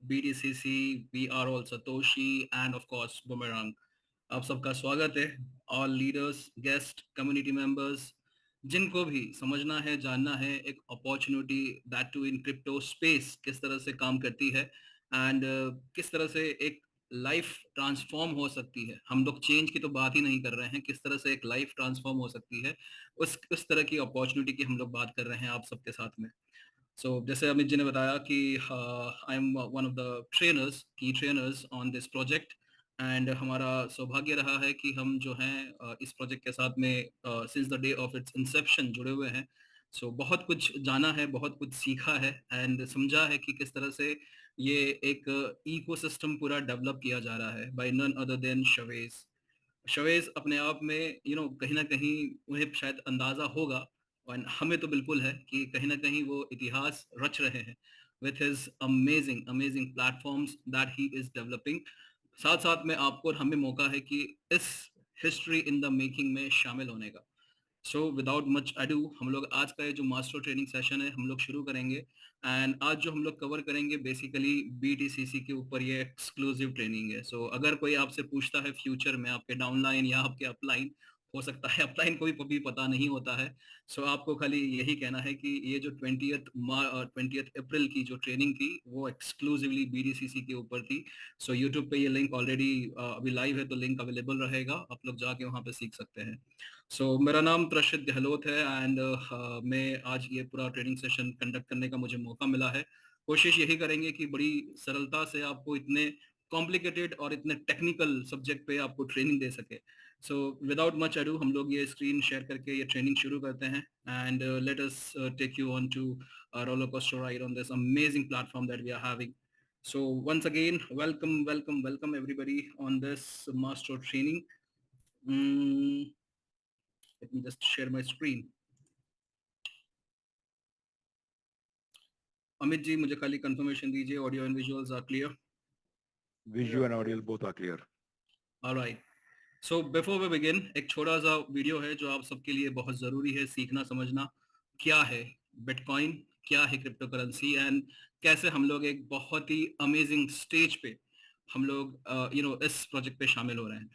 BTCC, we are all Satoshi, and of course Boomerang. आप सबका स्वागत है। All leaders, guest, community members, जिनको भी समझना है, जानना है एक opportunity that to in crypto space किस तरह से काम करती है एंड किस तरह से एक लाइफ ट्रांसफॉर्म हो सकती है। हम लोग चेंज की तो बात ही नहीं कर रहे हैं, किस तरह से एक लाइफ ट्रांसफॉर्म हो सकती है, उस तरह की अपॉर्चुनिटी की हम लोग बात कर रहे हैं आप सबके साथ में। जैसे अमित जी ने बताया कि I am one of the trainers, key trainers on this project, and हमारा सौभाग्य रहा है कि हम जो हैं इस प्रोजेक्ट के साथ में since the day of its inception जुड़े हुए हैं। बहुत कुछ जाना है, बहुत कुछ सीखा है एंड समझा है कि किस तरह से ये एक इकोसिस्टम पूरा डेवलप किया जा रहा है बाय नन अदर देन शवेज। शवेज अपने आप में कहीं ना कहीं उन्हें शायद अंदाजा होगा, और हमें तो बिल्कुल है कि कहीं ना कहीं वो इतिहास रच रहे हैं with his amazing amazing platforms that he is developing. साथ साथ में आपको और हमें मौका है कि इस हिस्ट्री इन द मेकिंग में शामिल होने का। विदाउट मच अडू, हम लोग आज का ये जो मास्टर ट्रेनिंग सेशन है हम लोग शुरू करेंगे। एंड आज जो हम लोग कवर करेंगे बेसिकली BTCC के ऊपर ये एक्सक्लूसिव ट्रेनिंग है। अगर कोई आपसे पूछता है फ्यूचर में आपके डाउनलाइन या आपके अपलाइन, हो सकता है अपलाइन को भी कभी पता नहीं होता है, आपको खाली यही कहना है कि ये जो 20th अप्रैल की जो ट्रेनिंग थी वो एक्सक्लूसिवली BTCC के ऊपर थी। यूट्यूब पे ये लिंक ऑलरेडी अभी लाइव है, तो लिंक अवेलेबल रहेगा, आप लोग जाके वहाँ पे सीख सकते हैं। मेरा नाम प्रशिद गहलोत है एंड मैं आज ये पूरा ट्रेनिंग सेशन कंडक्ट करने का मुझे मौका मिला है। कोशिश यही करेंगे कि बड़ी सरलता से आपको इतने कॉम्प्लिकेटेड और इतने टेक्निकल सब्जेक्ट पे आपको ट्रेनिंग दे सके। विदाउट मच अडू हम लोग ये स्क्रीन शेयर करके ये ट्रेनिंग शुरू करते हैं and let us take you on to roller coaster ride on this amazing platform that we are having. Once again, welcome everybody on this master training. Mm, let me just share my screen. Amit ji मुझे खाली confirmation दीजिए audio and visuals are clear. Visual and audio both are clear. Alright. Before we begin, एक छोटा सा video है जो आप सबके लिए बहुत जरूरी है सीखना समझना। क्या है बिटकॉइन, क्या है क्रिप्टो करेंसी एंड कैसे हम लोग एक बहुत ही अमेजिंग स्टेज पे हम लोग इस प्रोजेक्ट पे शामिल हो रहे हैं।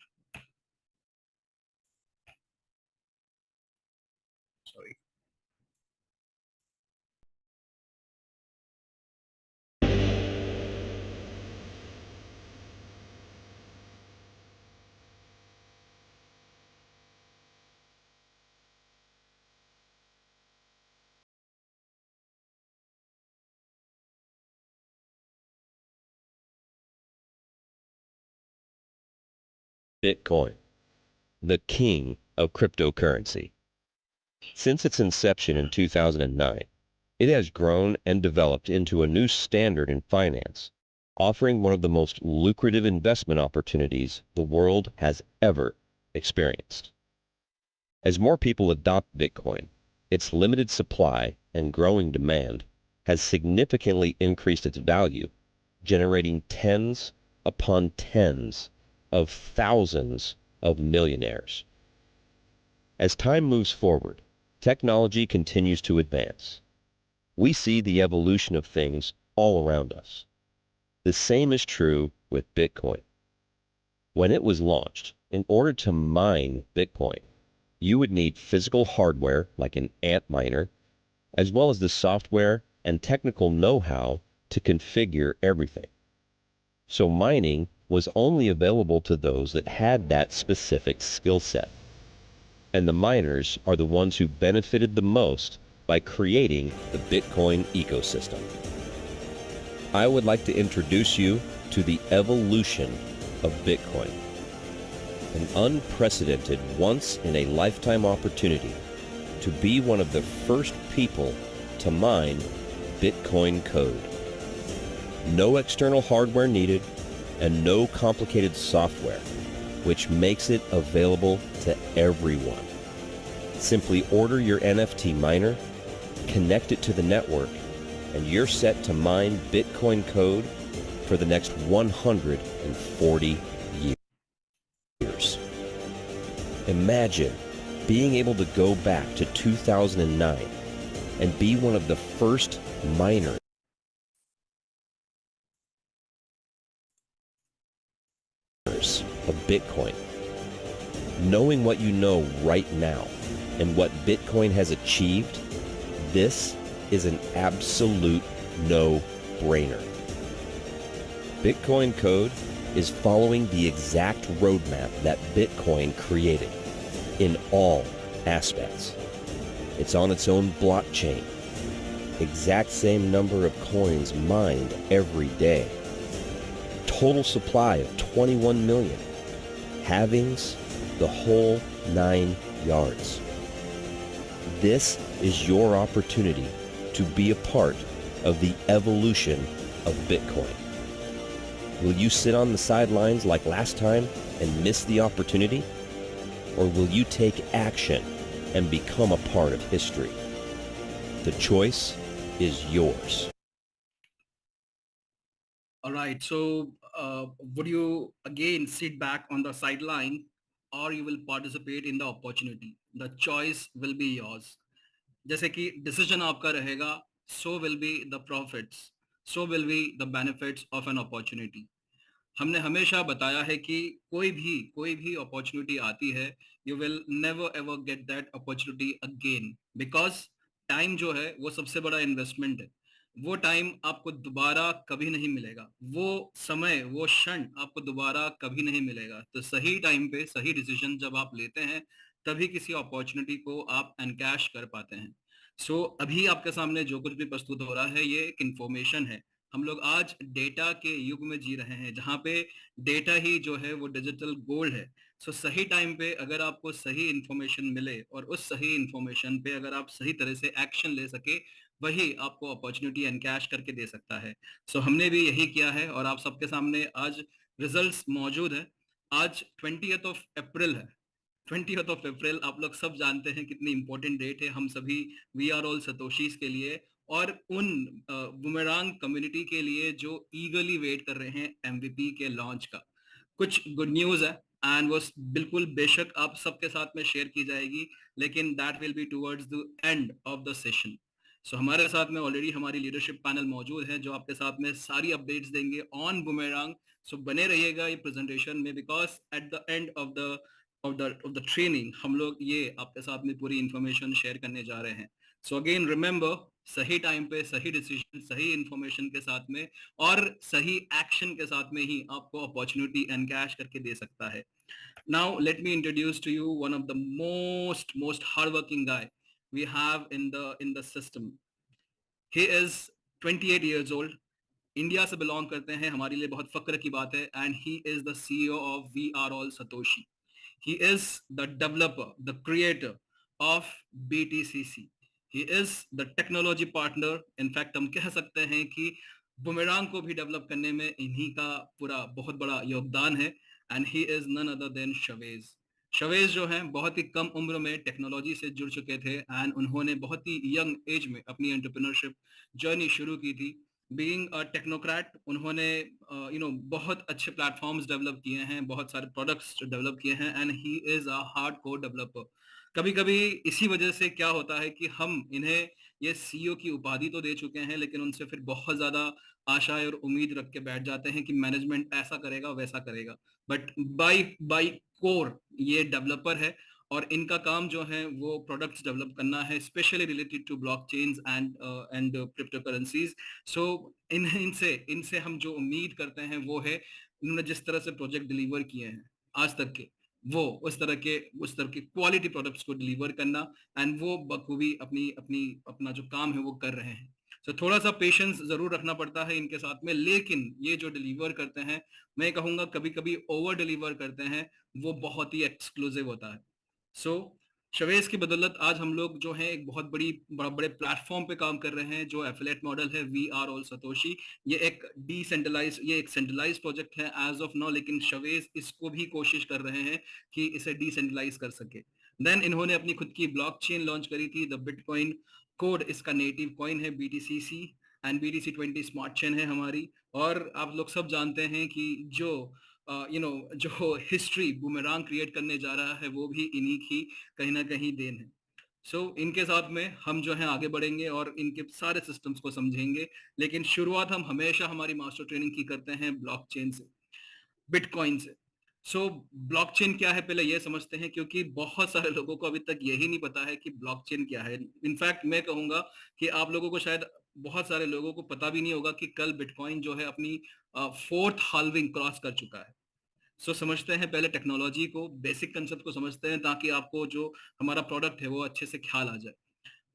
Sorry. Bitcoin, the king of cryptocurrency. Since its inception in 2009, it has grown and developed into a new standard in finance, offering one of the most lucrative investment opportunities the world has ever experienced. As more people adopt Bitcoin, its limited supply and growing demand has significantly increased its value, generating tens upon tens of thousands of millionaires. As time moves forward, technology continues to advance. We see the evolution of things all around us. The same is true with Bitcoin. When it was launched, in order to mine Bitcoin, you would need physical hardware like an Antminer, as well as the software and technical know-how to configure everything. So mining was only available to those that had that specific skill set. And the miners are the ones who benefited the most by creating the Bitcoin ecosystem. I would like to introduce you to the evolution of Bitcoin, an unprecedented once-in-a-lifetime opportunity to be one of the first people to mine Bitcoin code. No external hardware needed and no complicated software, which makes it available to everyone. Simply order your NFT miner, connect it to the network, and you're set to mine Bitcoin code for the next 140 years. Imagine being able to go back to 2009 and be one of the first miners of Bitcoin. Knowing what you know right now and what Bitcoin has achieved, this is an absolute no-brainer. Bitcoin Code is following the exact roadmap that Bitcoin created in all aspects. It's on its own blockchain, exact same number of coins mined every day, total supply of 21 million, halvings, the whole 9 yards. This is your opportunity to be a part of the evolution of Bitcoin. Will you sit on the sidelines like last time and miss the opportunity? Or will you take action and become a part of history? The choice is yours. All right. So, would you again sit back on the sideline, or you will participate in the opportunity? The choice will be yours. जैसे कि decision आपका रहेगा, so will be the profits, so will be the benefits of an opportunity. हमने हमेशा बताया है कि कोई भी अपॉर्चुनिटी आती है, you will never ever get that opportunity again, because time जो है वो सबसे बड़ा इन्वेस्टमेंट है. वो टाइम आपको दोबारा कभी नहीं मिलेगा, वो समय, वो क्षण आपको दोबारा कभी नहीं मिलेगा. तो सही टाइम पे सही डिसीजन जब आप लेते हैं, तभी किसी अपॉर्चुनिटी को आप एनकैश कर पाते हैं. अभी आपके सामने जो कुछ भी प्रस्तुत हो रहा है, ये एक इंफॉर्मेशन है. हम लोग आज डेटा के युग में जी रहे हैं, जहाँ पे डेटा ही जो है वो डिजिटल गोल्ड है. सही टाइम पे अगर आपको सही इंफॉर्मेशन मिले और उस सही इंफॉर्मेशन पे अगर आप सही तरह से एक्शन ले सके, वही आपको अपॉर्चुनिटी एनकैश करके दे सकता है. हमने भी यही किया है और आप सबके सामने आज रिजल्ट्स मौजूद है. आज 20th ऑफ अप्रैल है. 20th ऑफ अप्रैल आप लोग सब जानते हैं कितनी इंपॉर्टेंट डेट है हम सभी वी आर ऑल सतोशीज के लिए, और उन बुमेरांग कम्युनिटी के लिए जो ईगरली वेट कर रहे हैं एमवीपी के लॉन्च का. कुछ गुड न्यूज है एंड वो बिल्कुल बेशक आप सबके साथ में शेयर की जाएगी, लेकिन that will be towards the end of the session. हमारे साथ में ऑलरेडी हमारी लीडरशिप पैनल मौजूद है जो आपके साथ में सारी अपडेट्स देंगे ऑन बुमेरांग. बने रहिएगा ये प्रेजेंटेशन में, because at the end of the training हम लोग ये आपके साथ में पूरी इंफॉर्मेशन शेयर करने जा रहे हैं. अगेन रिमेंबर, सही टाइम पे सही डिसीजन, सही इंफॉर्मेशन के साथ में और सही एक्शन के साथ में ही आपको अपॉर्चुनिटी एनकैश करके दे सकता है. Now let me introduce to you one of the most hard working guy we have in the system. He is 28 years old. India से बिलोंग करते हैं, हमारे लिए बहुत फक्र की बात है. And he is the CEO of we are all Satoshi. He is the developer, the creator of BTCC. He is the technology partner. In fact, हम कह सकते हैं कि बुमेरांग को भी डेवलप करने में इन्हीं का पूरा बहुत बड़ा योगदान है. And he is none other than शवेज. शवेज जो हैं बहुत ही कम उम्र में टेक्नोलॉजी से जुड़ चुके थे एंड उन्होंने बहुत ही यंग एज में अपनी एंटरप्रेन्योरशिप जर्नी शुरू की थी. बीइंग अ टेक्नोक्रेट, उन्होंने बहुत अच्छे प्लेटफॉर्म्स डेवलप किए हैं, बहुत सारे प्रोडक्ट्स डेवलप किए हैं and he is a hard core developer. कभी कभी इसी वजह से क्या होता है कि हम इन्हें ये सीईओ की उपाधि तो दे चुके हैं, लेकिन उनसे फिर बहुत ज्यादा आशाएं और उम्मीद रख के बैठ जाते हैं कि मैनेजमेंट ऐसा करेगा वैसा करेगा. बट बाय कोर ये डेवलपर है और इनका काम जो है वो प्रोडक्ट्स डेवलप करना है, specially related to blockchains and crypto currencies. इनसे इनसे हम जो उम्मीद करते हैं वो है, इन्होंने जिस तरह से प्रोजेक्ट डिलीवर किए हैं आज तक के, वो उस तरह के क्वालिटी प्रोडक्ट्स को डिलीवर करना एंड वो बखूबी अपना जो काम है वो कर रहे हैं. थोड़ा सा पेशेंस जरूर रखना पड़ता है इनके साथ में, लेकिन ये जो डिलीवर करते हैं, मैं कहूंगा कभी कभी ओवर डिलीवर करते हैं, वो बहुत ही एक्सक्लूसिव होता है. शवेज की बदौलत आज हम लोग जो है एक बहुत बड़े प्लेटफॉर्म पे काम कर रहे हैं जो एफिलिएट मॉडल है वी आर ऑल सतोशी. ये एक सेंट्रलाइज प्रोजेक्ट है एज ऑफ नाउ, लेकिन शवेज इसको भी कोशिश कर रहे हैं कि इसे डिसेंट्रलाइज कर सके. देन इन्होंने अपनी खुद की ब्लॉकचेन लॉन्च करी थी, द बिटकॉइन कोड इसका नेटिव कॉइन है BTCC and BTC20 smart chain है हमारी. और आप लोग सब जानते हैं कि जो हिस्ट्री बुमेरांग क्रिएट करने जा रहा है वो भी इन्हीं की कहीं ना कहीं देन है. इनके साथ में हम जो है आगे बढ़ेंगे और इनके सारे सिस्टम्स को समझेंगे, लेकिन शुरुआत हम हमेशा हमारी मास्टर ट्रेनिंग की करते हैं ब्लॉकचेन से, बिटकॉइन से. सो ब्लॉकचेन क्या है पहले ये समझते हैं, क्योंकि बहुत सारे लोगों को अभी तक यही नहीं पता है कि ब्लॉकचेन क्या है। इनफैक्ट मैं कहूंगा कि आप लोगों को शायद, बहुत सारे लोगों को पता भी नहीं होगा कि कल बिटकॉइन जो है अपनी फोर्थ हाल्विंग क्रॉस कर चुका है। सो समझते हैं पहले टेक्नोलॉजी को, बेसिक कंसेप्ट को समझते हैं, ताकि आपको जो हमारा प्रोडक्ट है वो अच्छे से ख्याल आ जाए।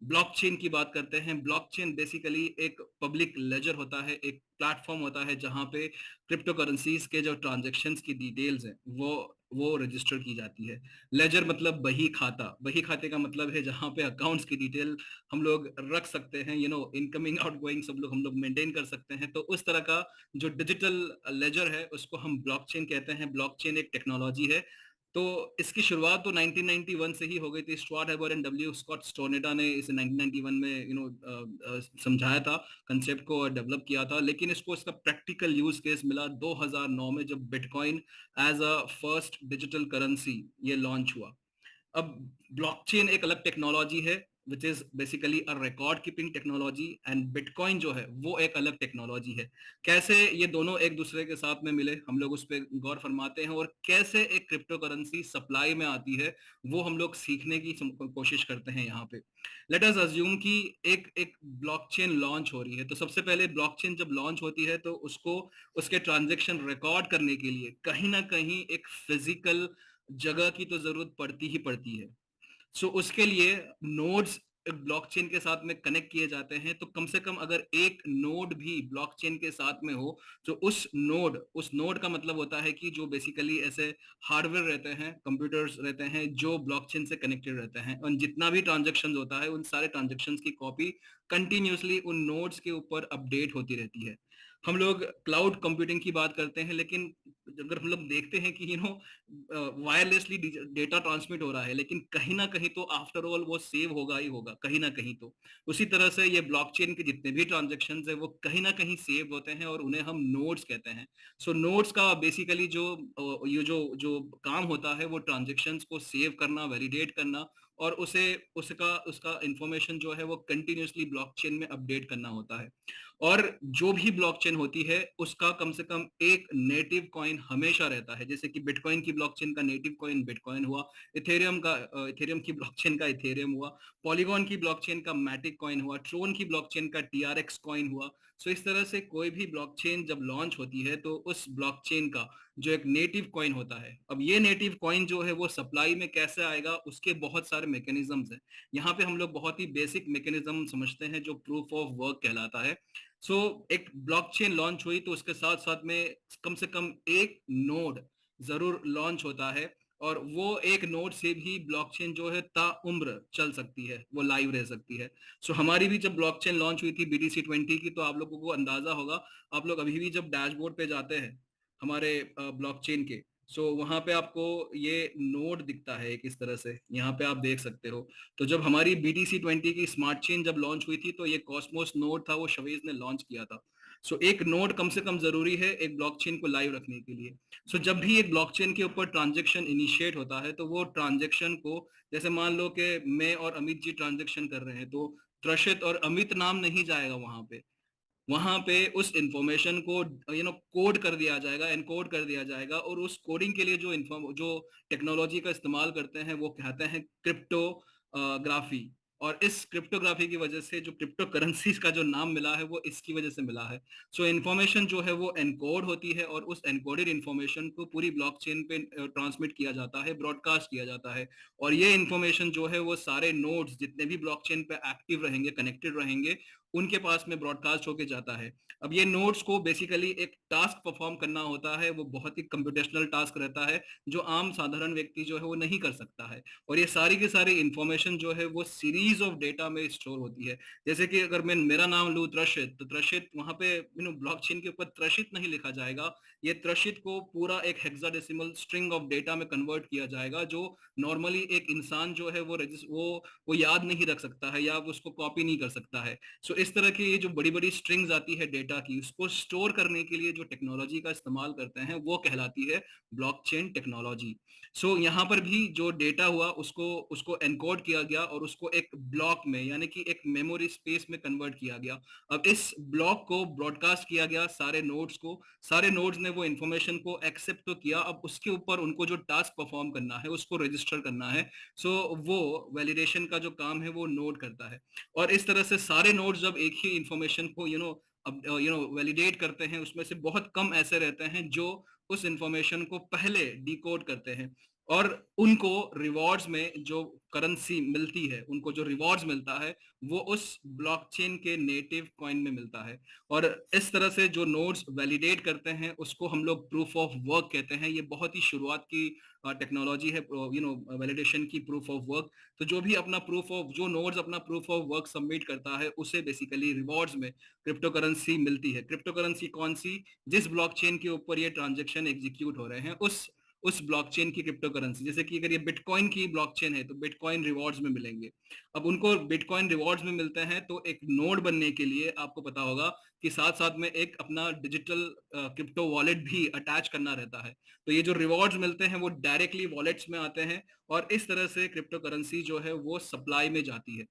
ब्लॉकचेन की बात करते हैं। ब्लॉकचेन बेसिकली एक पब्लिक लेजर होता है, एक प्लेटफॉर्म होता है जहां पे क्रिप्टो करेंसीज के जो ट्रांजैक्शंस की डिटेल्स हैं वो रजिस्टर की जाती है। लेजर मतलब बही खाता, बही खाते का मतलब है जहां पे अकाउंट्स की डिटेल हम लोग रख सकते हैं, इनकमिंग आउटगोइंग सब लोग हम लोग मेंटेन कर सकते हैं। तो उस तरह का जो डिजिटल लेजर है उसको हम ब्लॉकचेन कहते हैं। ब्लॉकचेन एक टेक्नोलॉजी है। तो इसकी शुरुआत तो 1991 से ही हो गई थी। Stuart Herbert and W Scott Stornetta ने इसे 1991 में समझाया था, कंसेप्ट को डेवलप किया था। लेकिन इसको इसका प्रैक्टिकल यूज केस मिला 2009 में, जब bitcoin as a first digital currency ये लॉन्च हुआ। अब ब्लॉकचेन एक अलग टेक्नोलॉजी है, which is basically a record keeping technology, and bitcoin जो है वो एक अलग टेक्नोलॉजी है। कैसे ये दोनों एक दूसरे के साथ में मिले, हम लोग उस पर गौर फरमाते हैं, और कैसे एक क्रिप्टो करेंसी सप्लाई में आती है वो हम लोग सीखने की कोशिश करते हैं यहाँ पे। लेट अस अज्यूम कि एक एक ब्लॉकचेन लॉन्च हो रही है। तो सबसे पहले ब्लॉकचेन जब लॉन्च होती है तो उसको उसके ट्रांजेक्शन रिकॉर्ड करने के लिए कहीं ना कहीं एक फिजिकल जगह की तो जरूरत पड़ती ही पड़ती है। सो उसके लिए नोड्स ब्लॉकचेन के साथ में कनेक्ट किए जाते हैं। तो कम से कम अगर एक नोड भी ब्लॉकचेन के साथ में हो, तो उस नोड का मतलब होता है कि जो बेसिकली ऐसे हार्डवेयर रहते हैं, कंप्यूटर्स रहते हैं जो ब्लॉकचेन से कनेक्टेड रहते हैं, और जितना भी ट्रांजेक्शन होता है उन सारे ट्रांजेक्शन की कॉपी कंटिन्यूसली उन नोड्स के ऊपर अपडेट होती रहती है। हम लोग क्लाउड कंप्यूटिंग की बात करते हैं, लेकिन अगर हम लोग देखते हैं कि वायरलेसली डेटा ट्रांसमिट हो रहा है, लेकिन कहीं ना कहीं तो आफ्टर ऑल वो सेव होगा ही होगा कहीं ना कहीं तो। उसी तरह से ये ब्लॉकचेन के जितने भी ट्रांजेक्शन है वो कहीं ना कहीं सेव होते हैं, और उन्हें हम नोड्स कहते हैं। सो नोड्स का बेसिकली जो ये जो जो काम होता है वो ट्रांजेक्शन को सेव करना, वैलिडेट करना, और उसे उसका उसका इंफॉर्मेशन जो है वो कंटिन्यूसली ब्लॉकचेन में अपडेट करना होता है। और जो भी ब्लॉकचेन होती है उसका कम से कम एक नेटिव कॉइन हमेशा रहता है। जैसे कि बिटकॉइन की ब्लॉकचेन का नेटिव कॉइन बिटकॉइन हुआ, इथेरियम की ब्लॉकचेन का इथेरियम हुआ, पॉलीगॉन की ब्लॉकचेन का मैटिक कॉइन हुआ, ट्रोन की ब्लॉकचेन का टीआरएक्स कॉइन हुआ। सो इस तरह से कोई भी ब्लॉकचेन जब लॉन्च होती है तो उस ब्लॉकचेन का जो एक नेटिव कॉइन होता है, अब ये नेटिव कॉइन जो है वो सप्लाई में कैसे आएगा, उसके बहुत सारे मैकेनिज्म्स हैं। यहाँ पे हम लोग बहुत ही बेसिक मैकेनिज्म समझते हैं जो प्रूफ ऑफ वर्क कहलाता है। एक ब्लॉकचेन लॉन्च हुई तो उसके साथ साथ में कम से कम एक नोड जरूर लॉन्च होता है, और वो एक नोड से भी ब्लॉकचेन जो है ता उम्र चल सकती है, वो लाइव रह सकती है। हमारी भी जब ब्लॉकचेन लॉन्च हुई थी BTC20 की, तो आप लोगों को अंदाजा होगा, आप लोग अभी भी जब डैशबोर्ड पे जाते हैं हमारे ब्लॉकचेन के, वहां पे आपको ये नोड दिखता है एक इस तरह से, यहाँ पे आप देख सकते हो। तो जब हमारी BTC20 की स्मार्ट चेन जब लॉन्च हुई थी तो ये कॉस्मोस नोड था, वो शवेज ने लॉन्च किया था। एक नोड कम से कम जरूरी है एक ब्लॉकचेन को लाइव रखने के लिए। जब भी एक ब्लॉकचेन के ऊपर ट्रांजेक्शन इनिशिएट होता है तो वो ट्रांजेक्शन को, जैसे मान लो कि मैं और अमित जी ट्रांजेक्शन कर रहे हैं, तो त्रषित और अमित नाम नहीं जाएगा वहां पे। वहां पे उस इंफॉर्मेशन को कोड कर दिया जाएगा, एनकोड कर दिया जाएगा, और उस कोडिंग के लिए जो टेक्नोलॉजी का इस्तेमाल करते हैं वो कहते हैं क्रिप्टोग्राफी। और इस क्रिप्टोग्राफी की वजह से जो क्रिप्टो करेंसीज का जो नाम मिला है वो इसकी वजह से मिला है। इन्फॉर्मेशन जो है वो एनकोड होती है, और उस एनकोडेड इन्फॉर्मेशन को पूरी ब्लॉकचेन पे ट्रांसमिट किया जाता है, ब्रॉडकास्ट किया जाता है। और ये इन्फॉर्मेशन जो है वो सारे नोड्स जितने भी ब्लॉकचेन पे एक्टिव रहेंगे, कनेक्टेड रहेंगे, उनके पास में ब्रॉडकास्ट होके जाता है। अब ये नोड्स को बेसिकली एक टास्क परफॉर्म करना होता है, वो बहुत ही कंप्यूटेशनल टास्क रहता है जो आम साधारण व्यक्ति जो है वो नहीं कर सकता है। और ये सारी की सारी इंफॉर्मेशन जो है वो सीरीज ऑफ डेटा में स्टोर होती है। जैसे कि अगर मैं मेरा नाम लूँ त्रषित, तो त्रषित वहां पे ब्लॉकचेन के ऊपर त्रषित नहीं लिखा जाएगा, ये त्रषित को पूरा एक हेक्साडेसिमल स्ट्रिंग ऑफ डेटा में कन्वर्ट किया जाएगा, जो नॉर्मली एक इंसान जो है वो याद नहीं रख सकता है या उसको कॉपी नहीं कर सकता है। इस तरह की ये जो बड़ी-बड़ी स्ट्रिंग्स आती है डेटा की, उसको स्टोर करने के लिए जो टेक्नोलॉजी का इस्तेमाल करते हैं, वो कहलाती है ब्लॉकचेन टेक्नोलॉजी। यहाँ पर भी जो डेटा हुआ उसको उसको एनकोड किया गया और उसको एक ब्लॉक में यानी कि एक मेमोरी स्पेस में कन्वर्ट किया गया। अब इस ब्लॉक को ब्रॉडकास्ट किया गया सारे नोड्स को, सारे नोड्स ने वो इन्फॉर्मेशन को एक्सेप्ट तो किया, अब उसके ऊपर उनको जो टास्क परफॉर्म करना है, उसको रजिस्टर करना है। वो वैलिडेशन का जो काम है वो नोड करता है। और इस तरह से सारे नोड्स जब एक ही इंफॉर्मेशन को अब वैलिडेट करते हैं, उसमें से बहुत कम ऐसे रहते हैं जो उस इंफॉर्मेशन को पहले डिकोड करते हैं और उनको रिवॉर्ड्स में जो करेंसी मिलती है, उनको जो रिवॉर्ड्स मिलता है वो उस ब्लॉकचेन के नेटिव कॉइन में मिलता है। और इस तरह से जो नोड्स वैलिडेट करते हैं उसको हम लोग प्रूफ ऑफ वर्क कहते हैं। ये बहुत ही शुरुआत की टेक्नोलॉजी है वैलिडेशन की, प्रूफ ऑफ वर्क। तो जो नोड्स अपना प्रूफ ऑफ वर्क सबमिट करता है उसे बेसिकली रिवॉर्ड्स में क्रिप्टो करेंसी मिलती है। क्रिप्टो करेंसी कौन सी? जिस ब्लॉकचेन के ऊपर ये ट्रांजेक्शन एग्जीक्यूट हो रहे हैं उस ब्लॉकचेन की क्रिप्टो करेंसी। जैसे कि अगर ये बिटकॉइन की ब्लॉकचेन है तो बिटकॉइन रिवॉर्ड्स में मिलेंगे। अब उनको बिटकॉइन रिवॉर्ड्स में मिलते हैं तो एक नोड बनने के लिए आपको पता होगा कि साथ साथ में एक अपना डिजिटल क्रिप्टो वॉलेट भी अटैच करना रहता है। तो ये जो रिवॉर्ड्स मिलते हैं वो डायरेक्टली वॉलेट्स में आते हैं और इस तरह से क्रिप्टो करेंसी जो है वो सप्लाई में जाती है।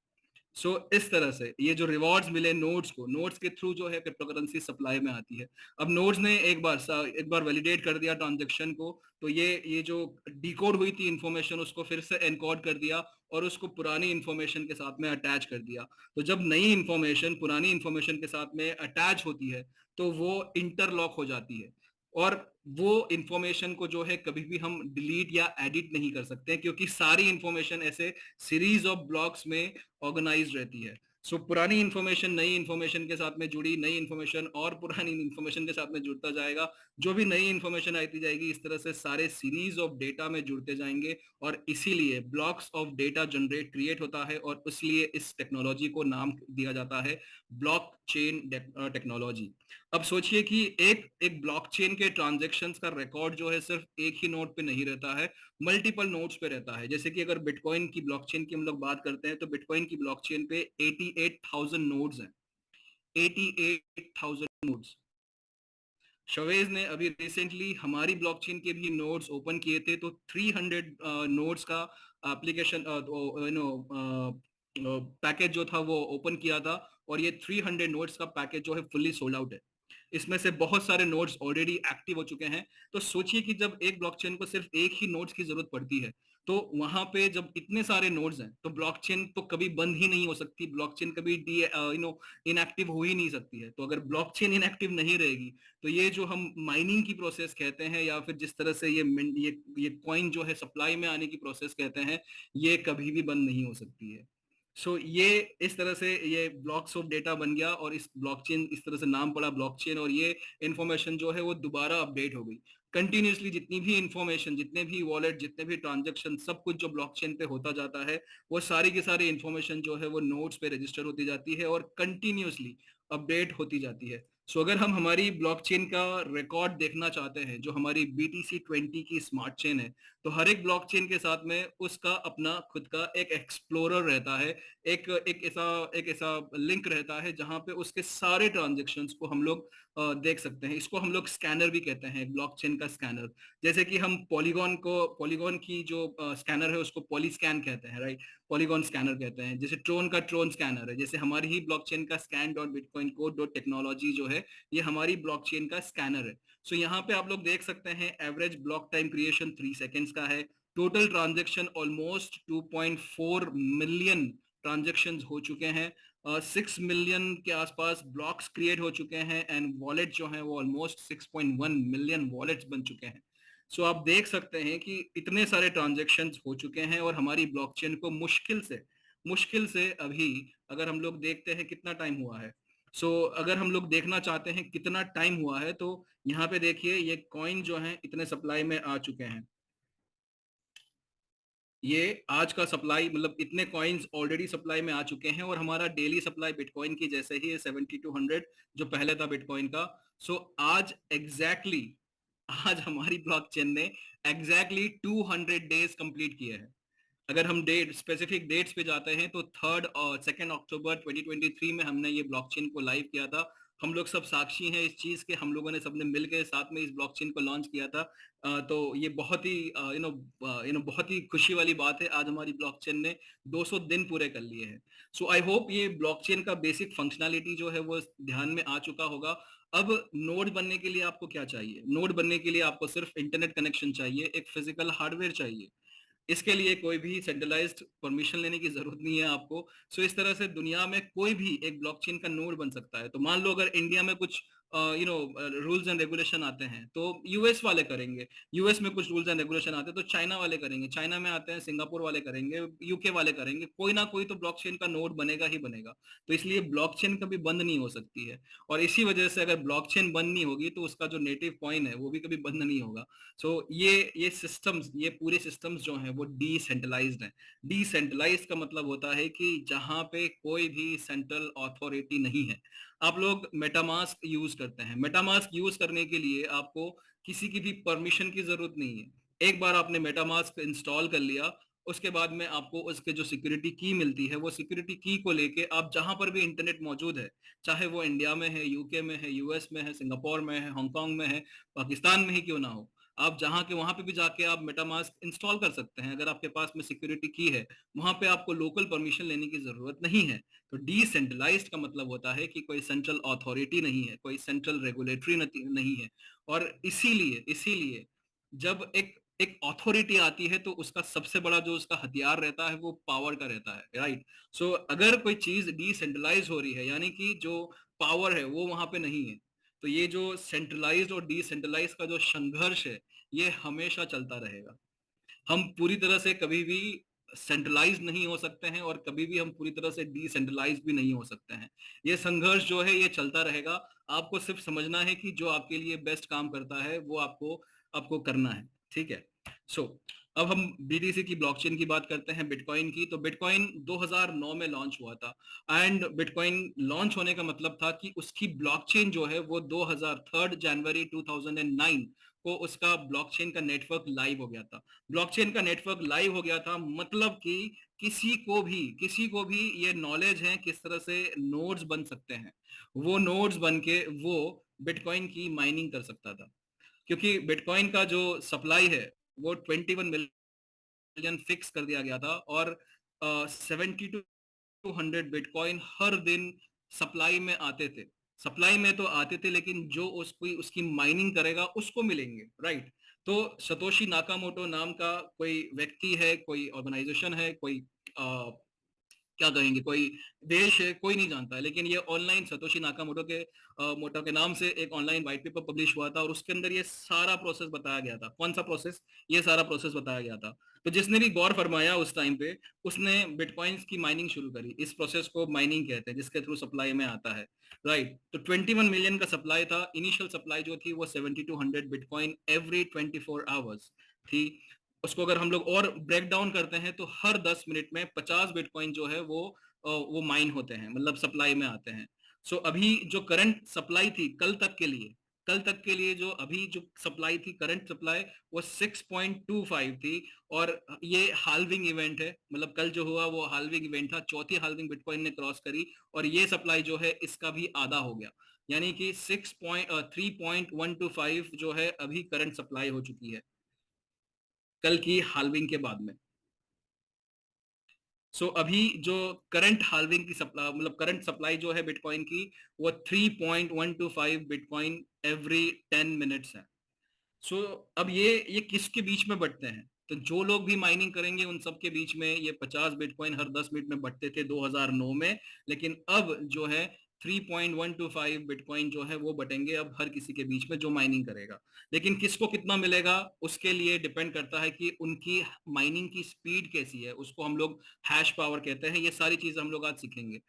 इस तरह से ये जो रिवॉर्ड्स मिले नोड्स के थ्रू जो है क्रिप्टो करेंसी सप्लाई में आती है। अब नोड्स ने एक बार वैलिडेट कर दिया ट्रांजेक्शन को, तो ये जो डिकोड हुई थी इंफॉर्मेशन उसको फिर से एनकोड कर दिया और उसको पुरानी इंफॉर्मेशन के साथ में अटैच कर दिया। तो जब नई इंफॉर्मेशन पुरानी इंफॉर्मेशन के साथ में अटैच होती है तो वो इंटरलॉक हो जाती है और वो इंफॉर्मेशन को जो है कभी भी हम डिलीट या एडिट नहीं कर सकते क्योंकि सारी इंफॉर्मेशन ऐसे सीरीज ऑफ ब्लॉक्स में ऑर्गेनाइज रहती है। पुरानी इंफॉर्मेशन नई इंफॉर्मेशन के साथ में जुड़ी, नई इंफॉर्मेशन और पुरानी इंफॉर्मेशन के साथ में जुड़ता जाएगा। जो भी नई इंफॉर्मेशन आती जाएगी इस तरह से सारे सीरीज ऑफ डेटा में जुड़ते जाएंगे और इसीलिए blocks of data generate create होता है और इसलिए इस टेक्नोलॉजी को नाम दिया जाता है ब्लॉकचेन टेक्नोलॉजी। अब सोचिए कि एक एक ब्लॉकचेन के ट्रांजैक्शंस का रिकॉर्ड जो है सिर्फ एक ही नोड पे नहीं रहता है, मल्टीपल नोड्स पे रहता है। जैसे कि अगर बिटकॉइन की ब्लॉकचेन की हम लोग बात करते हैं तो बिटकॉइन की ब्लॉकचेन पे 88,000 नोड्स हैं। 88,000 नोड्स। शवेज ने अभी रिसेंटली हमारी ब्लॉकचेन के भी नोड्स ओपन किए थे तो 300 नोड्स का एप्लीकेशन पैकेज जो था वो ओपन किया था और ये 300 नोड्स का पैकेज जो है फुल्ली सोल्ड आउट है। इसमें से बहुत सारे नोड्स ऑलरेडी एक्टिव हो चुके हैं। तो सोचिए कि जब एक ब्लॉकचेन को सिर्फ एक ही नोड्स की जरूरत पड़ती है तो वहां पे जब इतने सारे नोड्स हैं तो ब्लॉकचेन तो कभी बंद ही नहीं हो सकती, ब्लॉकचेन कभी इनएक्टिव हो ही नहीं सकती है। तो अगर ब्लॉकचेन इनएक्टिव नहीं रहेगी तो ये जो हम माइनिंग की प्रोसेस कहते हैं या फिर जिस तरह से ये कॉइन जो है सप्लाई में आने की प्रोसेस कहते हैं, ये कभी भी बंद नहीं हो सकती है। ये इस तरह से ये ब्लॉक्स ऑफ डेटा बन गया और इस ब्लॉकचेन इस तरह से नाम पड़ा ब्लॉकचेन और ये इंफॉर्मेशन जो है वो दोबारा अपडेट हो गई कंटिन्यूसली। जितनी भी इंफॉर्मेशन, जितने भी वॉलेट, जितने भी ट्रांजेक्शन, सब कुछ जो ब्लॉकचेन पे होता जाता है वो सारी की सारी इंफॉर्मेशन जो है वो नोड्स पे रजिस्टर होती जाती है और कंटिन्यूसली अपडेट होती जाती है। अगर हम हमारी ब्लॉकचेन का रिकॉर्ड देखना चाहते हैं, जो हमारी BTC20 की स्मार्ट चेन है, तो हर एक ब्लॉकचेन के साथ में उसका अपना खुद का एक एक्सप्लोरर रहता है, एक ऐसा लिंक रहता है जहां पे उसके सारे ट्रांजेक्शन्स को हम लोग देख सकते हैं। इसको हम लोग स्कैनर भी कहते हैं, ब्लॉकचेन का स्कैनर। जैसे कि हम पॉलीगॉन की जो स्कैनर है उसको पॉलीस्कैन कहते हैं, राइट? पॉलीगॉन स्कैनर कहते हैं। जैसे ट्रोन का ट्रोन स्कैनर है, जैसे हमारी ही ब्लॉकचेन का scan.bitcoin.core.technology जो है ये हमारी ब्लॉकचेन का स्कैनर है। यहाँ पे आप लोग देख सकते हैं average block time creation 3 seconds का है। Total transaction almost 2.4 million transactions हो चुके हैं। 6 मिलियन के आसपास ब्लॉक्स क्रिएट हो चुके हैं एंड वॉलेट जो है वो ऑलमोस्ट 6.1 मिलियन वॉलेट्स बन चुके हैं। आप देख सकते हैं कि इतने सारे ट्रांजेक्शन्स हो चुके हैं और हमारी ब्लॉकचेन को मुश्किल से अभी अगर हम लोग देखते हैं कितना टाइम हुआ है। अगर हम लोग देखना चाहते हैं कितना टाइम हुआ है तो यहाँ पे देखिए ये कॉइन जो है इतने सप्लाई में आ चुके हैं। ये आज का सप्लाई मतलब इतने कॉइन्स ऑलरेडी सप्लाई में आ चुके हैं और हमारा डेली सप्लाई बिटकॉइन की जैसे ही है 7200 जो पहले था बिटकॉइन का। आज आज हमारी ब्लॉकचेन ने एग्जैक्टली 200 डेज कंप्लीट किए हैं। अगर हम स्पेसिफिक डेट्स पे जाते हैं तो 3 और 2 अक्टूबर 2023 में हमने ये ब्लॉकचेन को लाइव किया था। हम लोग सब साक्षी हैं इस चीज के, हम लोगों ने सबने मिलकर साथ में इस ब्लॉकचेन को लॉन्च किया था। तो ये बहुत ही बहुत ही खुशी वाली बात है, आज हमारी ब्लॉकचेन ने 200 दिन पूरे कर लिए हैं। सो आई होप ये ब्लॉकचेन का बेसिक फंक्शनैलिटी जो है वो ध्यान में आ चुका होगा। अब नोड बनने के लिए आपको क्या चाहिए? नोड बनने के लिए आपको सिर्फ इंटरनेट कनेक्शन चाहिए, एक फिजिकल हार्डवेयर चाहिए। इसके लिए कोई भी सेंट्रलाइज्ड परमिशन लेने की जरूरत नहीं है आपको। सो इस तरह से दुनिया में कोई भी एक ब्लॉकचेन का नोड बन सकता है। तो मान लो अगर इंडिया में कुछ रूल्स एंड रेगुलेशन आते हैं तो यूएस वाले करेंगे, यूएस में कुछ रूल्स एंड रेगुलेशन आते हैं तो चाइना वाले करेंगे, चाइना में आते हैं सिंगापुर वाले करेंगे, यूके वाले करेंगे, कोई ना कोई तो ब्लॉकचेन का नोड बनेगा ही बनेगा। तो इसलिए ब्लॉकचेन कभी बंद नहीं हो सकती है। और इसी वजह से अगर ब्लॉकचेन बंद नहीं होगी तो उसका जो नेटिव कॉइन है वो भी कभी बंद नहीं होगा। सो ये सिस्टम्स, ये पूरे सिस्टम्स जो हैं वो डिसेंट्रलाइज्ड हैं। डिसेंट्रलाइज्ड का मतलब होता है कि जहां पे कोई भी सेंट्रल अथॉरिटी नहीं है। आप लोग मेटामास्क यूज करते हैं, मेटामास्क यूज करने के लिए आपको किसी की भी परमिशन की जरूरत नहीं है। एक बार आपने मेटामास्क इंस्टॉल कर लिया, उसके बाद में आपको उसके जो सिक्योरिटी की मिलती है वो सिक्योरिटी की को लेके आप जहां पर भी इंटरनेट मौजूद है, चाहे वो इंडिया में है, यूके में है, यूएस में है, सिंगापुर में है, हांगकांग में है, पाकिस्तान में ही क्यों ना हो, आप जहां के वहां पे भी जाके आप मेटामास्क इंस्टॉल कर सकते हैं अगर आपके पास में सिक्योरिटी की है। वहां पे आपको लोकल परमिशन लेने की जरूरत नहीं है। तो डिसेंट्रलाइज्ड का मतलब होता है कि कोई सेंट्रल अथॉरिटी नहीं है, कोई सेंट्रल रेगुलेटरी नहीं है। और इसीलिए इसीलिए जब एक एक अथॉरिटी आती है तो उसका सबसे बड़ा जो उसका हथियार रहता है वो पावर का रहता है, राइट। सो अगर कोई चीज डिसेंट्रलाइज हो रही है यानी कि जो पावर है वो वहां पे नहीं है, तो ये जो सेंट्रलाइज्ड और डिसेंट्रलाइज का जो संघर्ष है ये हमेशा चलता रहेगा। हम पूरी तरह से कभी भी सेंट्रलाइज नहीं हो सकते हैं और कभी भी हम पूरी तरह से डिसेंट्रलाइज भी नहीं हो सकते हैं। ये संघर्ष जो है ये चलता रहेगा। आपको सिर्फ समझना है कि जो आपके लिए बेस्ट काम करता है वो आपको आपको करना है, ठीक है। सो अब हम बीटीसी की ब्लॉकचेन की बात करते हैं, बिटकॉइन की। तो बिटकॉइन 2009 में लॉन्च हुआ था एंड बिटकॉइन लॉन्च होने का मतलब था कि उसकी ब्लॉकचेन जो है वो 3 जनवरी 2009 को उसका ब्लॉकचेन का नेटवर्क लाइव हो गया था। ब्लॉकचेन का नेटवर्क लाइव हो गया था मतलब कि किसी को भी ये नॉलेज है किस तरह से नोड्स बन सकते हैं, वो नोड्स बन के वो बिटकॉइन की माइनिंग कर सकता था। क्योंकि बिटकॉइन का जो सप्लाई है वो 21 मिलियन फिक्स कर दिया गया था और 7200 बिटकॉइन हर दिन सप्लाई में आते थे। सप्लाई में तो आते थे लेकिन जो उसकी उसकी माइनिंग करेगा उसको मिलेंगे, राइट। तो सतोशी नाकामोटो नाम का कोई व्यक्ति है, कोई ऑर्गेनाइजेशन है, कोई क्या कहेंगे, कोई देश है, कोई नहीं जानता है, लेकिन ये ऑनलाइन सतोशी नाकामोटो के मोटो के नाम से एक ऑनलाइन व्हाइट पेपर पब्लिश हुआ था और उसके अंदर ये सारा प्रोसेस बताया गया था। कौन सा प्रोसेस? ये सारा प्रोसेस बताया गया था। तो जिसने भी गौर फरमाया उस टाइम पे उसने बिटकॉइंस की माइनिंग शुरू करी। इस प्रोसेस को माइनिंग कहते हैं जिसके थ्रू सप्लाई में आता है, राइट। तो 21 मिलियन का सप्लाई था। इनिशियल सप्लाई जो थी वो 7200 बिटकॉइन एवरी 24 आवर्स थी। उसको अगर हम लोग और ब्रेक डाउन करते हैं तो हर 10 मिनट में 50 बिटकॉइन जो है वो माइन होते हैं, मतलब सप्लाई में आते हैं। सो अभी जो करंट सप्लाई थी कल तक के लिए जो अभी जो सप्लाई थी, करंट सप्लाई, वो 6.25 थी। और ये हाल्विंग इवेंट है, मतलब कल जो हुआ वो हाल्विंग इवेंट था, चौथी हाल्विंग बिटकॉइन ने क्रॉस करी और ये सप्लाई जो है इसका भी आधा हो गया। यानी कि 3.125 जो है अभी करंट सप्लाई हो चुकी है कल की हाल्विंग के बाद में। अभी जो करंट हाल्विंग की सप्लाई, मतलब करंट सप्लाई जो है बिटकॉइन की, वो 3.125 बिटकॉइन एवरी 10 मिनट्स है। अब ये किसके बीच में बढ़ते हैं? तो जो लोग भी माइनिंग करेंगे उन सब के बीच में ये 50 बिटकॉइन हर 10 मिनट में बढ़ते थे 2009 में, लेकिन अब जो है 3.125 बिटकॉइन जो है वो बटेंगे अब हर किसी के बीच में जो माइनिंग करेगा। लेकिन किसको कितना मिलेगा उसके लिए डिपेंड करता है कि उनकी माइनिंग की स्पीड कैसी है, उसको हम लोग हैश पावर कहते हैं। ये सारी चीजें हम लोग आज सीखेंगे।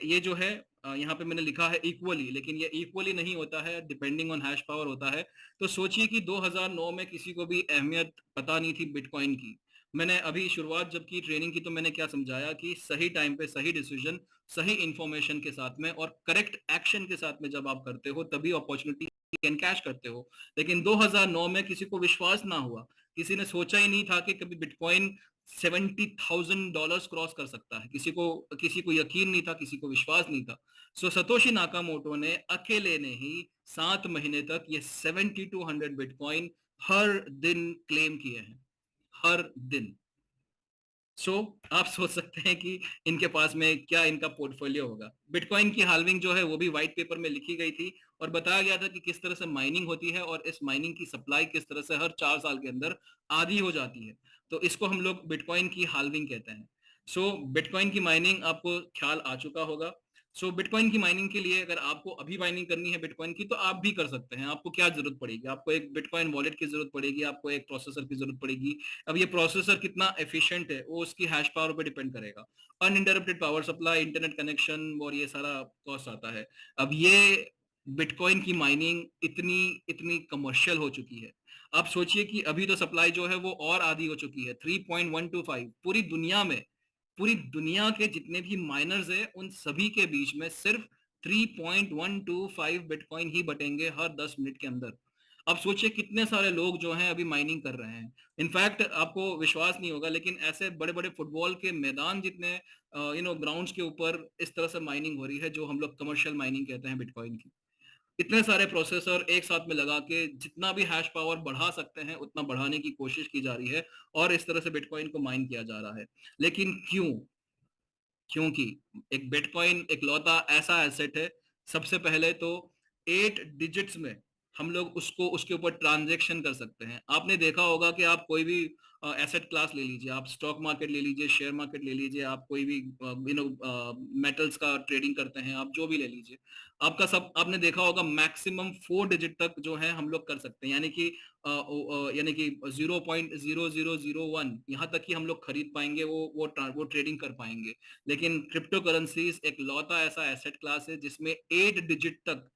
ये जो है यहाँ पे मैंने लिखा है इक्वली, लेकिन ये इक्वली नहीं होता है, डिपेंडिंग ऑन हैश पावर होता है। तो सोचिए कि 2009 में किसी को भी अहमियत पता नहीं थी बिटकॉइन की। मैंने अभी शुरुआत जब की ट्रेनिंग की तो मैंने क्या समझाया कि सही टाइम पे सही डिसीजन, सही इंफॉर्मेशन के साथ में और करेक्ट एक्शन के साथ में जब आप करते हो तभी अपॉर्चुनिटी कैन कैश करते हो। लेकिन 2009 में किसी को विश्वास ना हुआ, किसी ने सोचा ही नहीं था कि कभी बिटकॉइन $70,000 क्रॉस कर सकता है। किसी को यकीन नहीं था, किसी को विश्वास नहीं था। सो सतोशी नाकामोटो ने अकेले ने ही 7 महीने तक ये 7200 बिटकॉइन हर दिन क्लेम किए हैं, हर दिन। आप सोच सकते हैं कि इनके पास में क्या इनका पोर्टफोलियो होगा। बिटकॉइन की हाल्विंग जो है वो भी व्हाइट पेपर में लिखी गई थी और बताया गया था कि किस तरह से माइनिंग होती है और इस माइनिंग की सप्लाई किस तरह से हर 4 साल के अंदर आधी हो जाती है। तो इसको हम लोग बिटकॉइन की हाल्विंग कहते हैं। बिटकॉइन की माइनिंग आपको ख्याल आ चुका होगा। बिटकॉइन की माइनिंग के लिए अगर आपको अभी माइनिंग करनी है बिटकॉइन की तो आप भी कर सकते हैं। आपको क्या जरूरत पड़ेगी? आपको एक बिटकॉइन वॉलेट की जरूरत पड़ेगी, आपको एक प्रोसेसर की जरूरत पड़ेगी। अब ये प्रोसेसर कितना एफिशिएंट है वो उसकी हैश पावर पे डिपेंड करेगा। Uninterrupted power supply, internet connection और ये सारा कॉस्ट आता है। अब ये बिटकॉइन की माइनिंग इतनी इतनी कमर्शियल हो चुकी है। आप सोचिए कि अभी तो सप्लाई जो है वो और आधी हो चुकी है। 3.125 पूरी दुनिया के जितने भी माइनर्स है उन सभी के बीच में सिर्फ 3.125 बिटकॉइन ही बटेंगे हर 10 मिनट के अंदर। अब सोचिए कितने सारे लोग जो हैं अभी माइनिंग कर रहे हैं। इनफैक्ट आपको विश्वास नहीं होगा लेकिन ऐसे बड़े बड़े फुटबॉल के मैदान जितने ग्राउंड्स के ऊपर इस तरह से माइनिंग हो रही है जो हम लोग कमर्शियल माइनिंग कहते हैं बिटकॉइन की। इतने सारे प्रोसेसर एक साथ में लगा के जितना भी हैश पावर बढ़ा सकते हैं उतना बढ़ाने की कोशिश की जा रही है और इस तरह से बिटकॉइन को माइन किया जा रहा है। लेकिन क्यों? क्योंकि एक बिटकॉइन एक लौता ऐसा एसेट है, सबसे पहले तो 8 डिजिट्स में हम लोग उसको उसके ऊपर ट्रांजैक्शन कर सकते हैं। आपने देखा होगा कि आप कोई भी एसेट क्लास ले लीजिए, आप स्टॉक मार्केट ले लीजिए, शेयर मार्केट ले लीजिए, आप कोई भी मेटल्स का ट्रेडिंग करते हैं, आप जो भी ले लीजिए, आपका सब आपने देखा होगा मैक्सिमम 4 डिजिट तक जो है हम लोग कर सकते हैं। यानी कि 0.0001 यहाँ तक कि हम लोग खरीद पाएंगे, वो ट्रेडिंग कर पाएंगे। लेकिन क्रिप्टो करेंसीज एक लौता ऐसा एसेट क्लास है जिसमें 8 डिजिट तक,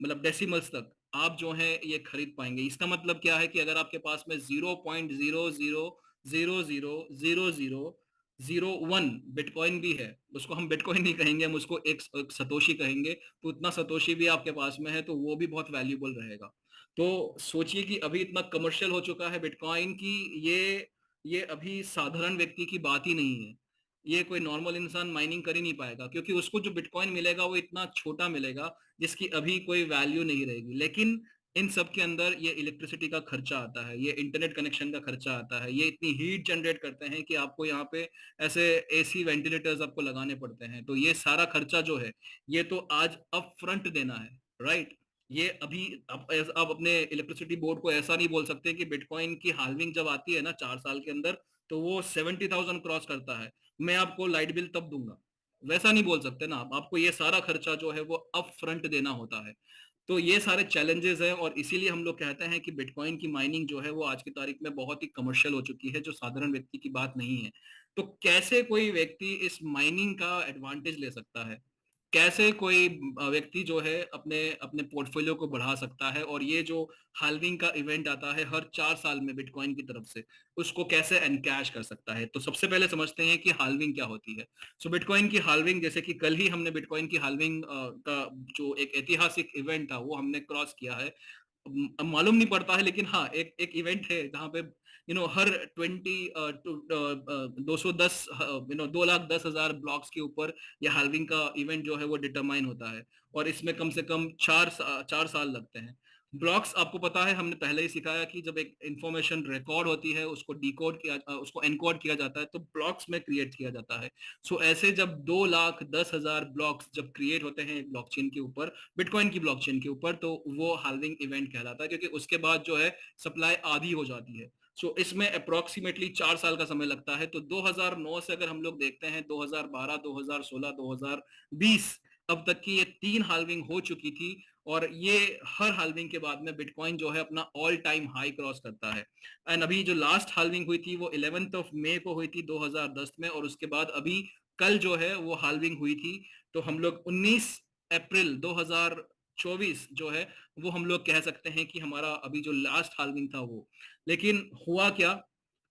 मतलब डेसिमल्स तक आप जो है ये खरीद पाएंगे। इसका मतलब क्या है कि अगर आपके पास में 0.00000001 बिटकॉइन भी है, उसको हम बिटकॉइन नहीं कहेंगे, हम उसको एक सतोशी कहेंगे, तो उतना सतोशी भी आपके पास में है तो वो भी बहुत वैल्यूबल रहेगा। तो सोचिए कि अभी इतना कमर्शियल हो चुका है बिटकॉइन की, ये अभी साधारण व्यक्ति की बात ही नहीं है। ये कोई नॉर्मल इंसान माइनिंग कर ही नहीं पाएगा क्योंकि उसको जो बिटकॉइन मिलेगा वो इतना छोटा मिलेगा जिसकी अभी कोई वैल्यू नहीं रहेगी। लेकिन इन सब के अंदर ये इलेक्ट्रिसिटी का खर्चा आता है, ये इंटरनेट कनेक्शन का खर्चा आता है, ये इतनी हीट जनरेट करते हैं कि आपको यहाँ पे ऐसे एसी वेंटिलेटर्स आपको लगाने पड़ते हैं। तो ये सारा खर्चा जो है ये तो आज अप फ्रंट देना है, राइट? ये अभी आप अपने इलेक्ट्रिसिटी बोर्ड को ऐसा नहीं बोल सकते कि बिटकॉइन की हाल्विंग जब आती है ना 4 साल के अंदर तो वो 70,000 क्रॉस करता है, मैं आपको लाइट बिल तब दूंगा। वैसा नहीं बोल सकते ना आप, आपको ये सारा खर्चा जो है वो अप फ्रंट देना होता है। तो ये सारे चैलेंजेस हैं और इसीलिए हम लोग कहते हैं कि बिटकॉइन की माइनिंग जो है वो आज की तारीख में बहुत ही कमर्शियल हो चुकी है, जो साधारण व्यक्ति की बात नहीं है। तो कैसे कोई व्यक्ति इस माइनिंग का एडवांटेज ले सकता है? कैसे कोई व्यक्ति जो है अपने अपने पोर्टफोलियो को बढ़ा सकता है और ये जो हाल्विंग का इवेंट आता है हर 4 साल में बिटकॉइन की तरफ से, उसको कैसे एनकैश कर सकता है? तो सबसे पहले समझते हैं कि हाल्विंग क्या होती है। बिटकॉइन की हाल्विंग, जैसे कि कल ही हमने बिटकॉइन की हाल्विंग का जो एक ऐतिहासिक इवेंट था वो हमने क्रॉस किया है। अब मालूम नहीं पड़ता है लेकिन हाँ एक एक इवेंट है जहाँ पे हर 210 2,10,000 ब्लॉक्स के ऊपर ये हाल्विंग का इवेंट जो है वो डिटरमाइन होता है और इसमें कम से कम 4 साल लगते हैं। ब्लॉक्स आपको पता है, हमने पहले ही सिखाया कि जब एक इंफॉर्मेशन रिकॉर्ड होती है उसको एनकोड किया जाता है तो ब्लॉक्स में क्रिएट किया जाता है। ऐसे जब 2,10,000 ब्लॉक्स जब क्रिएट होते हैं ब्लॉकचेन के ऊपर, बिटकॉइन की ब्लॉकचेन के ऊपर, तो वो हाल्विंग इवेंट कहलाता है क्योंकि उसके बाद जो है सप्लाई आधी हो जाती है। इसमें अप्रोक्सीमेटली 4 साल का समय लगता है। तो 2009 से अगर हम लोग देखते हैं 2012, 2016, 2020 अब तक की ये 3 हाल्विंग हो चुकी थी और ये हर हाल्विंग के बाद में बिटकॉइन जो है अपना ऑल टाइम हाई क्रॉस करता है। एंड अभी जो लास्ट हाल्विंग हुई थी वो 11 मई को हुई थी 2010 में और उसके बाद अभी कल जो है वो हाल्विंग हुई थी। तो हम लोग 19 अप्रैल 2024 जो है वो हम लोग कह सकते हैं कि हमारा अभी जो लास्ट हाल्विंग था वो। लेकिन हुआ क्या,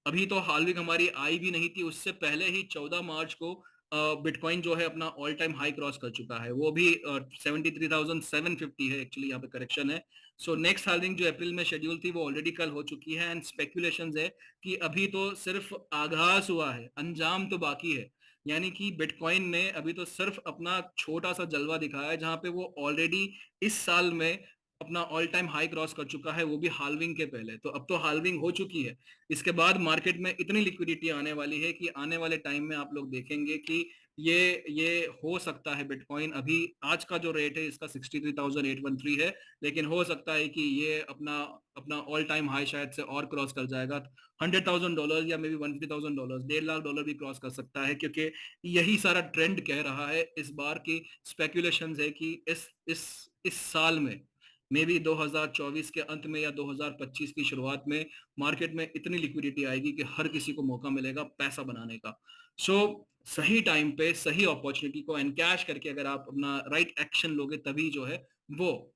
अभी तो हाल्विंग हमारी आई भी नहीं थी, उससे पहले ही 14 मार्च को बिटकॉइन जो है अपना ऑल टाइम हाई क्रॉस कर चुका है। वो भी 73,750 है, एक्चुअली यहाँ पे करेक्शन है, सो नेक्स्ट हाल्विंग जो अप्रैल में शेड्यूल थी वो ऑलरेडी कल हो चुकी है एंड स्पेकुलेशंस है कि अभी तो सिर्फ आगाज हुआ है, अंजाम तो बाकी है। यानी कि बिटकॉइन ने अभी तो सिर्फ अपना छोटा सा जलवा दिखाया है, जहां पे वो ऑलरेडी इस साल में अपना ऑल टाइम हाई क्रॉस कर चुका है, वो भी हाल्विंग के पहले। तो अब तो हाल्विंग हो चुकी है, इसके बाद मार्केट में इतनी लिक्विडिटी आने वाली है कि आने वाले टाइम में आप लोग देखेंगे कि ये हो सकता है बिटकॉइन, अभी आज का जो रेट है इसका 63,813 है, लेकिन हो सकता है कि ये अपना अपना ऑल टाइम हाई शायद से और क्रॉस कर जाएगा। $100,000 या मे बी $150,000, 1.5 लाख भी क्रॉस कर सकता है, क्योंकि यही सारा ट्रेंड कह रहा है इस बार की स्पेकुलेशन है कि इस साल में मे बी 2024 के अंत में या 2025 की शुरुआत में मार्केट में इतनी लिक्विडिटी आएगी कि हर किसी को मौका मिलेगा पैसा बनाने का। सो सही टाइम पे सही अपॉर्चुनिटी को एनकैश करके अगर आप अपना राइट एक्शन लोगे, तभी जो है वो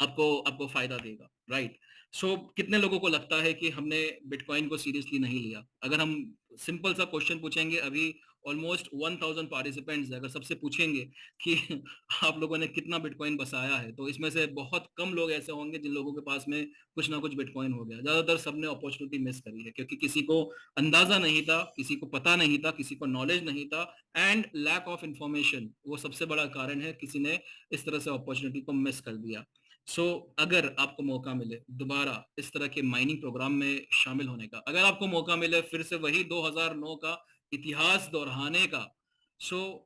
आपको आपको फायदा देगा, राइट। सो कितने लोगों को लगता है कि हमने बिटकॉइन को सीरियसली नहीं लिया? अगर हम सिंपल सा क्वेश्चन पूछेंगे, अभी ऑलमोस्ट 1000 पार्टिसिपेंट्स है, अगर सबसे पूछेंगे कि आप लोगों ने कितना बिटकॉइन बसाया है, तो इसमें से बहुत कम लोग ऐसे होंगे जिन लोगों के पास में कुछ ना कुछ बिटकॉइन हो गया। ज्यादातर सबने अपॉर्चुनिटी मिस करी है, क्योंकि किसी को अंदाजा नहीं था, किसी को पता नहीं था, किसी को नॉलेज नहीं था, एंड लैक ऑफ इंफॉर्मेशन वो सबसे बड़ा कारण है, किसी ने इस तरह से अपॉर्चुनिटी को मिस कर दिया। अगर आपको मौका मिले दोबारा इस तरह के माइनिंग प्रोग्राम में शामिल होने का, अगर आपको मौका मिले फिर से वही 2009 का इतिहास दोहराने का,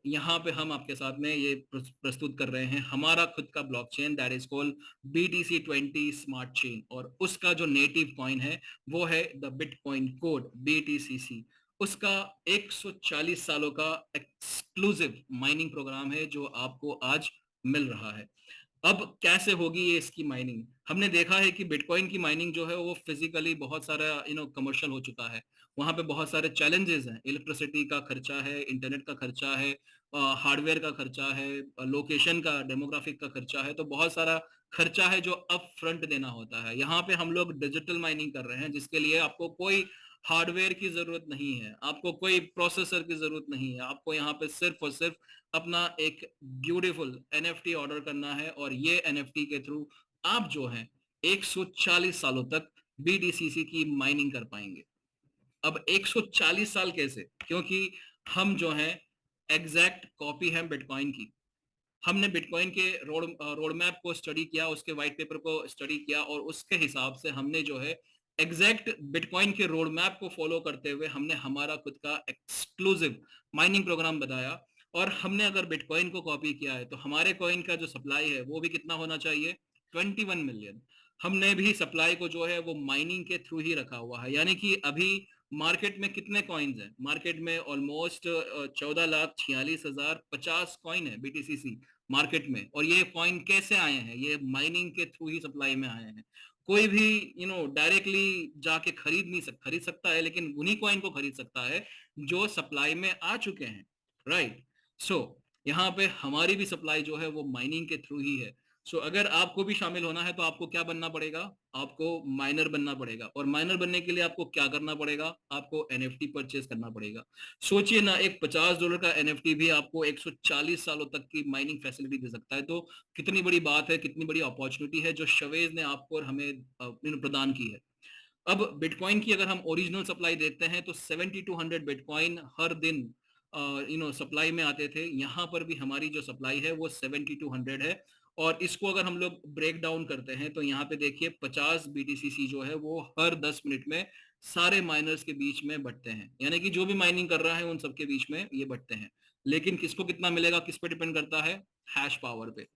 यहाँ पे हम आपके साथ में ये प्रस्तुत कर रहे हैं हमारा खुद का blockchain, that is called BTC20 smart chain, और उसका जो नेटिव कॉइन है वो है द बिटकॉइन कोड BTCC। उसका 140 सालों का एक्सक्लूसिव माइनिंग प्रोग्राम है जो आपको आज मिल रहा है। अब कैसे होगी ये इसकी माइनिंग? हमने देखा है कि बिटकॉइन की माइनिंग जो है वो फिजिकली बहुत सारा कमर्शियल हो चुका है। वहां पे बहुत सारे चैलेंजेस हैं, इलेक्ट्रिसिटी का खर्चा है, इंटरनेट का खर्चा है, हार्डवेयर का खर्चा है, लोकेशन का, डेमोग्राफिक का खर्चा है, तो बहुत सारा खर्चा है जो अप फ्रंट देना होता है। यहाँ पे हम लोग डिजिटल माइनिंग कर रहे हैं, जिसके लिए आपको कोई हार्डवेयर की जरूरत नहीं है, आपको कोई प्रोसेसर की जरूरत नहीं है, आपको यहाँ पे सिर्फ और सिर्फ अपना एक ब्यूटीफुल NFT ऑर्डर करना है, और ये NFT के थ्रू आप जो है 140 सालों तक BTCC की माइनिंग कर पाएंगे। अब 140 साल कैसे? क्योंकि हम जो है एग्जैक्ट कॉपी है बिटकॉइन की। हमने बिटकॉइन के रोड मैप को स्टडी किया, उसके व्हाइट पेपर को स्टडी किया, और उसके हिसाब से हमने जो है एग्जैक्ट बिटकॉइन के रोड मैप को फॉलो करते हुए हमने हमारा खुद का एक्सक्लूसिव माइनिंग प्रोग्राम बताया। और हमने अगर बिटकॉइन को कॉपी किया है तो हमारे कॉइन का जो सप्लाई है वो भी कितना होना चाहिए? 21 मिलियन। हमने भी सप्लाई को जो है वो माइनिंग के थ्रू ही रखा हुआ है। यानी कि अभी मार्केट में कितने कॉइन्स हैं? मार्केट में ऑलमोस्ट 14,46,050 कॉइन है BTCC मार्केट में। और ये कॉइन कैसे आए हैं? ये माइनिंग के थ्रू ही सप्लाई में आए हैं। कोई भी डायरेक्टली जाके खरीद सकता है, लेकिन उन्हीं कॉइन को खरीद सकता है जो सप्लाई में आ चुके हैं, राइट। यहाँ पे हमारी भी सप्लाई जो है वो माइनिंग के थ्रू ही है। अगर आपको भी शामिल होना है तो आपको क्या बनना पड़ेगा? आपको माइनर बनना पड़ेगा, और माइनर बनने के लिए आपको क्या करना पड़ेगा? आपको NFT परचेज करना पड़ेगा। सोचिए ना, एक $50 का NFT भी आपको 140 सालों तक की माइनिंग फैसिलिटी दे सकता है। तो कितनी बड़ी बात है, कितनी बड़ी अपॉर्चुनिटी है जो शवेज ने आपको और हमें प्रदान की है। अब बिटकॉइन की अगर हम ओरिजिनल सप्लाई देखते हैं तो 7200 बिटकॉइन हर दिन सप्लाई में आते थे। यहाँ पर भी हमारी जो सप्लाई है वो 7200 है। और इसको अगर हम लोग ब्रेक डाउन करते हैं तो यहाँ पे देखिए 50 BTCC जो है वो हर 10 मिनट में सारे माइनर्स के बीच में बंटते हैं। यानी कि जो भी माइनिंग कर रहा है उन सबके बीच में ये बंटते हैं। लेकिन किसको कितना मिलेगा, किस पे डिपेंड करता है? हैश पावर पे।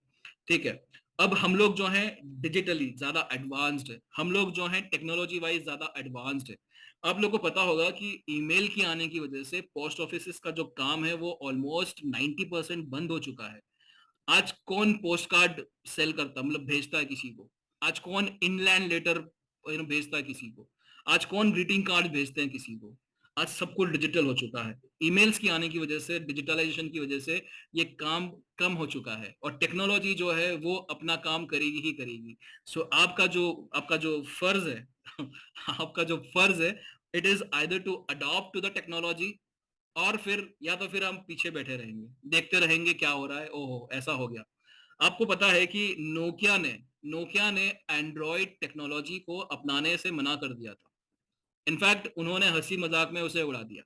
ठीक है। अब हम लोग जो हैं डिजिटली ज्यादा एडवांस्ड है, हम लोग जो हैं टेक्नोलॉजी वाइज ज्यादा एडवांस्ड है। आप लोग को पता होगा कि ईमेल की आने की वजह से पोस्ट ऑफिस का जो काम है वो ऑलमोस्ट 90% बंद हो चुका है। आज कौन पोस्ट कार्ड सेल करता, मतलब भेजता है किसी को? आज कौन इनलैंड लेटर भेजता है किसी को? आज कौन ग्रीटिंग कार्ड भेजते हैं किसी को? आज सब कुछ डिजिटल हो चुका है। ईमेल्स की आने की वजह से, डिजिटलाइजेशन की वजह से ये काम कम हो चुका है, और टेक्नोलॉजी जो है वो अपना काम करेगी ही करेगी। आपका जो फर्ज है आपका जो फर्ज है, it is either to adopt to the technology, और फिर या तो फिर हम पीछे बैठे रहेंगे, देखते रहेंगे क्या हो रहा है, ओहो ऐसा हो गया। आपको पता है कि नोकिया ने नोकिया ने एंड्रॉइड टेक्नोलॉजी को अपनाने से मना कर दिया था। इनफैक्ट उन्होंने हंसी मजाक में उसे उड़ा दिया,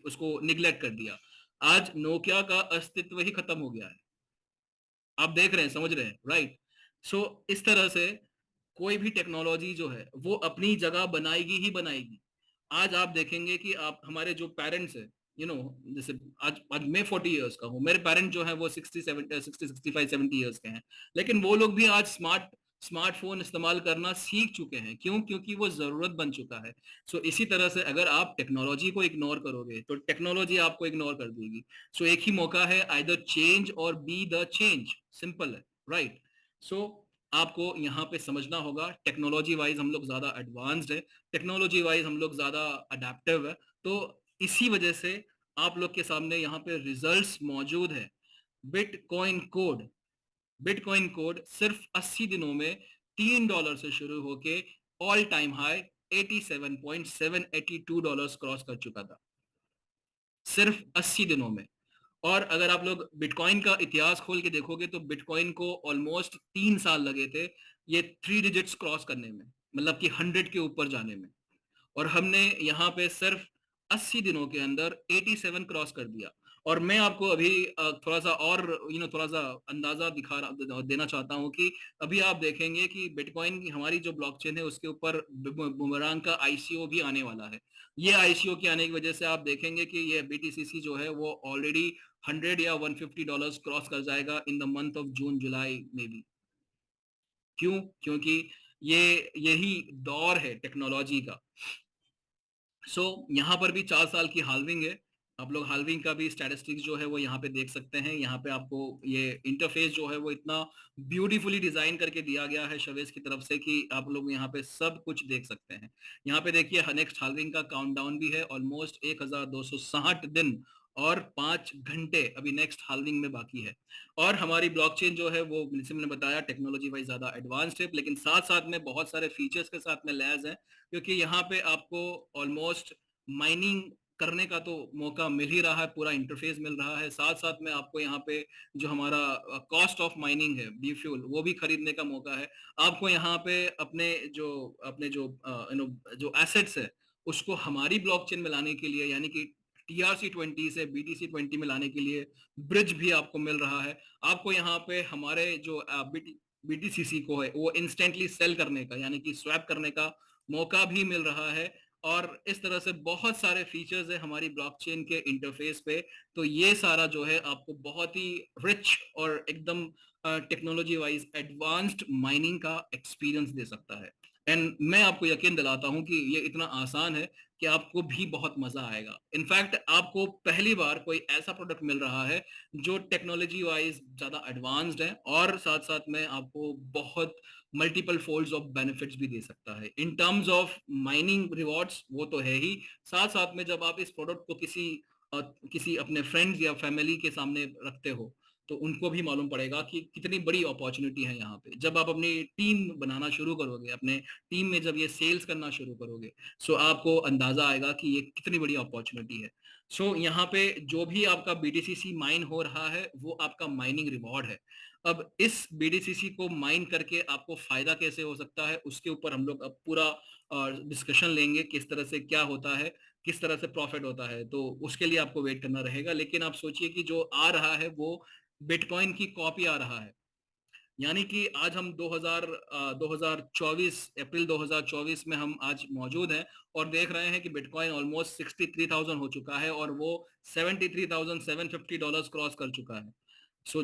उसको निग्लेक्ट कर दिया। आज नोकिया का अस्तित्व ही खत्म हो गया है। आप देख रहे हैं, समझ रहे हैं, राइट? सो इस तरह से कोई भी टेक्नोलॉजी जो है वो अपनी जगह बनाएगी ही बनाएगी। आज आप देखेंगे कि आप हमारे जो पेरेंट्स है, जैसे आज आज मैं 40 इयर्स का हूँ, मेरे पेरेंट जो है वो 65 70 इयर्स के हैं, लेकिन वो लोग भी आज स्मार्टफोन इस्तेमाल करना सीख चुके हैं। क्यों? क्योंकि वो जरूरत बन चुका है। सो इसी तरह से अगर आप टेक्नोलॉजी को इग्नोर करोगे तो टेक्नोलॉजी आपको इग्नोर कर देगी। सो एक ही मौका है, आइदर चेंज और बी द चेंज, सिंपल है, राइट? सो आपको यहाँ पे समझना होगा, टेक्नोलॉजी वाइज हम लोग ज्यादा एडवांस्ड है, टेक्नोलॉजी वाइज हम लोग ज्यादा अडेप्टिव है। तो इसी वजह से आप लोग के सामने यहाँ पे रिजल्ट्स मौजूद है। बिटकॉइन कोड बिटकॉइन कोड सिर्फ 80 दिनों में $3 से शुरू होके ऑल टाइम हाई $87.782 क्रॉस कर चुका था, सिर्फ 80 दिनों में। और अगर आप लोग बिटकॉइन का इतिहास खोल के देखोगे तो बिटकॉइन को ऑलमोस्ट 3 साल लगे थे ये 3 डिजिट्स क्रॉस करने में, मतलब कि 100 के ऊपर जाने में। और हमने यहाँ पे सिर्फ 80 दिनों के अंदर 87 क्रॉस कर दिया। और मैं आपको अभी थोड़ा सा और थोड़ा सा अंदाजा देना चाहता हूँ कि अभी आप देखेंगे कि बिटकॉइन की हमारी जो ब्लॉकचेन है उसके ऊपर बुमरांग का आईसीओ भी आने वाला है। ये आईसीओ के आने की वजह से आप देखेंगे कि ये बीटीसीसी जो है वो ऑलरेडी 100 या $150 क्रॉस कर जाएगा in the month of June July में भी। क्यों? क्योंकि ये यही दौर है टेक्नोलॉजी का। यहाँ पर भी 4 साल की हाल्विंग है। आप लोग हाल्विंग का भी स्टैटिस्टिक्स जो है वो यहाँ पे देख सकते हैं। यहाँ पे आपको ये इंटरफेस जो है वो इतना ब्यूटीफुली डिजाइन करके दिया गया है शवेज की तरफ से कि आप लोग यहाँ पे सब कुछ देख सकते हैं। यहाँ पे देखिए नेक्स्ट हाल्विंग का काउंटडाउन भी है, ऑलमोस्ट 1260 दिन और 5 घंटे अभी नेक्स्ट हाल्विंग में बाकी है। और हमारी ब्लॉकचेन जो है वो, जैसे मैंने बताया, टेक्नोलॉजी वाइज ज्यादा एडवांस्ड है, लेकिन साथ साथ में बहुत सारे फीचर्स के साथ में लैस है। क्योंकि यहाँ पे आपको ऑलमोस्ट माइनिंग करने का तो मौका मिल ही रहा है, पूरा इंटरफेस मिल रहा है। साथ साथ में आपको यहाँ पे जो हमारा कॉस्ट ऑफ माइनिंग है, बी फ्यूल, वो भी खरीदने का मौका है। आपको यहाँ पे अपने जो जो एसेट्स है उसको हमारी ब्लॉकचेन में लाने के लिए, यानी कि TRC20 से BTC20 में लाने के लिए ब्रिज भी आपको मिल रहा है। आपको यहाँ पे हमारे जो BTCC को है वो इंस्टेंटली सेल करने का, यानी कि स्वैप करने का मौका भी मिल रहा है। और इस तरह से बहुत सारे फीचर्स है हमारी ब्लॉकचेन के इंटरफेस पे। तो ये सारा जो है आपको बहुत ही रिच और एकदम टेक्नोलॉजी वाइज एडवांस्ड माइनिंग का एक्सपीरियंस दे सकता है। एंड मैं आपको यकीन दिलाता हूं कि ये इतना आसान है कि आपको भी बहुत मजा आएगा। इनफैक्ट आपको पहली बार कोई ऐसा प्रोडक्ट मिल रहा है जो टेक्नोलॉजी वाइज ज्यादा एडवांस्ड है और साथ साथ में आपको बहुत मल्टीपल फोल्ड्स ऑफ बेनिफिट्स भी दे सकता है। In terms of mining rewards वो तो है ही, साथ साथ में जब आप इस प्रोडक्ट को किसी अपने फ्रेंड्स या फैमिली के सामने रखते हो तो उनको भी मालूम पड़ेगा कि कितनी बड़ी अपॉर्चुनिटी है यहाँ पे। जब आप अपनी टीम बनाना शुरू करोगे, अपने टीम में जब ये सेल्स करना शुरू करोगे, सो आपको अंदाजा आएगा कि ये कितनी बड़ी अपॉर्चुनिटी है। यहाँ पे जो भी आपका BTCC माइन हो रहा है वो आपका माइनिंग रिवॉर्ड है। अब इस BTCC को माइन करके आपको फायदा कैसे हो सकता है उसके ऊपर हम लोग अब पूरा डिस्कशन लेंगे, किस तरह से क्या होता है, किस तरह से प्रॉफिट होता है। तो उसके लिए आपको वेट करना रहेगा। लेकिन आप सोचिए कि जो आ रहा है वो बिटकॉइन की कॉपी आ रहा है। यानी कि आज हम 2024 अप्रैल 2024 में हम आज मौजूद हैं और देख रहे हैं कि बिटकॉइन ऑलमोस्ट 63,000 हो चुका है और वो $73,750 क्रॉस कर चुका है।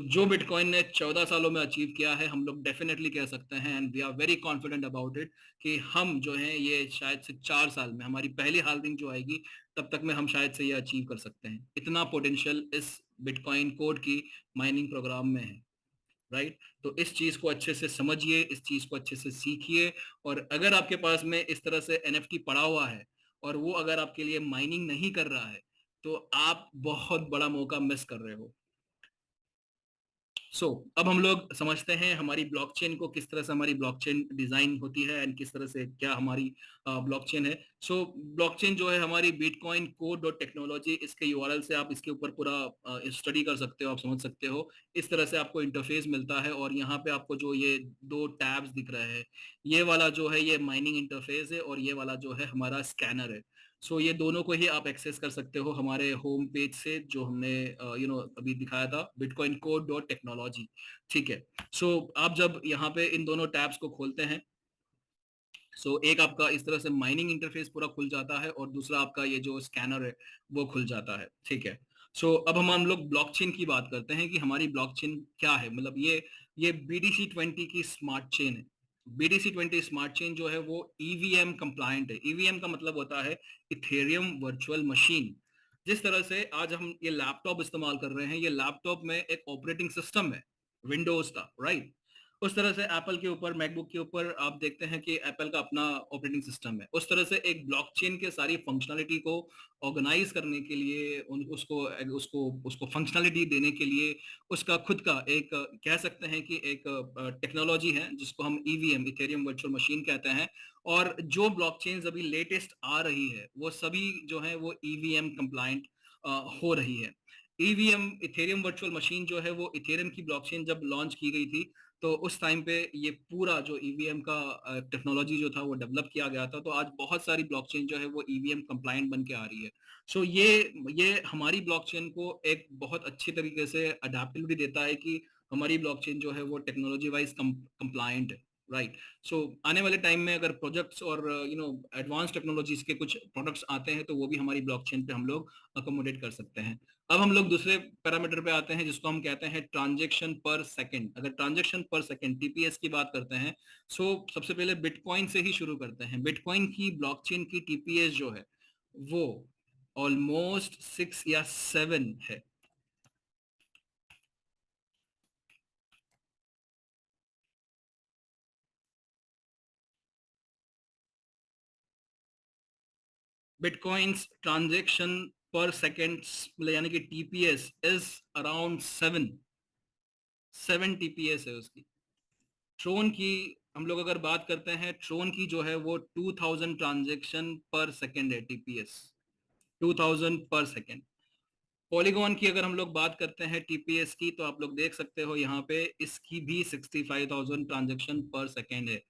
जो बिटकॉइन ने 14 सालों में अचीव किया है, हम लोग डेफिनेटली कह सकते हैं, and we are very confident about it, कि हम जो है ये शायद से 4 साल में, हमारी पहली हाल्विंग जो आएगी तब तक में हम शायद से ये अचीव कर सकते हैं। इतना पोटेंशियल इस बिटकॉइन कोड की माइनिंग प्रोग्राम में है, राइट? तो इस चीज को अच्छे से समझिए, इस चीज को अच्छे से सीखिए। और अगर आपके पास में इस तरह से NFT पड़ा हुआ है और वो अगर आपके लिए माइनिंग नहीं कर रहा है तो आप बहुत बड़ा मौका मिस कर रहे हो। अब हम लोग समझते हैं हमारी ब्लॉकचेन को, किस तरह से हमारी ब्लॉकचेन डिजाइन होती है एंड किस तरह से क्या हमारी ब्लॉकचेन है। ब्लॉकचेन जो है हमारी बिटकॉइन कोड डॉट टेक्नोलॉजी, इसके यूआरएल से आप इसके ऊपर पूरा स्टडी कर सकते हो, आप समझ सकते हो। इस तरह से आपको इंटरफेस मिलता है और यहाँ पे आपको जो ये दो टैब्स दिख रहे हैं, ये वाला जो है ये माइनिंग इंटरफेस है और ये वाला जो है हमारा स्कैनर है। ये दोनों को ही आप एक्सेस कर सकते हो हमारे होम पेज से, जो हमने अभी दिखाया था, बिटकॉइन कोड डॉट टेक्नोलॉजी। ठीक है। आप जब यहाँ पे इन दोनों टैब्स को खोलते हैं, एक आपका इस तरह से माइनिंग इंटरफेस पूरा खुल जाता है और दूसरा आपका ये जो स्कैनर है वो खुल जाता है। ठीक है। अब हम लोग ब्लॉकचेन की बात करते हैं कि हमारी ब्लॉकचेन क्या है। मतलब ये BTC20 की स्मार्ट चेन है। BTC20 स्मार्ट चेन जो है वो ईवीएम कंप्लायंट है। ईवीएम का मतलब होता है इथेरियम वर्चुअल मशीन। जिस तरह से आज हम ये लैपटॉप इस्तेमाल कर रहे हैं, ये लैपटॉप में एक ऑपरेटिंग सिस्टम है विंडोज का, राइट। उस तरह से एप्पल के ऊपर, मैकबुक के ऊपर आप देखते हैं कि एप्पल का अपना ऑपरेटिंग सिस्टम है। उस तरह से एक ब्लॉकचेन के सारी फंक्शनलिटी को ऑर्गेनाइज करने के लिए, उसको उसको उसको फंक्शनलिटी देने के लिए उसका खुद का एक कह सकते हैं कि एक टेक्नोलॉजी है जिसको हम ईवीएम, इथेरियम वर्चुअल मशीन कहते हैं। और जो ब्लॉकचेन अभी लेटेस्ट आ रही है वो सभी जो है वो ईवीएम कंप्लायंट हो रही है। ईवीएम, इथेरियम वर्चुअल मशीन जो है वो इथेरियम की ब्लॉकचेन जब लॉन्च की गई थी, तो उस टाइम पे ये पूरा जो ईवीएम का टेक्नोलॉजी जो था वो डेवलप किया गया था। तो आज बहुत सारी ब्लॉकचेन जो है वो ईवीएम कंप्लायंट बन के आ रही है। ये हमारी ब्लॉकचेन को एक बहुत अच्छी तरीके से अडेप्टेबिलिटी देता है कि हमारी ब्लॉकचेन जो है वो टेक्नोलॉजी वाइज कंप्लायंट है, राइट। आने वाले टाइम में अगर प्रोजेक्ट्स और एडवांस टेक्नोलॉजीज के कुछ प्रोडक्ट्स आते हैं तो वो भी हमारी ब्लॉकचेन पे हम लोग अकोमोडेट कर सकते हैं। अब हम लोग दूसरे पैरामीटर पे आते हैं जिसको हम कहते हैं ट्रांजैक्शन पर सेकंड। अगर ट्रांजैक्शन पर सेकंड, टीपीएस की बात करते हैं, सबसे पहले बिटकॉइन से ही शुरू करते हैं। बिटकॉइन की ब्लॉकचेन की टीपीएस जो है वो ऑलमोस्ट 6 या 7 है। बिटकॉइंस ट्रांजैक्शन पर सेकंड यानी कि टीपीएस इज अराउंड 7 टीपीएस है उसकी। ट्रोन की हम लोग अगर बात करते हैं, ट्रोन की जो है वो 2000 ट्रांजैक्शन पर सेकंड है, टीपीएस 2000 पर सेकंड। पॉलीगॉन की अगर हम लोग बात करते हैं टीपीएस की, तो आप लोग देख सकते हो यहाँ पे इसकी भी 65,000 ट्रांजैक्शन पर सेकेंड है।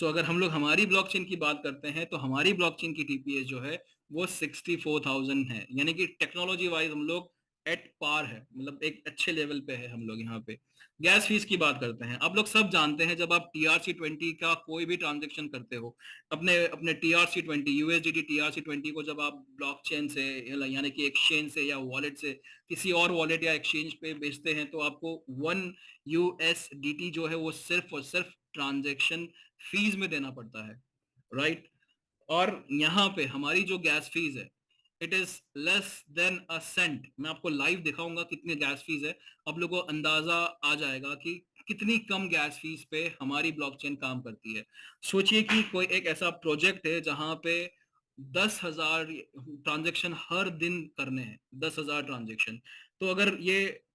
अगर हम लोग हमारी ब्लॉकचेन की बात करते हैं तो हमारी ब्लॉकचेन की टीपीएस जो है वो 64,000 है। यानी कि टेक्नोलॉजी वाइज हम लोग एट पार है, मतलब एक अच्छे लेवल पे है हम लोग यहाँ पे। गैस फीस की बात करते हैं, आप लोग सब जानते हैं जब आप TRC20 का कोई भी ट्रांजेक्शन करते हो, अपने अपने TRC20 USDT TRC20 को जब आप ब्लॉकचेन से यानी कि एक्सचेंज से या वॉलेट से किसी और वॉलेट या एक्सचेंज पे बेचते हैं, तो आपको 1 USDT जो है वो सिर्फ और सिर्फ ट्रांजेक्शन फीस में देना पड़ता है, राइट। और यहाँ पे हमारी जो गैस फीस है, it is less than a cent. मैं आपको लाइव दिखाऊंगा कितनी गैस फीस है, आप लोगों को अंदाजा आ जाएगा कि कितनी कम गैस फीस पे हमारी ब्लॉकचेन काम करती है। सोचिए कि कोई एक ऐसा प्रोजेक्ट है जहां पे 10,000 ट्रांजेक्शन हर दिन करने हैं, 10,000 ट्रांजेक्शन। तो अगर ये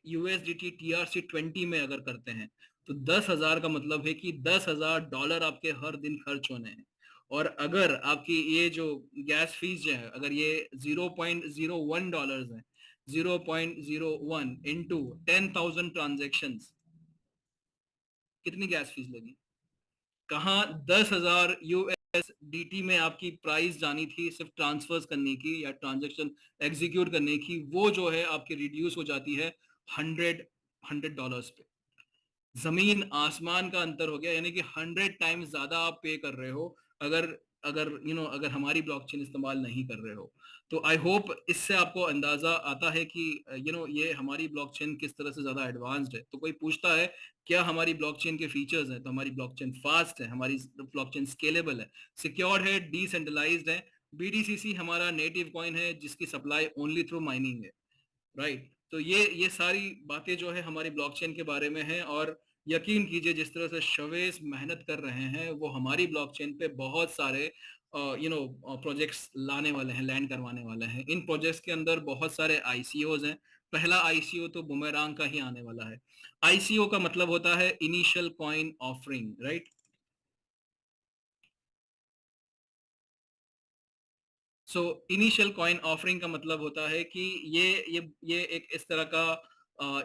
USDT TRC20 में अगर करते हैं तो 10,000 का मतलब है कि $10,000 आपके हर दिन खर्च होने हैं। और अगर आपकी ये जो गैस फीस जो है, अगर ये $0.01 है, 0.01 इंटू 10,000 ट्रांजेक्शन, कितनी गैस फीस लगी? कहाँ 10,000 USDT में आपकी प्राइस जानी थी सिर्फ ट्रांसफर्स करने की या ट्रांजेक्शन एग्जीक्यूट करने की, वो जो है आपकी रिड्यूस हो जाती है 100 $100 पे। जमीन आसमान का अंतर हो गया, यानी कि 100 टाइम्स ज्यादा आप पे कर रहे हो अगर अगर अगर हमारी ब्लॉकचेन इस्तेमाल नहीं कर रहे हो। तो आई होप इससे आपको अंदाजा आता है कि ये हमारी ब्लॉकचेन किस तरह से ज्यादा एडवांस्ड है। तो कोई पूछता है क्या हमारी ब्लॉकचेन के फीचर्स हैं, तो हमारी ब्लॉकचेन फास्ट है, हमारी ब्लॉकचेन स्केलेबल है, सिक्योर्ड है, डिसेंट्रलाइज्ड है। BTCC हमारा नेटिव कॉइन है जिसकी सप्लाई ओनली थ्रू माइनिंग है, राइट। तो ये सारी बातें जो है हमारी ब्लॉकचेन के बारे में है। और यकीन कीजिए जिस तरह से शवेस मेहनत कर रहे हैं वो हमारी ब्लॉकचेन पे बहुत सारे प्रोजेक्ट्स लाने वाले हैं, लैंड करवाने वाले हैं। इन प्रोजेक्ट्स के अंदर बहुत सारे ICOs हैं, पहला आईसीओ तो बुमेरांग का ही आने वाला है। आईसीओ का मतलब होता है initial coin offering, right. So initial coin offering का मतलब होता है कि ये एक इस तरह का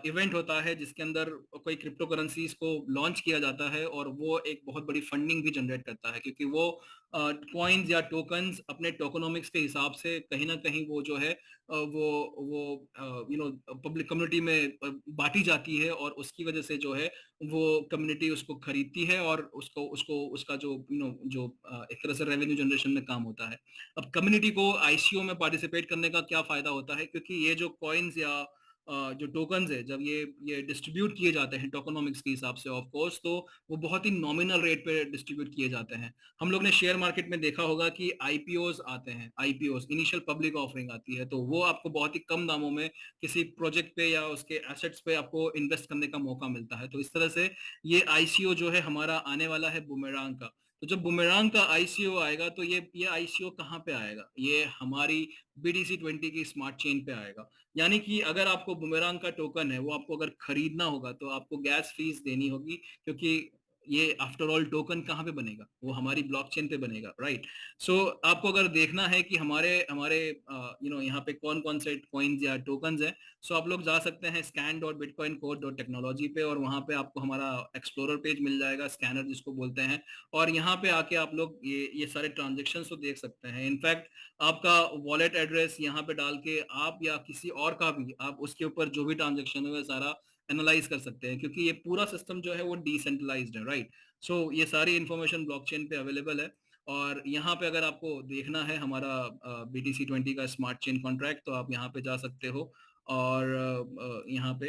इवेंट होता है जिसके अंदर कोई क्रिप्टो करेंसीज को लॉन्च किया जाता है और वो एक बहुत बड़ी फंडिंग भी जनरेट करता है, क्योंकि वो कॉइन्स या टोकन्स अपने टोकनोमिक्स के हिसाब से कहीं ना कहीं वो जो है वो पब्लिक कम्युनिटी में बांटी जाती है, और उसकी वजह से जो है वो कम्युनिटी उसको खरीदती है और उसको उसको उसका जो जो एक तरह से रेवेन्यू जनरेशन में काम होता है। अब कम्युनिटी को आईसीओ में पार्टिसिपेट करने का क्या फायदा होता है, क्योंकि ये जो कॉइन्स या जो टोकन्स है जब ये डिस्ट्रीब्यूट किए जाते हैं टोकनोमिक्स के हिसाब से ऑफ कोर्स, तो वो बहुत ही नॉमिनल रेट पे डिस्ट्रीब्यूट किए जाते हैं। हम लोग ने शेयर मार्केट में देखा होगा कि आईपीओज आते हैं, आईपीओज इनिशियल पब्लिक ऑफरिंग आती है, तो वो आपको बहुत ही कम दामों में किसी प्रोजेक्ट पे या उसके एसेट्स पे आपको इन्वेस्ट करने का मौका मिलता है। तो इस तरह से ये आईसीओ जो है हमारा आने वाला है बुमेरांग का। तो जब बुमेरांग का आईसीओ आएगा तो ये आईसीओ कहाँ पे आएगा, ये हमारी BTC20 की स्मार्ट चेन पे आएगा। यानी कि अगर आपको बुमेरांग का टोकन है वो आपको अगर खरीदना होगा तो आपको गैस फीस देनी होगी, क्योंकि ये आफ्टर ऑल टोकन कहाँ पे बनेगा, वो हमारी ब्लॉकचेन पे बनेगा, राइट। सो आपको अगर देखना है कि हमारे हमारे यहाँ पे कौन कौन से कॉइन्स या टोकन्स हैं, सो आप लोग जा सकते हैं scan.bitcoincore.technology पे, और वहाँ पे आपको हमारा एक्सप्लोरर पेज मिल जाएगा, स्कैनर जिसको बोलते हैं। और यहाँ पे आके आप लोग ये सारे ट्रांजेक्शन तो देख सकते हैं। इनफैक्ट आपका वॉलेट एड्रेस यहाँ पे डाल के आप या किसी और का भी आप उसके ऊपर जो भी ट्रांजेक्शन है वो सारा एनालाइज कर सकते हैं, क्योंकि ये पूरा सिस्टम जो है वो डिसेंट्रलाइज्ड है, राइट। सो ये सारी इंफॉर्मेशन ब्लॉकचेन पे अवेलेबल है। और यहाँ पे अगर आपको देखना है हमारा BTC20 का स्मार्ट चेन कॉन्ट्रैक्ट, तो आप यहाँ पे जा सकते हो। और यहाँ पे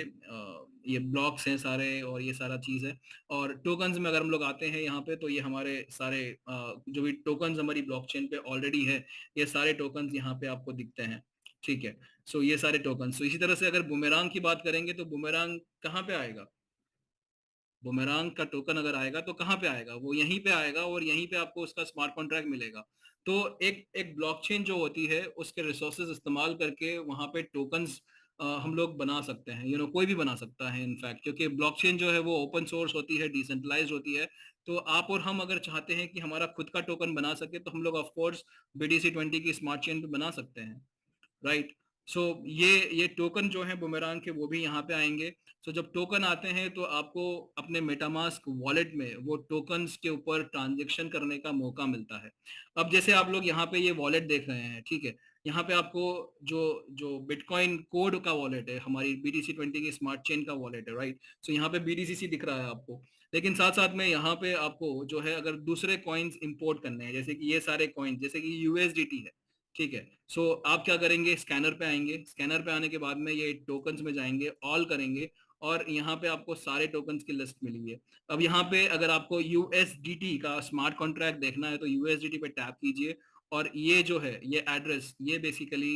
ये ब्लॉक्स हैं सारे और ये सारा चीज है। और टोकन्स में अगर हम लोग आते हैं यहाँ पे, तो ये हमारे सारे जो भी टोकन्स हमारी ब्लॉकचेन पे ऑलरेडी है, ये सारे टोकन्स यहाँ पे आपको दिखते हैं, ठीक है। सो ये सारे टोकन। सो इसी तरह से अगर बुमेरांग की बात करेंगे तो बुमेरांग कहाँ पे आएगा, बुमेरांग का टोकन अगर आएगा तो कहाँ पे आएगा, वो यहीं पे आएगा और यहीं पे आपको उसका स्मार्ट कॉन्ट्रैक्ट मिलेगा। तो एक एक ब्लॉकचेन जो होती है उसके रिसोर्सेज इस्तेमाल करके वहां पे टोकन्स हम लोग बना सकते हैं, कोई भी बना सकता है इनफैक्ट, क्योंकि ब्लॉकचेन जो है वो ओपन सोर्स होती है, डिसेंट्रलाइज होती है। तो आप और हम अगर चाहते हैं कि हमारा खुद का टोकन बना सके तो हम लोग ऑफ कोर्स BTC20 की स्मार्ट चेन पे बना सकते हैं, राइट। सो ये टोकन जो है बुमेरांग के वो भी यहाँ पे आएंगे। सो जब टोकन आते हैं तो आपको अपने मेटामास्क वॉलेट में वो टोकन्स के ऊपर ट्रांजेक्शन करने का मौका मिलता है। अब जैसे आप लोग यहाँ पे ये वॉलेट देख रहे हैं, ठीक है, यहाँ पे आपको जो जो बिटकॉइन कोड का वॉलेट है, हमारी BTC20 की स्मार्ट चेन का वॉलेट है, राइट। सो यहाँ पे BTCC दिख रहा है आपको, लेकिन साथ साथ में यहाँ पे आपको जो है अगर दूसरे कॉइन्स इंपोर्ट करने हैं, जैसे कि ये सारे कॉइन्स, जैसे कि USDT है, ठीक है। सो आप क्या करेंगे, स्कैनर पे आएंगे, स्कैनर पे आने के बाद में ये टोकन्स में जाएंगे, ऑल करेंगे, और यहाँ पे आपको सारे टोकन्स की लिस्ट मिली है। अब यहाँ पे अगर आपको USDT का स्मार्ट कॉन्ट्रैक्ट देखना है तो USDT पे टैप कीजिए, और ये जो है ये एड्रेस, ये बेसिकली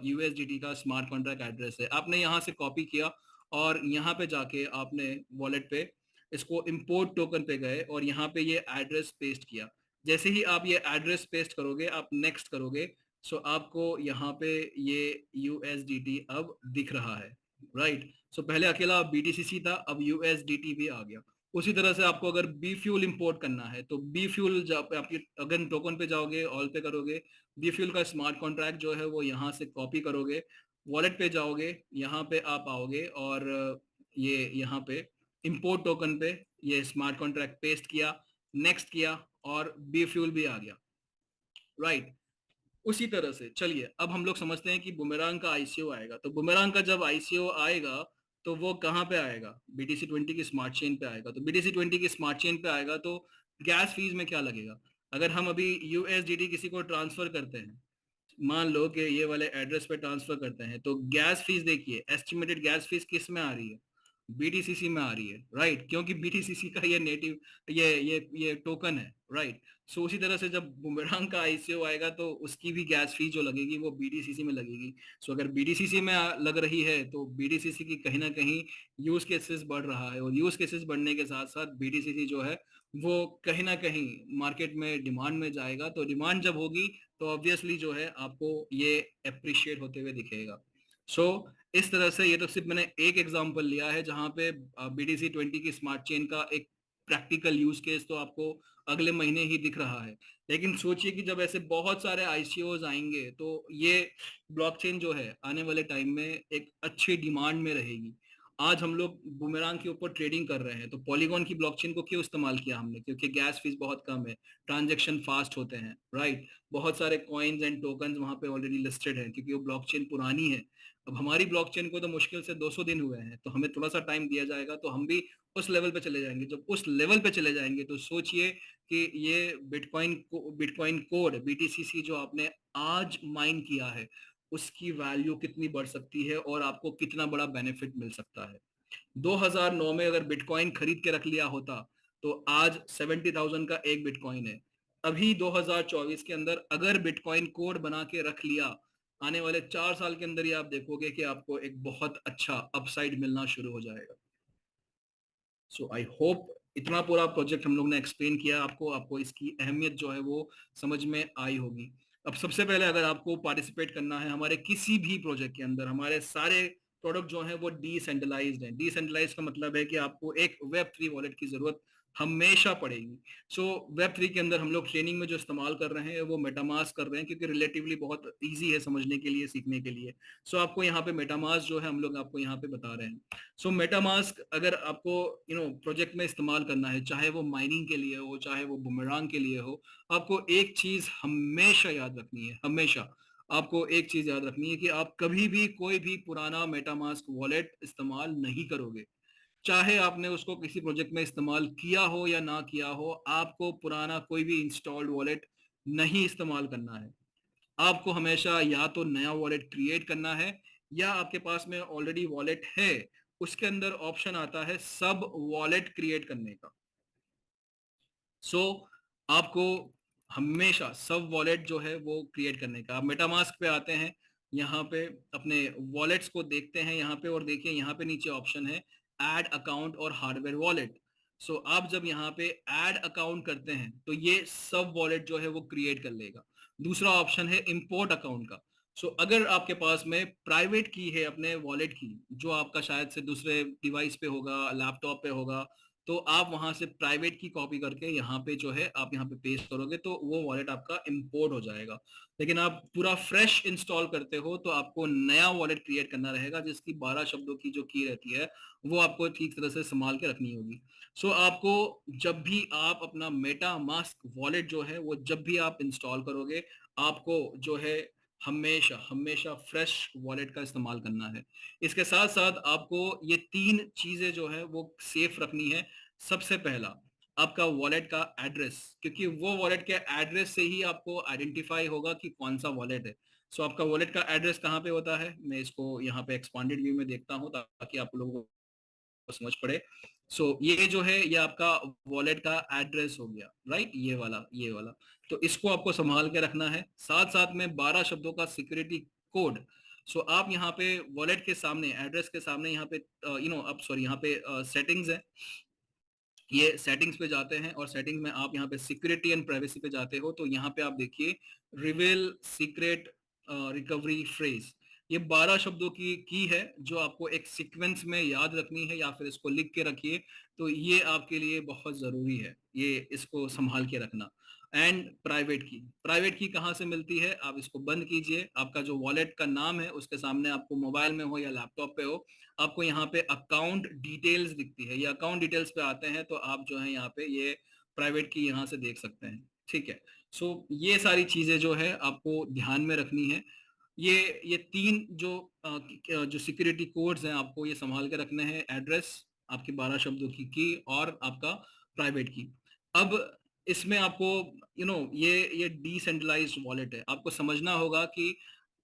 USDT का स्मार्ट कॉन्ट्रैक्ट एड्रेस है। आपने यहाँ से कॉपी किया और यहाँ पे जाके आपने वॉलेट पे इसको इम्पोर्ट टोकन पे गए और यहाँ पे ये एड्रेस पेस्ट किया। जैसे ही आप ये एड्रेस पेस्ट करोगे, आप नेक्स्ट करोगे, सो आपको यहाँ पे ये USDT अब दिख रहा है, राइट। सो पहले अकेला BTCC था, अब USDT भी आ गया। उसी तरह से आपको अगर बी फ्यूल इंपोर्ट करना है तो बी फ्यूल आपकी अगर टोकन पे जाओगे, ऑल पे करोगे, बी फ्यूल का स्मार्ट कॉन्ट्रैक्ट जो है वो यहाँ से कॉपी करोगे, वॉलेट पे जाओगे, यहाँ पे आप आओगे और ये यहाँ पे इंपोर्ट टोकन पे ये स्मार्ट कॉन्ट्रैक्ट पेस्ट किया, नेक्स्ट किया, और बी फ्यूल भी आ गया, राइट। उसी तरह से चलिए अब हम लोग समझते हैं कि बुमेरांग का आईसीओ आएगा। तो बुमेरांग का जब आईसीओ आएगा तो वो कहाँ पे आएगा, BTC20 की स्मार्ट चेन पे आएगा। तो BTC20 की स्मार्ट चेन पे आएगा तो गैस फीस में क्या लगेगा, अगर हम अभी USDT किसी को ट्रांसफर करते हैं, मान लो कि ये वाले एड्रेस पे ट्रांसफर करते हैं, तो गैस फीस देखिए, एस्टिमेटेड गैस फीस किस में आ रही है, BTCC में आ रही है, राइट, क्योंकि BTCC का ये नेटिव ये टोकन है, राइट। सो उसी तरह से जब बुमेरांग का आईसीओ आएगा तो उसकी भी गैस फी जो लगेगी वो BTCC में लगेगी। सो अगर BTCC में लग रही है तो BTCC की कहीं ना कहीं यूज केसेस बढ़ रहा है, और यूज केसेस बढ़ने के साथ साथ BTCC जो है वो कहीं ना कहीं मार्केट में डिमांड में जाएगा। तो डिमांड जब होगी तो ऑब्वियसली जो है आपको ये अप्रिशिएट होते हुए दिखेगा। सो इस तरह से ये तो सिर्फ मैंने एक एग्जांपल लिया है जहां पे BTC20 की स्मार्ट चेन का एक प्रैक्टिकल यूज केस तो आपको अगले महीने ही दिख रहा है। लेकिन सोचिए कि जब ऐसे बहुत सारे आईसीओज आएंगे तो ये ब्लॉकचेन जो है आने वाले टाइम में एक अच्छी डिमांड में रहेगी। आज हम लोग बुमेरांग के ऊपर ट्रेडिंग कर रहे हैं, तो पॉलीगॉन की ब्लॉकचेन को क्यों इस्तेमाल किया हमने? क्योंकि गैस फीस बहुत कम है, ट्रांजेक्शन फास्ट होते हैं, राइट। बहुत सारे कॉइन्स एंड टोकन्स वहां पे ऑलरेडी लिस्टेड हैं क्योंकि वो ब्लॉकचेन पुरानी है। अब हमारी ब्लॉकचेन को तो मुश्किल से 200 दिन हुए हैं, तो हमें थोड़ा सा टाइम दिया जाएगा तो हम भी उस लेवल पे चले जाएंगे। जब उस लेवल पे चले जाएंगे तो सोचिए कि ये बिटकॉइन कोड BTCC जो आपने आज माइन किया है उसकी वैल्यू कितनी बढ़ सकती है और आपको कितना बड़ा बेनिफिट मिल सकता है। 2009 में अगर बिटकॉइन खरीद के रख लिया होता तो आज 70,000 का एक बिटकॉइन है। अभी 2024 के अंदर अगर बिटकॉइन कोड बना के रख लिया, आने वाले 4 साल के अंदर ही आप देखोगे कि आपको एक बहुत अच्छा अपसाइड मिलना शुरू हो जाएगा। सो आई होप इतना पूरा प्रोजेक्ट हम लोग ने एक्सप्लेन किया आपको, आपको इसकी अहमियत जो है वो समझ में आई होगी। अब सबसे पहले अगर आपको पार्टिसिपेट करना है हमारे किसी भी प्रोजेक्ट के अंदर, हमारे सारे प्रोडक्ट जो है वो डिसेंट्रलाइज्ड है। डिसेंट्रलाइज का मतलब है कि आपको एक Web3 वॉलेट की जरूरत हमेशा पड़ेगी। सो Web3 के अंदर हम लोग ट्रेनिंग में जो इस्तेमाल कर रहे हैं वो मेटामास्क कर रहे हैं क्योंकि रिलेटिवली बहुत ईजी है समझने के लिए, सीखने के लिए। सो आपको यहाँ पे मेटामास्क जो है हम लोग आपको यहाँ पे बता रहे हैं। सो मेटामास्क अगर आपको प्रोजेक्ट में इस्तेमाल करना है, चाहे वो माइनिंग के लिए हो चाहे वो बुमरांग के लिए हो, आपको एक चीज हमेशा याद रखनी है। हमेशा आपको एक चीज याद रखनी है कि आप कभी भी कोई भी पुराना मेटामास्क वॉलेट इस्तेमाल नहीं करोगे। चाहे आपने उसको किसी प्रोजेक्ट में इस्तेमाल किया हो या ना किया हो, आपको पुराना कोई भी इंस्टॉल्ड वॉलेट नहीं इस्तेमाल करना है। आपको हमेशा या तो नया वॉलेट क्रिएट करना है या आपके पास में ऑलरेडी वॉलेट है उसके अंदर ऑप्शन आता है सब वॉलेट क्रिएट करने का। सो आपको हमेशा सब वॉलेट जो है वो क्रिएट करने का। आप मेटामास्क पे आते हैं, यहाँ पे अपने वॉलेट्स को देखते हैं यहाँ पे, और देखिए यहाँ पे नीचे ऑप्शन है ऐड अकाउंट और हार्डवेयर वॉलेट। सो आप जब यहाँ पे ऐड अकाउंट करते हैं तो ये सब वॉलेट जो है वो क्रिएट कर लेगा। दूसरा ऑप्शन है इंपोर्ट अकाउंट का। सो अगर आपके पास में प्राइवेट की है अपने वॉलेट की, जो आपका शायद से दूसरे डिवाइस पे होगा, लैपटॉप पे होगा, तो आप वहां से प्राइवेट की कॉपी करके यहाँ पे जो है आप यहाँ पे पेस्ट करोगे तो वो वॉलेट आपका इंपोर्ट हो जाएगा। लेकिन आप पूरा फ्रेश इंस्टॉल करते हो तो आपको नया वॉलेट क्रिएट करना रहेगा जिसकी 12 शब्दों की जो की रहती है वो आपको ठीक तरह से संभाल के रखनी होगी। सो आपको जब भी आप अपना मेटा मास्क वॉलेट जो है वो जब भी आप इंस्टॉल करोगे, आपको जो है हमेशा हमेशा फ्रेश वॉलेट का इस्तेमाल करना है। इसके साथ साथ आपको ये 3 चीजें जो है वो सेफ रखनी है। सबसे पहला आपका वॉलेट का एड्रेस, क्योंकि वो वॉलेट के एड्रेस से ही आपको आइडेंटिफाई होगा कि कौन सा वॉलेट है। सो आपका वॉलेट का एड्रेस कहाँ पे होता है, मैं इसको यहाँ पे एक्सपांडेड व्यू में देखता हूँ ताकि आप लोगों को समझ पड़े। सो ये जो है ये आपका वॉलेट का एड्रेस हो गया, राइट, ये वाला। तो इसको आपको संभाल के रखना है। साथ साथ में 12 शब्दों का सिक्योरिटी कोड। सो आप यहाँ पे वॉलेट के सामने, एड्रेस के सामने यहाँ पे अब सॉरी यहाँ पे सेटिंग्स है, ये सेटिंग्स पे जाते हैं और सेटिंग्स में आप यहाँ पे सिक्योरिटी एंड प्राइवेसी पे जाते हो तो यहाँ पे आप देखिए रिवील सीक्रेट रिकवरी फ्रेज। ये 12 शब्दों की है जो आपको एक सीक्वेंस में याद रखनी है या फिर इसको लिख के रखिए। तो ये आपके लिए बहुत जरूरी है, ये इसको संभाल के रखना। एंड प्राइवेट की कहाँ से मिलती है, आप इसको बंद कीजिए। आपका जो वॉलेट का नाम है उसके सामने आपको मोबाइल में हो या लैपटॉप पे हो, आपको यहाँ पे अकाउंट डिटेल्स दिखती है। ये अकाउंट डिटेल्स पे आते हैं तो आप जो है यहाँ पे ये प्राइवेट की यहाँ से देख सकते हैं, ठीक है। सो ये सारी चीजें जो है आपको ध्यान में रखनी है। ये 3 जो सिक्योरिटी कोड्स हैं आपको ये संभाल के रखने हैं, एड्रेस, आपकी 12 शब्दों की और आपका प्राइवेट की। अब इसमें आपको ये डिसेंट्रलाइज्ड वॉलेट है, आपको समझना होगा कि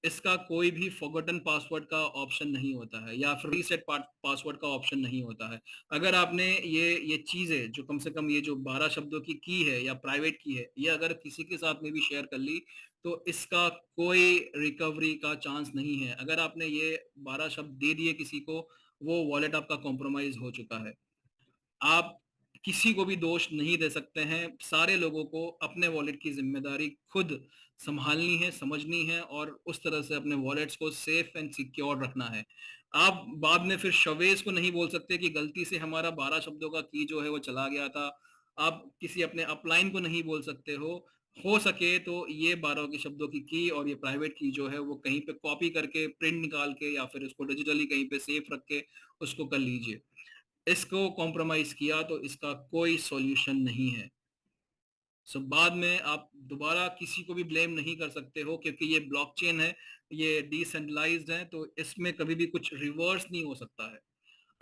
इसका कोई भी फॉरगॉटन पासवर्ड का ऑप्शन नहीं होता है या फिर रीसेट पासवर्ड का ऑप्शन नहीं होता है। अगर आपने ये चीजें जो कम से कम ये जो 12 शब्दों की है या प्राइवेट की है, ये अगर किसी के साथ में भी शेयर कर ली तो इसका कोई रिकवरी का चांस नहीं है। अगर आपने ये 12 शब्द दे दिए किसी को, वो वॉलेट आपका कॉम्प्रोमाइज हो चुका है। आप किसी को भी दोष नहीं दे सकते हैं। सारे लोगों को अपने वॉलेट की जिम्मेदारी खुद संभालनी है, समझनी है और उस तरह से अपने वॉलेट्स को सेफ एंड सिक्योर रखना है। आप बाद में फिर शवेज को नहीं बोल सकते कि गलती से हमारा 12 शब्दों का की जो है वो चला गया था। आप किसी अपने अपलाइन को नहीं बोल सकते हो सके तो ये 12 के शब्दों की और ये प्राइवेट की जो है वो कहीं पे कॉपी करके प्रिंट निकाल के या फिर उसको डिजिटली कहीं पे सेफ रख के उसको कर लीजिए। इसको कॉम्प्रोमाइज किया तो इसका कोई सॉल्यूशन नहीं है। सो बाद में आप दोबारा किसी को भी ब्लेम नहीं कर सकते हो क्योंकि ये ब्लॉकचेन है, ये डिसेंट्रलाइज्ड है, तो इसमें कभी भी कुछ रिवर्स नहीं हो सकता है।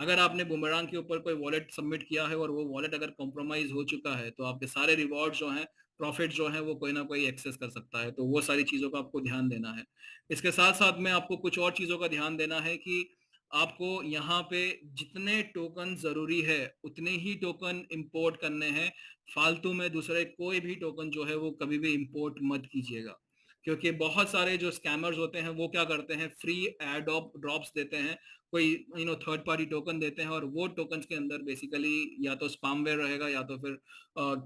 अगर आपने बुमरांग के ऊपर कोई वॉलेट सबमिट किया है और वो वॉलेट अगर कॉम्प्रोमाइज हो चुका है तो आपके सारे रिवॉर्ड जो हैं, प्रॉफिट जो है वो कोई ना कोई एक्सेस कर सकता है। तो वो सारी चीजों का आपको ध्यान देना है। इसके साथ साथ में आपको कुछ और चीजों का ध्यान देना है कि आपको यहाँ पे जितने टोकन जरूरी है उतने ही टोकन इंपोर्ट करने हैं। फालतू में दूसरे कोई भी टोकन जो है वो कभी भी इंपोर्ट मत कीजिएगा, क्योंकि बहुत सारे जो स्कैमर्स होते हैं वो क्या करते हैं, फ्री एयर ड्रॉप्स देते हैं, कोई थर्ड पार्टी टोकन देते हैं और वो टोकन के अंदर बेसिकली या तो स्पामवेयर रहेगा या तो फिर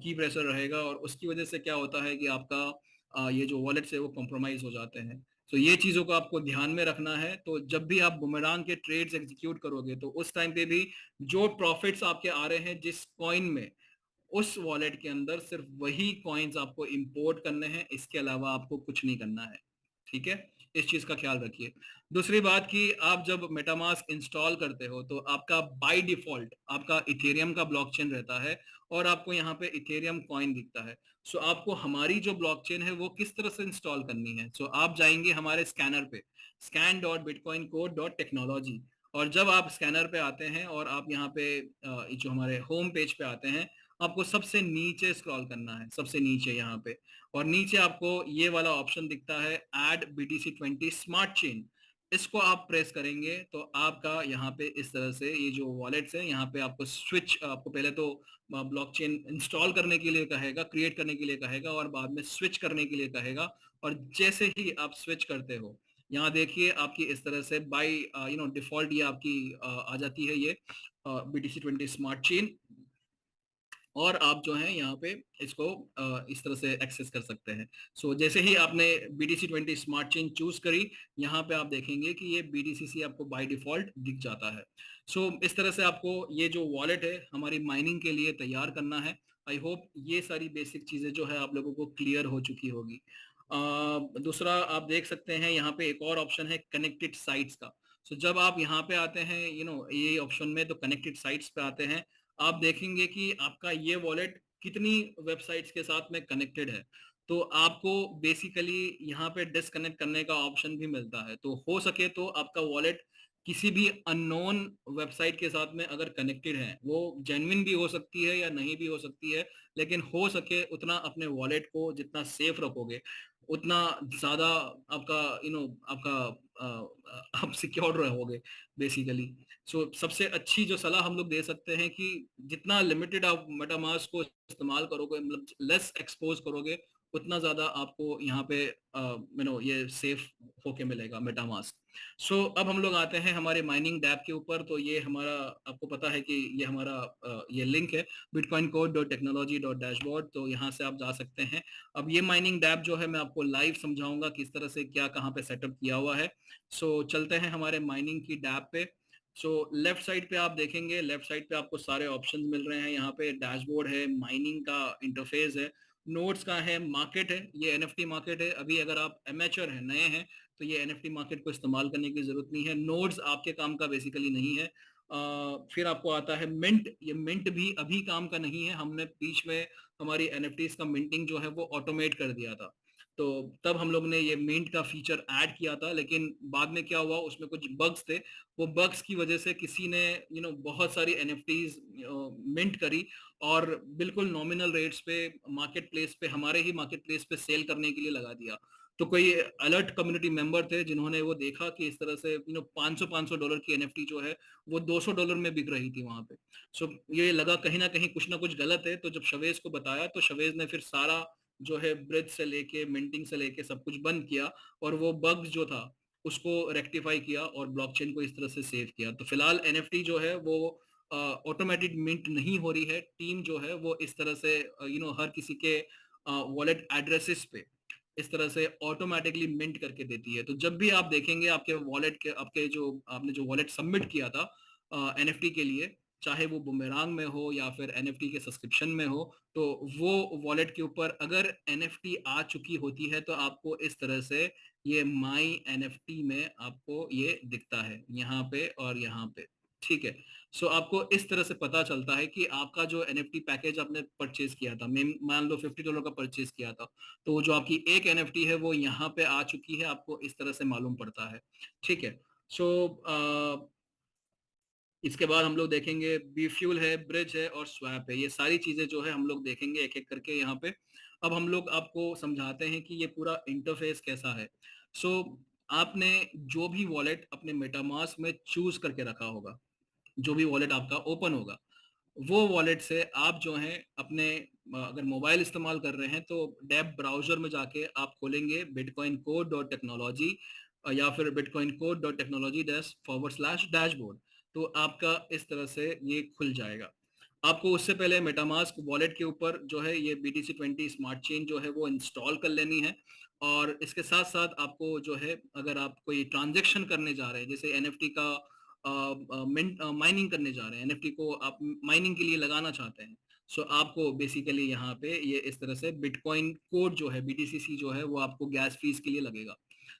की प्रेशर रहेगा और उसकी वजह से क्या होता है कि आपका ये जो वॉलेट है वो कॉम्प्रोमाइज हो जाते हैं। तो ये चीजों को आपको ध्यान में रखना है। तो जब भी आप बुमरांग के ट्रेड्स एग्जीक्यूट करोगे तो उस टाइम पे भी जो प्रॉफिट्स आपके आ रहे हैं जिस कॉइन में, उस वॉलेट के अंदर सिर्फ वही कॉइन्स आपको इंपोर्ट करने हैं, इसके अलावा आपको कुछ नहीं करना है। ठीक है, इस चीज का ख्याल रखिए। दूसरी बात कि आप जब मेटामास्क इंस्टॉल करते हो तो आपका बाय डिफॉल्ट आपका इथेरियम का ब्लॉकचेन रहता है और आपको यहाँ पे इथेरियम कॉइन दिखता है। सो आपको हमारी जो ब्लॉकचेन है वो किस तरह से इंस्टॉल करनी है, सो आप जाएंगे हमारे स्कैनर पे scan.bitcoincode.technology और जब आप स्कैनर पे आते हैं और आप यहाँ पे जो हमारे होम पेज पे आते हैं, आपको सबसे नीचे स्क्रॉल करना है, सबसे नीचे यहाँ पे, और नीचे आपको ये वाला ऑप्शन दिखता है ऐड BTC20 स्मार्ट चेन। इसको आप प्रेस करेंगे तो आपका यहाँ पे इस तरह से ये जो वॉलेट्स है यहाँ पे आपको स्विच, आपको पहले तो ब्लॉकचेन इंस्टॉल करने के लिए कहेगा, क्रिएट करने के लिए कहेगा और बाद में स्विच करने के लिए कहेगा। और जैसे ही आप स्विच करते हो यहाँ देखिए आपकी इस तरह से बाय डिफॉल्ट ये आपकी आ जाती है ये BTC20 स्मार्ट चेन और आप जो है यहाँ पे इसको इस तरह से एक्सेस कर सकते हैं। सो जैसे ही आपने BTC20 स्मार्ट चेन चूज करी, यहाँ पे आप देखेंगे कि ये BTCC आपको बाय डिफॉल्ट दिख जाता है। सो इस तरह से आपको ये जो वॉलेट है हमारी माइनिंग के लिए तैयार करना है। आई होप ये सारी बेसिक चीजें जो है आप लोगों को क्लियर हो चुकी होगी। दूसरा आप देख सकते हैं यहाँ पे एक और ऑप्शन है कनेक्टेड साइट्स का। सो जब आप यहाँ पे आते हैं ये ऑप्शन में, तो कनेक्टेड साइट्स पे आते हैं, आप देखेंगे कि आपका ये वॉलेट कितनी वेबसाइट्स के साथ में कनेक्टेड है। तो आपको बेसिकली यहाँ पे डिसकनेक्ट करने का ऑप्शन भी मिलता है। तो हो सके तो आपका वॉलेट किसी भी अननोन वेबसाइट के साथ में अगर कनेक्टेड है, वो जेन्युइन भी हो सकती है या नहीं भी हो सकती है, लेकिन हो सके उतना अपने वॉलेट को जितना सेफ रखोगे उतना ज्यादा आपका आपका आप सिक्योर रहोगे बेसिकली। सो सबसे अच्छी जो सलाह हम लोग दे सकते हैं कि जितना लिमिटेड आप मेटामास्क को इस्तेमाल करोगे, मतलब लेस एक्सपोज करोगे, उतना ज्यादा आपको यहाँ पे ये सेफ होके मिलेगा मेटामास्क। सो अब हम लोग आते हैं हमारे माइनिंग डैप के ऊपर। तो ये हमारा, आपको पता है कि ये हमारा ये लिंक है bitcoincode.technology.dashboard, तो यहाँ से आप जा सकते हैं। अब ये माइनिंग डैप जो है मैं आपको लाइव समझाऊंगा किस तरह से क्या कहाँ पे सेटअप किया हुआ है। सो चलते हैं हमारे माइनिंग की डैप पे। सो लेफ्ट साइड पे आप देखेंगे, लेफ्ट साइड पे आपको सारे ऑप्शंस मिल रहे हैं। यहाँ पे डैशबोर्ड है, माइनिंग का इंटरफेस है, नोड्स का है, मार्केट है, ये एनएफटी मार्केट है। अभी अगर आप एमेचर हैं, नए हैं, तो ये एनएफटी मार्केट को इस्तेमाल करने की जरूरत नहीं है, नोड्स आपके काम का बेसिकली नहीं है। फिर आपको आता है मिंट। ये मिंट भी अभी काम का नहीं है, हमने बीच में हमारी एनएफटीज का मिंटिंग जो है वो ऑटोमेट कर दिया था, तो तब हम लोग ने ये मिंट का फीचर ऐड किया था, लेकिन बाद में क्या हुआ, उसमें कुछ बग्स थे। वो बग्स की वजह से किसी ने बहुत सारी एनएफटीज मिंट करी और बिल्कुल नॉमिनल रेट्स पे मार्केट प्लेस पे, हमारे ही मार्केट प्लेस पे सेल करने के लिए लगा दिया। तो कोई अलर्ट कम्युनिटी मेंबर थे जिन्होंने वो देखा कि इस तरह से $500 की एनएफटी जो है वो $200 में बिक रही थी वहां पे। सो ये लगा कहीं ना कुछ ना कुछ गलत है। तो जब शवेज को बताया तो शवेज ने फिर सारा जो है ब्रिज से लेके मिंटिंग से लेके सब कुछ बंद किया और वो बग जो था उसको रेक्टिफाई किया और ब्लॉकचेन को इस तरह से सेव किया। तो फिलहाल एनएफटी जो है वो ऑटोमेटेड मिंट नहीं हो रही है, टीम जो है वो इस तरह से हर किसी के वॉलेट एड्रेसेस पे इस तरह से ऑटोमेटिकली मिंट करके देती है। तो जब भी आप देखेंगे आपके वॉलेट के आपके जो आपने जो वॉलेट सबमिट किया था एनएफटी के लिए, चाहे वो बुमेरांग में हो या फिर एनएफटी के सब्सक्रिप्शन में हो, तो वो वॉलेट के ऊपर अगर एनएफटी आ चुकी होती है तो आपको इस तरह से ये माई एनएफटी में आपको ये दिखता है यहाँ पे और यहाँ पे। ठीक है, सो आपको इस तरह से पता चलता है कि आपका जो एनएफटी पैकेज आपने परचेज किया था, मान लो $50 का परचेज किया था, तो जो आपकी एक एनएफटी है वो यहाँ पे आ चुकी है, आपको इस तरह से मालूम पड़ता है। ठीक है, सो इसके बाद हम लोग देखेंगे बी फ्यूल है, ब्रिज है और स्वैप है। ये सारी चीजें जो है हम लोग देखेंगे एक एक करके यहाँ पे। अब हम लोग आपको समझाते हैं कि ये पूरा इंटरफेस कैसा है। सो आपने जो भी वॉलेट अपने मेटामास्क में चूज करके रखा होगा, जो भी वॉलेट आपका ओपन होगा, वो वॉलेट से आप जो है अपने अगर मोबाइल इस्तेमाल कर रहे हैं तो डेब ब्राउजर में जाके आप खोलेंगे बिटकॉइन कोड डॉट टेक्नोलॉजी या फिर bitcoin code dot technology dashboard. तो आपका इस तरह से ये खुल जाएगा। आपको उससे पहले मेटामास्क वॉलेट के ऊपर जो है ये BTC20 स्मार्ट चेन जो है वो इंस्टॉल कर लेनी है। और इसके साथ साथ आपको जो है अगर आप कोई ट्रांजेक्शन करने जा रहे हैं, जैसे एनएफटी का माइनिंग करने जा रहे हैं, एनएफटी को आप माइनिंग के लिए लगाना चाहते हैं, सो आपको बेसिकली यहाँ पे ये इस तरह से बिटकॉइन कोड जो है BTCC जो है वो आपको गैस फीस के लिए लगेगा।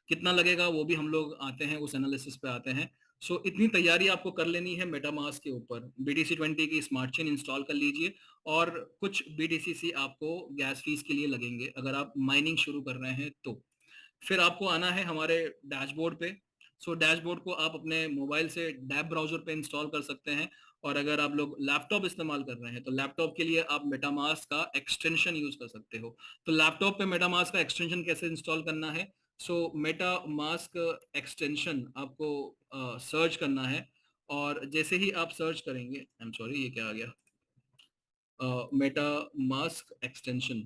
कितना लगेगा वो भी हम लोग आते हैं, उस एनालिसिस पे आते हैं। सो इतनी तैयारी आपको कर लेनी है मेटामास्क के ऊपर। BTC20 की स्मार्ट चेन इंस्टॉल कर लीजिए और कुछ BTCC आपको गैस फीस के लिए लगेंगे अगर आप माइनिंग शुरू कर रहे हैं तो। फिर आपको आना है हमारे डैशबोर्ड पे। सो डैशबोर्ड को आप अपने मोबाइल से डैब ब्राउजर पे इंस्टॉल कर सकते हैं, और अगर आप लोग लैपटॉप इस्तेमाल कर रहे हैं तो लैपटॉप के लिए आप मेटामास्क का एक्सटेंशन यूज कर सकते हो। तो लैपटॉप पे मेटामास्क का एक्सटेंशन कैसे इंस्टॉल करना है? सो मेटामास्क एक्सटेंशन आपको सर्च करना है, और जैसे ही आप सर्च करेंगे, आई एम सॉरी ये क्या आ गया, मेटामास्क एक्सटेंशन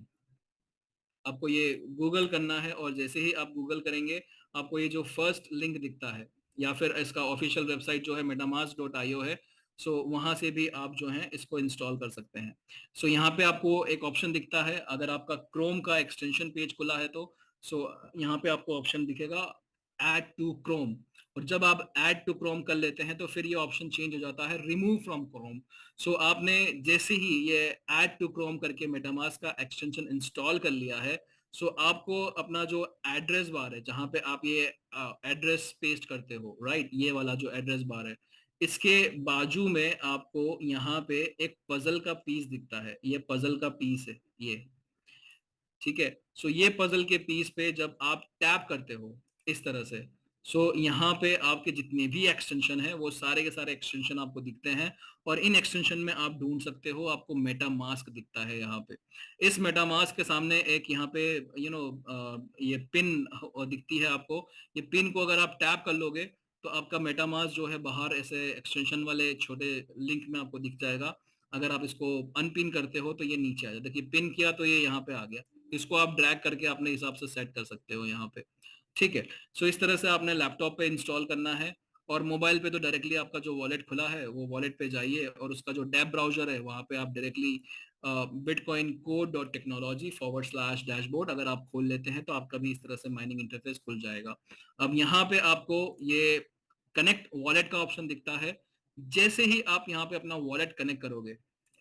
आपको ये गूगल करना है। और जैसे ही आप गूगल करेंगे आपको ये जो फर्स्ट लिंक दिखता है या फिर इसका ऑफिशियल वेबसाइट जो है metamask.io है, सो वहां से भी आप जो है इसको इंस्टॉल कर सकते हैं। सो यहाँ पे आपको एक ऑप्शन दिखता है, अगर आपका क्रोम का एक्सटेंशन पेज खुला है तो सो यहाँ पे आपको ऑप्शन दिखेगा ऐड टू क्रोम। और जब आप ऐड टू क्रोम कर लेते हैं तो फिर ये ऑप्शन चेंज हो जाता है रिमूव फ्रॉम क्रोम। सो आपने जैसे ही ये ऐड टू क्रोम करके मेटामास्क का एक्सटेंशन इंस्टॉल कर लिया है, सो आपको अपना जो एड्रेस बार है जहां पे आप ये एड्रेस पेस्ट करते हो, राइट, ये वाला जो एड्रेस बार है, इसके बाजू में आपको यहाँ पे एक पजल का पीस दिखता है, ये पजल का पीस है ये। ठीक है, सो ये पजल के पीस पे जब आप टैप करते हो इस तरह से, सो यहाँ पे आपके जितने भी एक्सटेंशन है वो सारे के सारे एक्सटेंशन आपको दिखते हैं। और इन एक्सटेंशन में आप ढूंढ सकते हो, आपको मेटा मास्क दिखता है यहाँ पे। इस मेटा मास्क के सामने एक यहाँ पे ये पिन दिखती है आपको। ये पिन को अगर आप टैप कर लोगे तो आपका मेटा मास्क जो है बाहर ऐसे एक्सटेंशन वाले छोटे लिंक में आपको दिख जाएगा। अगर आप इसको अनपिन करते हो तो ये नीचे आ जाए, देखिए पिन किया तो ये यहाँ पे आ गया। इसको आप ड्रैग करके अपने हिसाब से सेट कर सकते हो यहाँ पे। ठीक है, सो इस तरह से आपने लैपटॉप पे इंस्टॉल करना है। और मोबाइल पे तो डायरेक्टली आपका जो वॉलेट खुला है वो वॉलेट पे जाइए और उसका जो डैब ब्राउजर है वहाँ पे आप directly bitcoin code dot technology /dashboard अगर आप खोल लेते हैं तो आपका भी इस तरह से माइनिंग इंटरफेस खुल जाएगा। अब यहाँ पे आपको ये कनेक्ट वॉलेट का ऑप्शन दिखता है। जैसे ही आप यहाँ पे अपना वॉलेट कनेक्ट करोगे,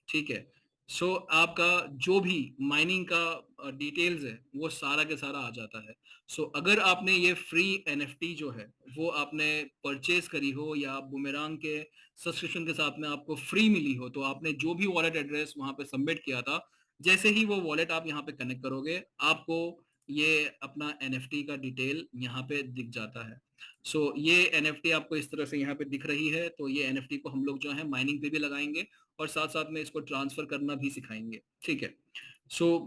ठीक है, सो आपका जो भी माइनिंग का डिटेल्स है वो सारा के सारा आ जाता है। सो अगर आपने ये फ्री एनएफटी जो है वो आपने परचेज करी हो या बुमेरांग के सब्सक्रिप्शन के साथ में आपको फ्री मिली हो, तो आपने जो भी वॉलेट एड्रेस वहां पे सबमिट किया था, जैसे ही वो वॉलेट आप यहाँ पे कनेक्ट करोगे आपको ये अपना एनएफटी का डिटेल यहाँ पे दिख जाता है। सो ये एनएफटी आपको इस तरह से यहाँ पे दिख रही है। तो ये एनएफटी को हम लोग जो है माइनिंग पे भी लगाएंगे और साथ साथ में इसको ट्रांसफर करना भी सिखाएंगे। ठीक है, सो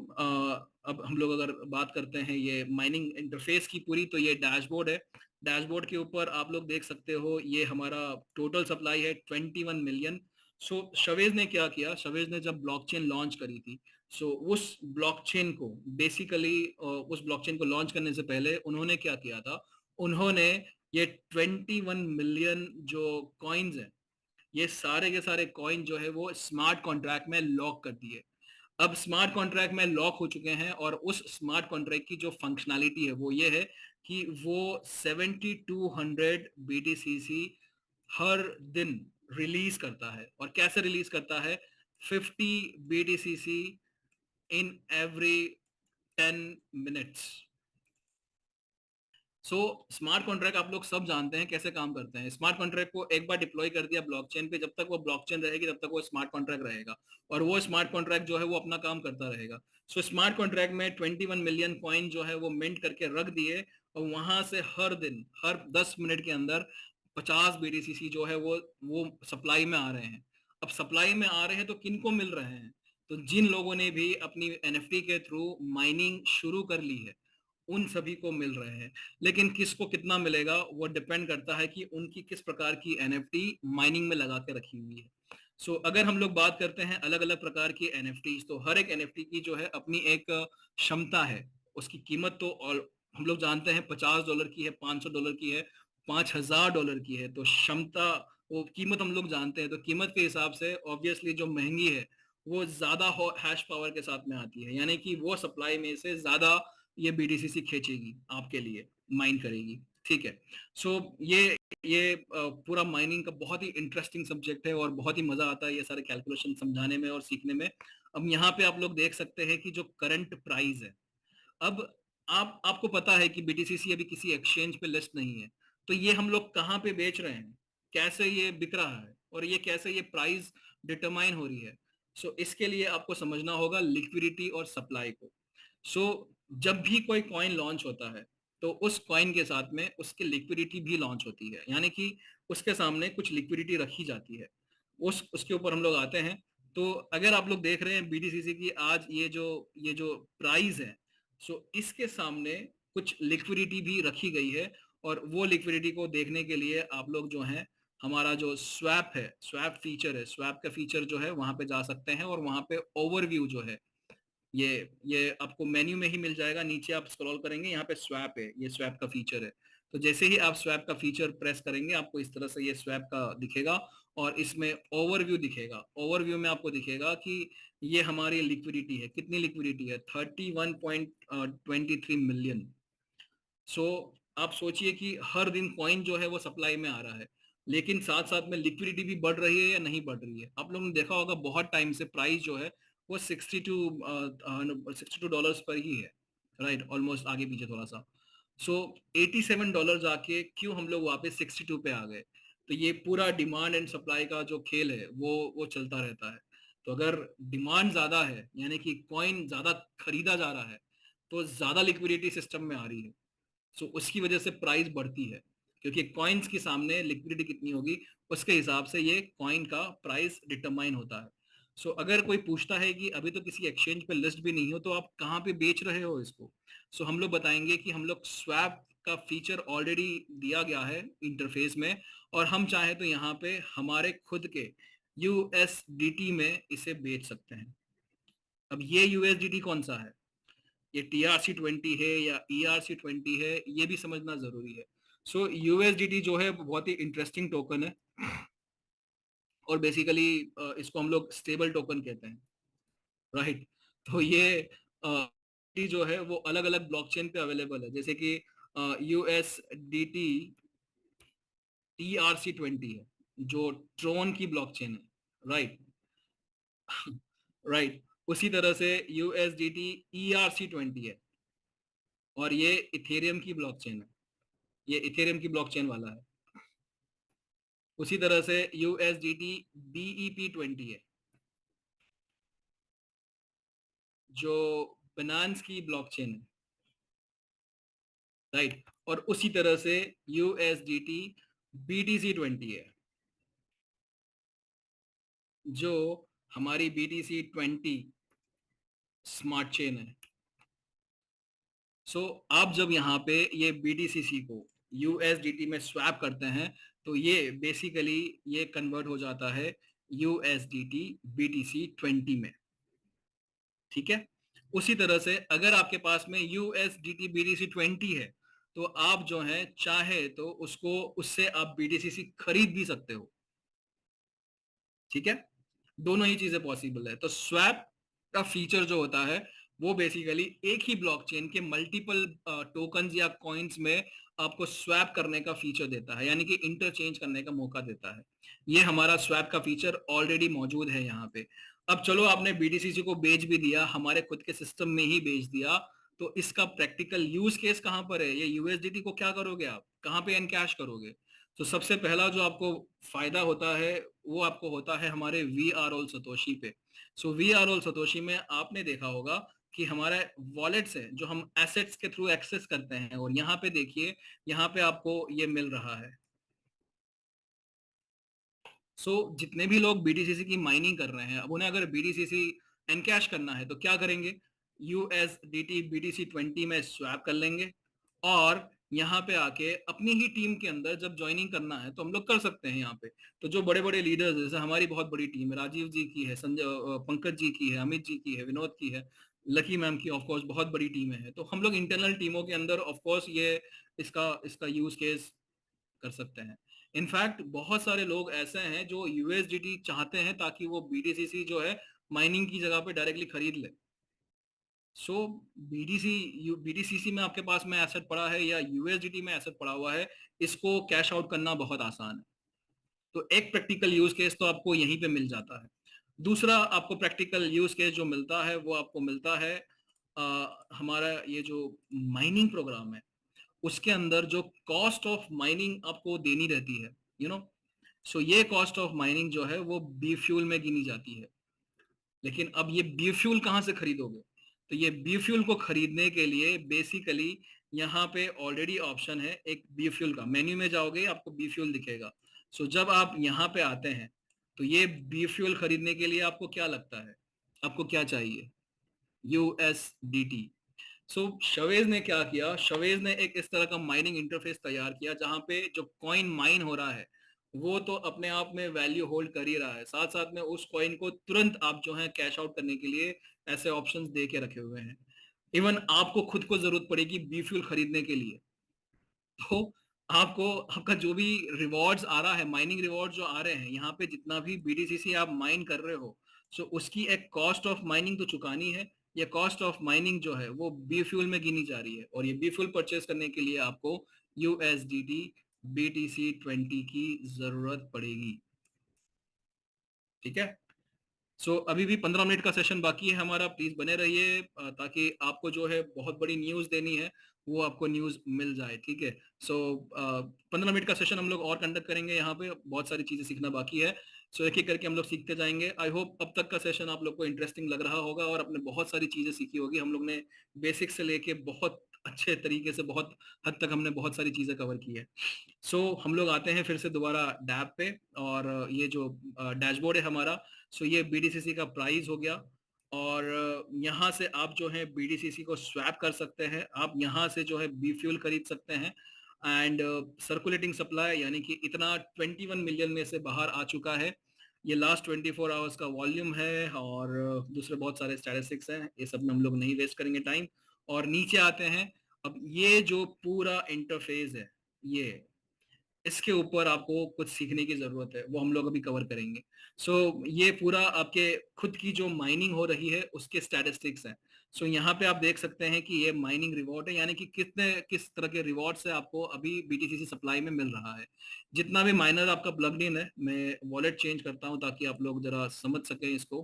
अब हम लोग अगर बात करते हैं ये माइनिंग इंटरफेस की पूरी, तो ये डैशबोर्ड है। डैशबोर्ड के ऊपर आप लोग देख सकते हो ये हमारा टोटल सप्लाई है 21 मिलियन। सो शवेज ने क्या किया, शवेज ने जब ब्लॉकचेन लॉन्च करी थी, सो उस ब्लॉकचेन को बेसिकली उस ब्लॉकचेन को लॉन्च करने से पहले उन्होंने क्या किया था, उन्होंने ये 21 मिलियन जो कॉइन्स हैं ये सारे के सारे कॉइन जो है वो स्मार्ट कॉन्ट्रैक्ट में लॉक कर दिए। अब स्मार्ट कॉन्ट्रैक्ट में लॉक हो चुके हैं और उस स्मार्ट कॉन्ट्रैक्ट की जो फंक्शनैलिटी है वो ये है कि वो 7200 BTCC हर दिन रिलीज करता है। और कैसे रिलीज करता है? 50 BTCC in every 10 minutes. So smart contract आप लोग सब जानते हैं कैसे काम करते हैं। स्मार्ट कॉन्ट्रैक्ट को एक बार डिप्लॉय कर दिया ब्लॉकचेन पे, जब तक वो ब्लॉकचेन रहेगी तब तक वो स्मार्ट कॉन्ट्रैक्ट रहेगा और वो स्मार्ट कॉन्ट्रैक्ट जो है वो अपना काम करता रहेगा। सो स्मार्ट कॉन्ट्रैक्ट में 21 मिलियन कॉइन जो है वो मिंट करके रख दिए और वहां से हर दिन हर 10 मिनट के अंदर 50 BTCC जो है वो सप्लाई में आ रहे हैं। अब सप्लाई में आ रहे हैं तो किनको मिल रहे हैं? तो जिन लोगों ने भी अपनी NFT के थ्रू माइनिंग शुरू कर ली है उन सभी को मिल रहे हैं। लेकिन किसको कितना मिलेगा वो डिपेंड करता है कि उनकी किस प्रकार की NFT माइनिंग में लगा के रखी हुई है। सो अगर हम लोग बात करते हैं अलग अलग प्रकार की NFTs, तो हर एक NFT की जो है अपनी एक क्षमता है। उसकी कीमत तो हम लोग जानते हैं $50 की है, $500 की है, $5000 की है। तो क्षमता वो कीमत हम लोग जानते हैं, तो कीमत के हिसाब से ऑब्वियसली जो महंगी है वो ज्यादा हैश पावर के साथ में आती है, यानी कि वो सप्लाई में से ज्यादा ये BTCC खींचेगी आपके लिए, माइन करेगी। ठीक है। सो ये पूरा माइनिंग का बहुत ही इंटरेस्टिंग सब्जेक्ट है और बहुत ही मजा आता है ये सारे कैलकुलेशन समझाने में और सीखने में। अब यहाँ पे आप लोग देख सकते हैं कि जो करंट प्राइस है, अब आपको पता है कि BTCC अभी किसी एक्सचेंज पे लिस्ट नहीं है, तो ये हम लोग कहाँ पे बेच रहे हैं, कैसे ये बिक रहा है और ये कैसे ये प्राइस डिटरमाइन हो रही है। सो इसके लिए आपको समझना होगा लिक्विडिटी और सप्लाई को। सो जब भी कोई कॉइन लॉन्च होता है तो उस कॉइन के साथ में उसकी लिक्विडिटी भी लॉन्च होती है, यानी कि उसके सामने कुछ लिक्विडिटी रखी जाती है। उसके ऊपर हम लोग आते हैं। तो अगर आप लोग देख रहे हैं BTCC की आज ये जो प्राइस है, सो इसके सामने कुछ लिक्विडिटी भी रखी गई है। और वो लिक्विडिटी को देखने के लिए आप लोग जो है हमारा जो स्वैप है, स्वैप फीचर है, स्वैप का फीचर जो है वहां पे जा सकते हैं और वहां पे ओवरव्यू जो है ये ये आपको मेन्यू में ही मिल जाएगा। नीचे आप स्क्रॉल करेंगे, यहाँ पे स्वैप है, ये स्वैप का फीचर है। तो जैसे ही आप स्वैप का फीचर प्रेस करेंगे आपको इस तरह से ये स्वैप का दिखेगा और इसमें ओवरव्यू दिखेगा। ओवरव्यू में आपको दिखेगा कि ये हमारी लिक्विडिटी है, कितनी लिक्विडिटी है, 31.23 मिलियन। सो आप सोचिए कि हर दिन कॉइन जो है वो सप्लाई में आ रहा है, लेकिन साथ साथ में लिक्विडिटी भी बढ़ रही है या नहीं बढ़ रही है। आप लोगों ने देखा होगा बहुत टाइम से प्राइस जो है वो 62 पर ही है, राइट, ऑलमोस्ट आगे पीछे थोड़ा सा। सो $87 जाके क्यों हम लोग वापस 62 पे आ गए? तो ये पूरा डिमांड एंड सप्लाई का जो खेल है वो चलता रहता है। तो अगर डिमांड ज्यादा है यानी कि कॉइन ज्यादा खरीदा जा रहा है तो ज्यादा लिक्विडिटी सिस्टम में आ रही है। सो उसकी वजह से प्राइस बढ़ती है, क्योंकि कॉइन्स के सामने लिक्विडिटी कितनी होगी उसके हिसाब से ये कॉइन का प्राइस डिटरमाइन होता है। सो अगर कोई पूछता है कि अभी तो किसी एक्सचेंज पे लिस्ट भी नहीं हो तो आप कहाँ पे बेच रहे हो इसको, सो हम लोग बताएंगे कि हम लोग स्वैप का फीचर ऑलरेडी दिया गया है इंटरफेस में और हम चाहे तो यहाँ पे हमारे खुद के USDT में इसे बेच सकते हैं। अब ये USDT कौन सा है, ये TRC20 है या ERC20 है, ये भी समझना जरूरी है। सो USDT जो है वो बहुत ही इंटरेस्टिंग टोकन है और बेसिकली इसको हम लोग स्टेबल टोकन कहते हैं, राइट। तो ये जो है वो अलग अलग ब्लॉकचेन पे अवेलेबल है, जैसे कि USDT TRC20 है जो ट्रोन की ब्लॉकचेन है, राइट। राइट। उसी तरह से USDT ERC20 है और ये इथेरियम की ब्लॉकचेन है, ये इथेरियम की ब्लॉकचेन वाला है। उसी तरह से USDT BEP20 है जो बिनांस की ब्लॉकचेन है, राइट। और उसी तरह से USDT BTC20 है जो हमारी BTC20 स्मार्ट चेन है। सो आप जब यहाँ पे ये BTCC को USDT में स्वैप करते हैं तो ये बेसिकली ये कन्वर्ट हो जाता है USDT BTC20 में, ठीक है। उसी तरह से अगर आपके पास में USDT BTC20 है तो आप जो है चाहे तो उसको उससे आप BTCC खरीद भी सकते हो, ठीक है, दोनों ही चीजें पॉसिबल है। तो स्वैप का फीचर जो होता है वो बेसिकली एक ही ब्लॉकचेन के मल्टीपल टोकन्स या कॉइन्स में आपको स्वैप करने का फीचर देता है, यानी कि इंटरचेंज करने का मौका देता है। ये हमारा स्वैप का फीचर ऑलरेडी मौजूद है यहाँ पे। अब चलो आपने बीटीसीसी को बेच भी दिया, हमारे खुद के सिस्टम में ही बेच दिया, तो इसका प्रैक्टिकल यूज केस कहाँ पर है? ये यूएसडीटी को क्या करोगे आप, कहाँ पे एनकैश करोगे? तो सबसे पहला जो आपको फायदा होता है वो आपको होता है हमारे वी आर ऑल सतोशी पे। So we are all Satoshi में आपने देखा होगा कि हमारे वॉलेट्स है जो हम एसेट्स के थ्रू एक्सेस करते हैं, और यहाँ पे देखिए, यहाँ पे आपको ये मिल रहा है। जितने भी लोग बीटीसीसी की माइनिंग कर रहे हैं, अब उन्हें अगर बीटीसीसी एनकैश करना है तो क्या करेंगे? यूएसडीटी बीटीसी 20 में स्वैप कर लेंगे, और यहाँ पे आके अपनी ही टीम के अंदर जब ज्वाइनिंग करना है तो हम लोग कर सकते हैं यहाँ पे। तो जो बड़े बड़े लीडर्स, जैसे हमारी बहुत बड़ी टीम है, राजीव जी की है, संजय पंकज जी की है, अमित जी की है, विनोद की है, लकी मैम की, ऑफ कोर्स बहुत बड़ी टीम है, तो हम लोग इंटरनल टीमों के अंदर ऑफ कोर्स ये इसका इसका यूज केस कर सकते हैं। इनफैक्ट बहुत सारे लोग ऐसे हैं जो यूएसडीटी चाहते हैं ताकि वो बीटीसीसी जो है माइनिंग की जगह पे डायरेक्टली खरीद ले। सो बीटीसीसी में आपके पास में एसेट पड़ा है या यूएसडीटी में एसेट पड़ा हुआ है, इसको कैश आउट करना बहुत आसान है। तो एक प्रैक्टिकल यूज केस तो आपको यहीं पे मिल जाता है। दूसरा आपको प्रैक्टिकल यूज केस जो मिलता है वो आपको मिलता है हमारा ये जो माइनिंग प्रोग्राम है उसके अंदर जो कॉस्ट ऑफ माइनिंग आपको देनी रहती है, यू नो। ये कॉस्ट ऑफ माइनिंग जो है वो बी फ्यूल में गिनी जाती है। लेकिन अब ये बी फ्यूल कहाँ से खरीदोगे? तो ये बी फ्यूल को खरीदने के लिए बेसिकली यहाँ पे ऑलरेडी ऑप्शन है एक बी फ्यूल का, मेन्यू में जाओगे आपको बी फ्यूल दिखेगा। जब आप यहाँ पे आते हैं तो ये बी फ्यूल खरीदने के लिए आपको क्या लगता है, आपको क्या चाहिए? यूएसडीटी। शवेज ने क्या किया, शवेज ने एक इस तरह का माइनिंग इंटरफेस तैयार किया जहां पे जो कॉइन माइन हो रहा है वो तो अपने आप में वैल्यू होल्ड कर ही रहा है, साथ साथ में उस कॉइन को तुरंत आप जो है कैश आउट करने के लिए ऐसे ऑप्शंस दे के रखे हुए हैं। इवन आपको खुद को जरूरत पड़ेगी बी फ्यूल खरीदने के लिए, तो आपको आपका जो भी रिवॉर्ड्स आ रहा है, माइनिंग रिवॉर्ड जो आ रहे हैं यहाँ पे, जितना भी बीटीसीसी आप माइन कर रहे हो, उसकी एक कॉस्ट ऑफ माइनिंग तो चुकानी है। ये कॉस्ट ऑफ माइनिंग जो है वो बी फ्यूल में गिनी जा रही है, और ये बी फ्यूल परचेस करने के लिए आपको यूएसडीटी बीटीसी 20 की जरूरत पड़ेगी। ठीक है। अभी भी 15 मिनट का सेशन बाकी है हमारा, प्लीज बने रहिए ताकि आपको जो है बहुत बड़ी न्यूज देनी है वो आपको न्यूज मिल जाए। ठीक है। 15 मिनट का सेशन हम लोग और कंडक्ट करेंगे, यहाँ पे बहुत सारी चीजें सीखना बाकी है। एक एक करके हम लोग सीखते जाएंगे। आई होप अब तक का सेशन आप लोग को इंटरेस्टिंग लग रहा होगा और आपने बहुत सारी चीजें सीखी होगी। हम लोग ने बेसिक से लेके बहुत अच्छे तरीके से बहुत हद तक हमने बहुत सारी चीजें कवर की है। हम लोग आते हैं फिर से दोबारा डैब पे, और ये जो डैशबोर्ड है हमारा, ये बीडीसीसी का प्राइस हो गया, और यहाँ से आप जो है बीडीसीसी को स्वैप कर सकते हैं, आप यहाँ से जो है बी फ्यूल खरीद सकते हैं। एंड सर्कुलेटिंग सप्लाई यानी कि इतना 21 मिलियन में से बाहर आ चुका है। ये लास्ट 24 आवर्स का वॉल्यूम है, और दूसरे बहुत सारे स्टैटिस्टिक्स हैं, ये सब में हम लोग नहीं वेस्ट करेंगे टाइम। और नीचे आते हैं, अब ये जो पूरा इंटरफेस है, ये इसके ऊपर आपको कुछ सीखने की जरूरत है, वो हम लोग अभी कवर करेंगे। ये पूरा आपके खुद की जो माइनिंग हो रही है उसके स्टैटिस्टिक्स हैं। यहाँ पे आप देख सकते हैं कि ये माइनिंग रिवॉर्ड है, यानी कि कितने किस तरह के रिवॉर्ड से आपको अभी बीटीसीसी सप्लाई में मिल रहा है। जितना भी माइनर आपका प्लग्ड इन है, मैं वॉलेट चेंज करता हूँ ताकि आप लोग जरा समझ सकें इसको।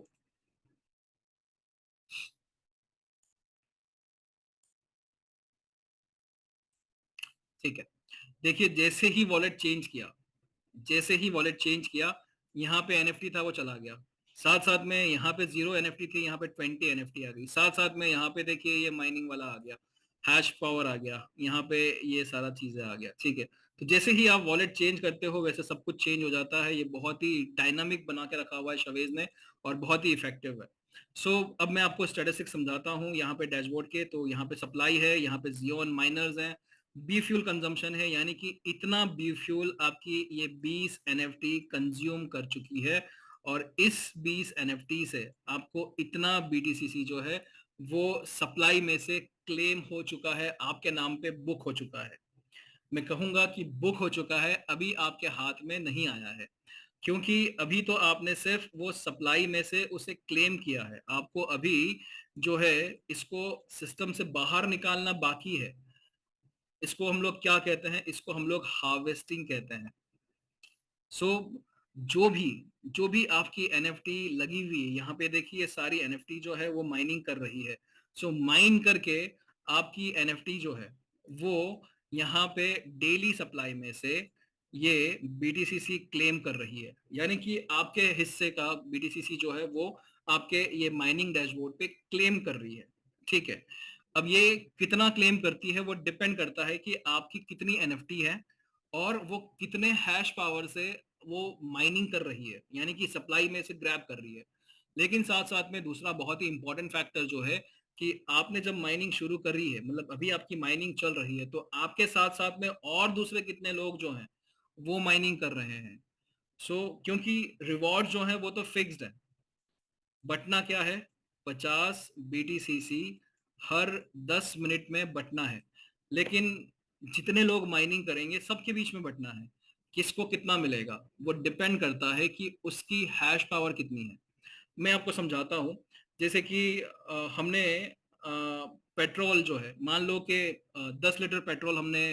ठीक है, देखिए जैसे ही वॉलेट चेंज किया, यहाँ पे एनएफटी था वो चला गया, साथ साथ में यहाँ पे 0 एनएफटी थी, यहाँ पे 20 एनएफटी आ गई, साथ साथ में यहाँ पे देखिए ये माइनिंग वाला आ गया, हैश पावर आ गया, यहाँ पे ये सारा चीजें आ गया। ठीक है, तो जैसे ही आप वॉलेट चेंज करते हो वैसे सब कुछ चेंज हो जाता है। ये बहुत ही डायनामिक बना के रखा हुआ है शवेज ने, और बहुत ही इफेक्टिव है। अब मैं आपको स्टैटिस्टिक्स समझाता हूँ यहाँ पे डैशबोर्ड के। तो यहाँ पे सप्लाई है, यहाँ पे जियोन माइनर्स हैं, बी फ्यूल कंजम्पशन है, यानी कि इतना बी फ्यूल आपकी ये 20 एनएफटी कंज्यूम कर चुकी है, और इस 20 एनएफटी से आपको इतना बीटीसीसी जो है वो सप्लाई में से क्लेम हो चुका है, आपके नाम पे बुक हो चुका है। मैं कहूंगा कि बुक हो चुका है, अभी आपके हाथ में नहीं आया है। क्योंकि अभी तो आपने सिर्फ वो सप्लाई में से उसे क्लेम किया है, आपको अभी जो है इसको सिस्टम से बाहर निकालना बाकी है। इसको हम लोग क्या कहते हैं, इसको हम लोग हार्वेस्टिंग कहते हैं। सो जो भी जो भी आपकी एनएफटी लगी हुई है, यहाँ पे देखिए सारी एनएफटी जो है वो माइनिंग कर रही है। सो माइन करके आपकी एनएफटी जो है वो यहाँ पे डेली सप्लाई में से ये बीटीसीसी क्लेम कर रही है, यानी कि आपके हिस्से का बीटीसीसी जो है वो आपके ये माइनिंग डैशबोर्ड पे क्लेम कर रही है। ठीक है, अब ये कितना क्लेम करती है वो डिपेंड करता है कि आपकी कितनी एनएफटी है और वो कितने हैश पावर से वो माइनिंग कर रही है, यानी कि सप्लाई में से ग्रैब कर रही है। लेकिन साथ साथ में दूसरा बहुत ही इंपॉर्टेंट फैक्टर जो है कि आपने जब माइनिंग शुरू कर रही है, मतलब अभी आपकी माइनिंग चल रही है, तो आपके साथ साथ में और दूसरे कितने लोग जो हैं वो माइनिंग कर रहे हैं। क्योंकि रिवॉर्ड जो है वो तो फिक्स्ड है। बटना क्या है, 50 बीटीसीसी हर 10 मिनट में बटना है। लेकिन जितने लोग माइनिंग करेंगे सबके बीच में बटना है। किसको कितना मिलेगा वो डिपेंड करता है कि उसकी हैश पावर कितनी है। मैं आपको समझाता हूँ। जैसे कि हमने पेट्रोल जो है, मान लो कि 10 लीटर पेट्रोल हमने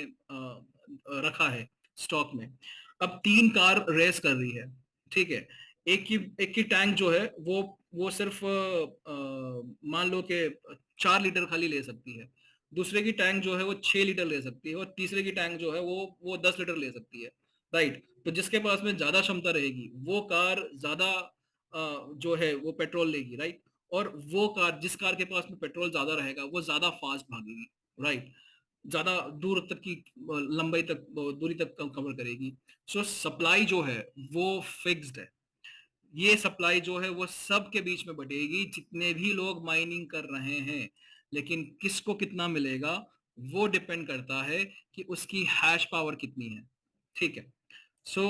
रखा है स्टॉक में। अब 3 कार रेस कर रही है, ठीक है। एक की टैंक जो है वो सिर्फ मान लो कि 4 लीटर खाली ले सकती है। दूसरे की टैंक जो है वो 6 लीटर ले सकती है, और तीसरे की टैंक जो है वो 10 लीटर ले सकती है। राइट, तो जिसके पास में ज्यादा क्षमता रहेगी वो कार ज्यादा जो है वो पेट्रोल लेगी। राइट, और वो कार, जिस कार के पास में पेट्रोल ज्यादा रहेगा वो ज्यादा फास्ट भागेगी। राइट, ज्यादा दूर तक की लंबाई तक, दूरी तक कवर करेगी। सप्लाई जो है वो फिक्स्ड है। ये सप्लाई जो है वो सबके बीच में बटेगी जितने भी लोग माइनिंग कर रहे हैं। लेकिन किसको कितना मिलेगा वो डिपेंड करता है कि उसकी हैश पावर कितनी है। ठीक है। सो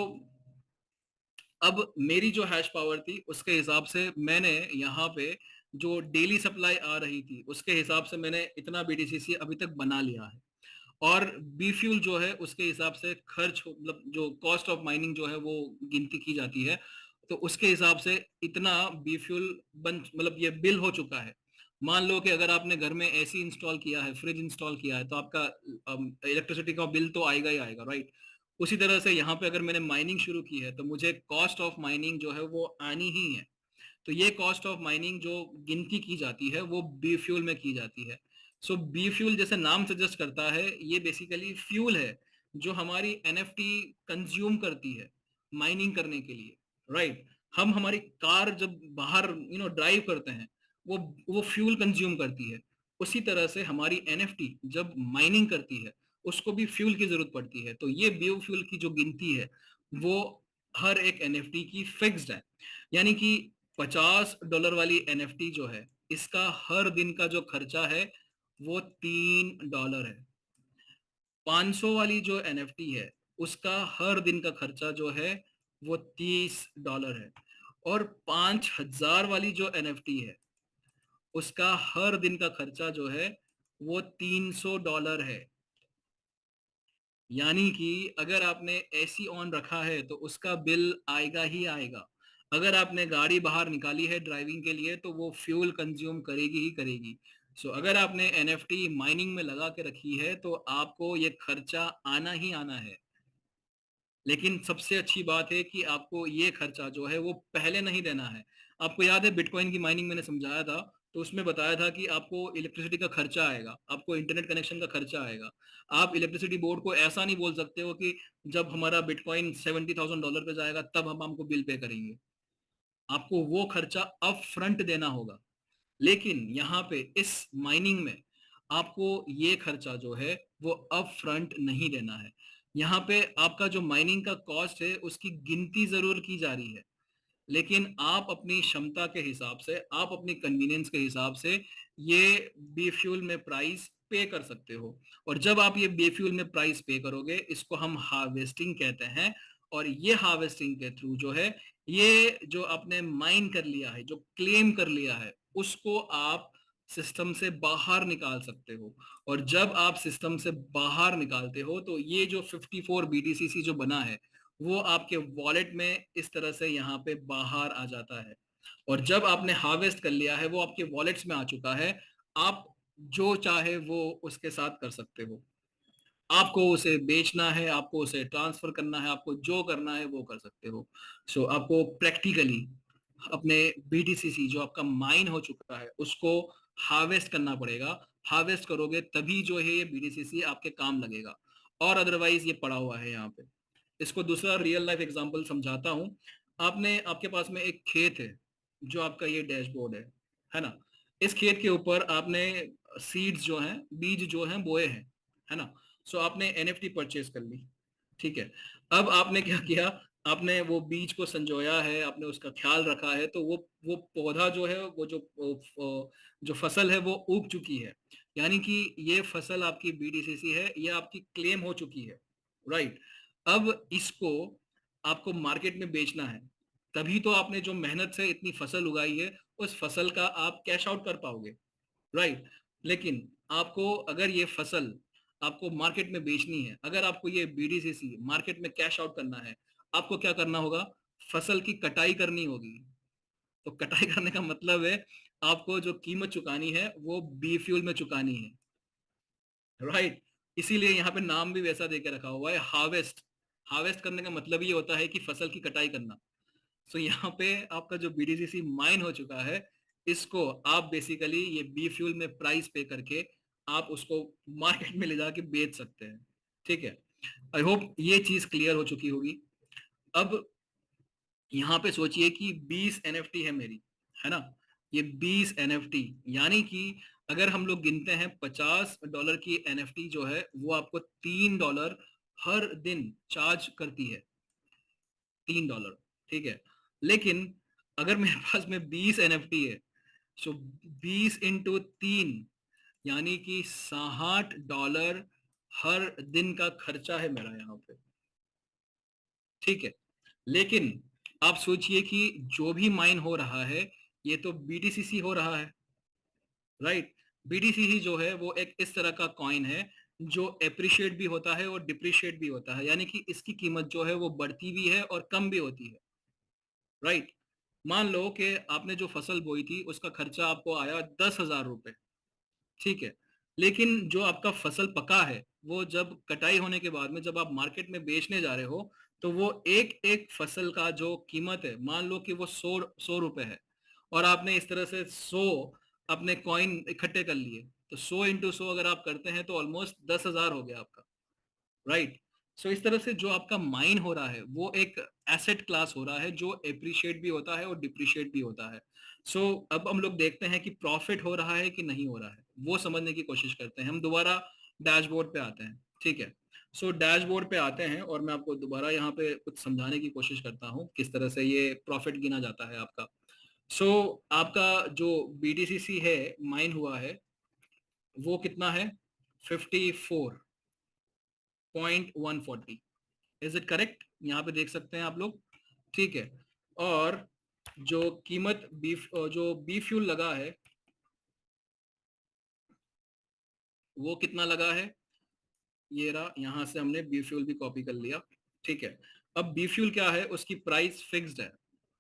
अब मेरी जो हैश पावर थी उसके हिसाब से मैंने यहाँ पे जो डेली सप्लाई आ रही थी उसके हिसाब से मैंने इतना बीटीसीसी अभी तक बना लिया है। और बी फ्यूल जो है उसके हिसाब से खर्च, मतलब जो कॉस्ट ऑफ माइनिंग जो है वो गिनती की जाती है, तो उसके हिसाब से इतना बी फ्यूल बन, मतलब ये बिल हो चुका है। मान लो कि अगर आपने घर में एसी इंस्टॉल किया है, फ्रिज इंस्टॉल किया है, तो आपका इलेक्ट्रिसिटी का बिल तो आएगा ही आएगा। राइट, उसी तरह से यहाँ पे अगर मैंने माइनिंग शुरू की है तो मुझे कॉस्ट ऑफ माइनिंग जो है वो आनी ही है। तो ये कॉस्ट ऑफ माइनिंग जो गिनती की जाती है वो बी फ्यूल में की जाती है। बी फ्यूल जैसे नाम सजेस्ट करता है, ये बेसिकली फ्यूल है जो हमारी एनएफटी कंज्यूम करती है माइनिंग करने के लिए। राइट, हम हमारी कार जब बाहर ड्राइव करते हैं वो फ्यूल कंज्यूम करती है। उसी तरह से हमारी एनएफटी जब माइनिंग करती है उसको भी फ्यूल की जरूरत पड़ती है। तो ये बियो फ्यूल की जो गिनती है वो हर एक एनएफटी की फिक्स्ड है। यानी कि $50 वाली एनएफटी जो है इसका हर दिन का जो खर्चा है वो $3 है। 500 वाली जो एनएफटी है उसका हर दिन का खर्चा जो है वो $30 है। और 5000 वाली जो एनएफटी है उसका हर दिन का खर्चा जो है वो $300 है। यानी कि अगर आपने एसी ऑन रखा है तो उसका बिल आएगा ही आएगा। अगर आपने गाड़ी बाहर निकाली है ड्राइविंग के लिए तो वो फ्यूल कंज्यूम करेगी ही करेगी। अगर आपने एनएफटी माइनिंग में लगा के रखी है तो आपको ये खर्चा आना ही आना है। लेकिन सबसे अच्छी बात है कि आपको ये खर्चा जो है वो पहले नहीं देना है। आपको याद है बिटकॉइन की माइनिंग मैंने समझाया था, तो उसमें बताया था कि आपको इलेक्ट्रिसिटी का खर्चा आएगा, आपको इंटरनेट कनेक्शन का खर्चा आएगा। आप इलेक्ट्रिसिटी बोर्ड को ऐसा नहीं बोल सकते हो कि जब हमारा बिटकॉइन $70,000 पे जाएगा तब हम आपको बिल पे करेंगे। आपको वो खर्चा अप फ्रंट देना होगा। लेकिन यहाँ पे इस माइनिंग में आपको ये खर्चा जो है वो अप फ्रंट नहीं देना है। यहाँ पे आपका जो माइनिंग का कॉस्ट है उसकी गिनती जरूर की जा रही है, लेकिन आप अपनी क्षमता के हिसाब से, आप अपनी कन्वीनियंस के हिसाब से ये बी फ्यूल में प्राइस पे कर सकते हो। और जब आप ये बी फ्यूल में प्राइस पे करोगे इसको हम हार्वेस्टिंग कहते हैं। और ये हार्वेस्टिंग के थ्रू जो है, ये जो आपने माइन कर लिया है, जो क्लेम कर लिया है, उसको आप सिस्टम से बाहर निकाल सकते हो। और जब आप सिस्टम से बाहर निकालते हो तो ये जो 54 बीटीसीसी जो बना है वो आपके वॉलेट में इस तरह से यहाँ पे बाहर आ जाता है। और जब आपने हार्वेस्ट कर लिया है, वो आपके वॉलेट्स में आ चुका है, आप जो चाहे वो उसके साथ कर सकते हो। आपको उसे बेचना है, आपको उसे ट्रांसफर करना है, आपको जो करना है वो कर सकते हो। सो आपको प्रैक्टिकली अपने बीटीसीसी जो आपका माइन हो चुका है उसको हार्वेस्ट करना पड़ेगा। हार्वेस्ट करोगे तभी जो है ये बीटीसीसी आपके काम लगेगा, और अदरवाइज ये पड़ा हुआ है यहाँ पे। इसको दूसरा रियल लाइफ एग्जांपल समझाता हूँ। आपने आपके पास में एक खेत है, जो आपका ये डैशबोर्ड है ना। इस खेत के ऊपर आपने सीड्स जो हैं, बीज जो हैं बोए हैं, है ना। सो आपने एनएफटी परचेज कर ली, ठीक है। अब आपने क्या किया, आपने वो बीज को संजोया है, आपने उसका ख्याल रखा है, तो वो पौधा जो है, जो फसल है वो उग चुकी है। यानी कि ये फसल आपकी बीडीसीसी है, ये आपकी क्लेम हो चुकी है, राइट। अब इसको आपको मार्केट में बेचना है, तभी तो आपने जो मेहनत से इतनी फसल उगाई है उस फसल का आप कैश आउट कर पाओगे, राइट। लेकिन आपको अगर ये फसल आपको मार्केट में बेचनी है, अगर आपको ये बीडीसीसी मार्केट में कैश आउट करना है, आपको क्या करना होगा, फसल की कटाई करनी होगी। तो कटाई करने का मतलब है आपको जो कीमत चुकानी है वो बी फ्यूल में चुकानी है, राइट। इसीलिए यहाँ पे नाम भी वैसा देके रखा हुआ है, हार्वेस्ट। हार्वेस्ट करने का मतलब ये होता है कि फसल की कटाई करना। सो यहाँ पे आपका जो बीडीसीसी माइन हो चुका है, इसको आप बेसिकली ये बी फ्यूल में प्राइस पे करके आप उसको मार्केट में ले जाके बेच सकते हैं, ठीक है। आई होप ये चीज क्लियर हो चुकी होगी। अब यहाँ पे सोचिए कि 20 एनएफटी है मेरी, है ना। ये 20 एनएफटी, यानी कि अगर हम लोग गिनते हैं $50 की एनएफटी जो है वो आपको $3 हर दिन चार्ज करती है, $3, ठीक है। लेकिन अगर मेरे पास में 20 एनएफटी है, सो 20 इंटू 3, यानी कि $60 हर दिन का खर्चा है मेरा यहाँ पे, ठीक है। लेकिन आप सोचिए कि जो भी माइन हो रहा है ये तो बीटीसीसी हो रहा है, राइट। बीटीसीसी जो है वो एक इस तरह का कॉइन है जो एप्रिशिएट भी होता है और डिप्रिशिएट भी होता है, यानी कि इसकी कीमत जो है वो बढ़ती भी है और कम भी होती है, राइट। मान लो कि आपने जो फसल बोई थी उसका खर्चा आपको आया $10,000, ठीक है। लेकिन जो आपका फसल पका है, वो जब कटाई होने के बाद में जब आप मार्केट में बेचने जा रहे हो, तो वो एक एक फसल का जो कीमत है, मान लो कि वो 100 रुपए है, और आपने इस तरह से 100 अपने कॉइन इकट्ठे कर लिए, तो 100 × 100 अगर आप करते हैं तो ऑलमोस्ट 10,000 हो गया आपका, राइट। सो इस तरह से जो आपका माइन हो रहा है वो एक एसेट क्लास हो रहा है जो एप्रिशिएट भी होता है और डिप्रिशिएट भी होता है। सो अब हम लोग देखते हैं कि प्रॉफिट हो रहा है कि नहीं हो रहा है, वो समझने की कोशिश करते हैं। हम दोबारा डैशबोर्ड पे आते हैं, ठीक है। सो डैशबोर्ड पे आते हैं और मैं आपको दोबारा यहाँ पे कुछ समझाने की कोशिश करता हूँ किस तरह से ये प्रॉफिट गिना जाता है आपका। सो आपका जो बीटीसीसी है माइन हुआ है वो कितना है, 54.140। इज इट करेक्ट, यहाँ पे देख सकते हैं आप लोग, ठीक है। और जो कीमत बीफ जो बी फ्यूल लगा है वो कितना लगा है, ये रहा, यहाँ से हमने बी फ्यूल भी कॉपी कर लिया, ठीक है। अब बी फ्यूल क्या है, उसकी प्राइस फिक्स्ड है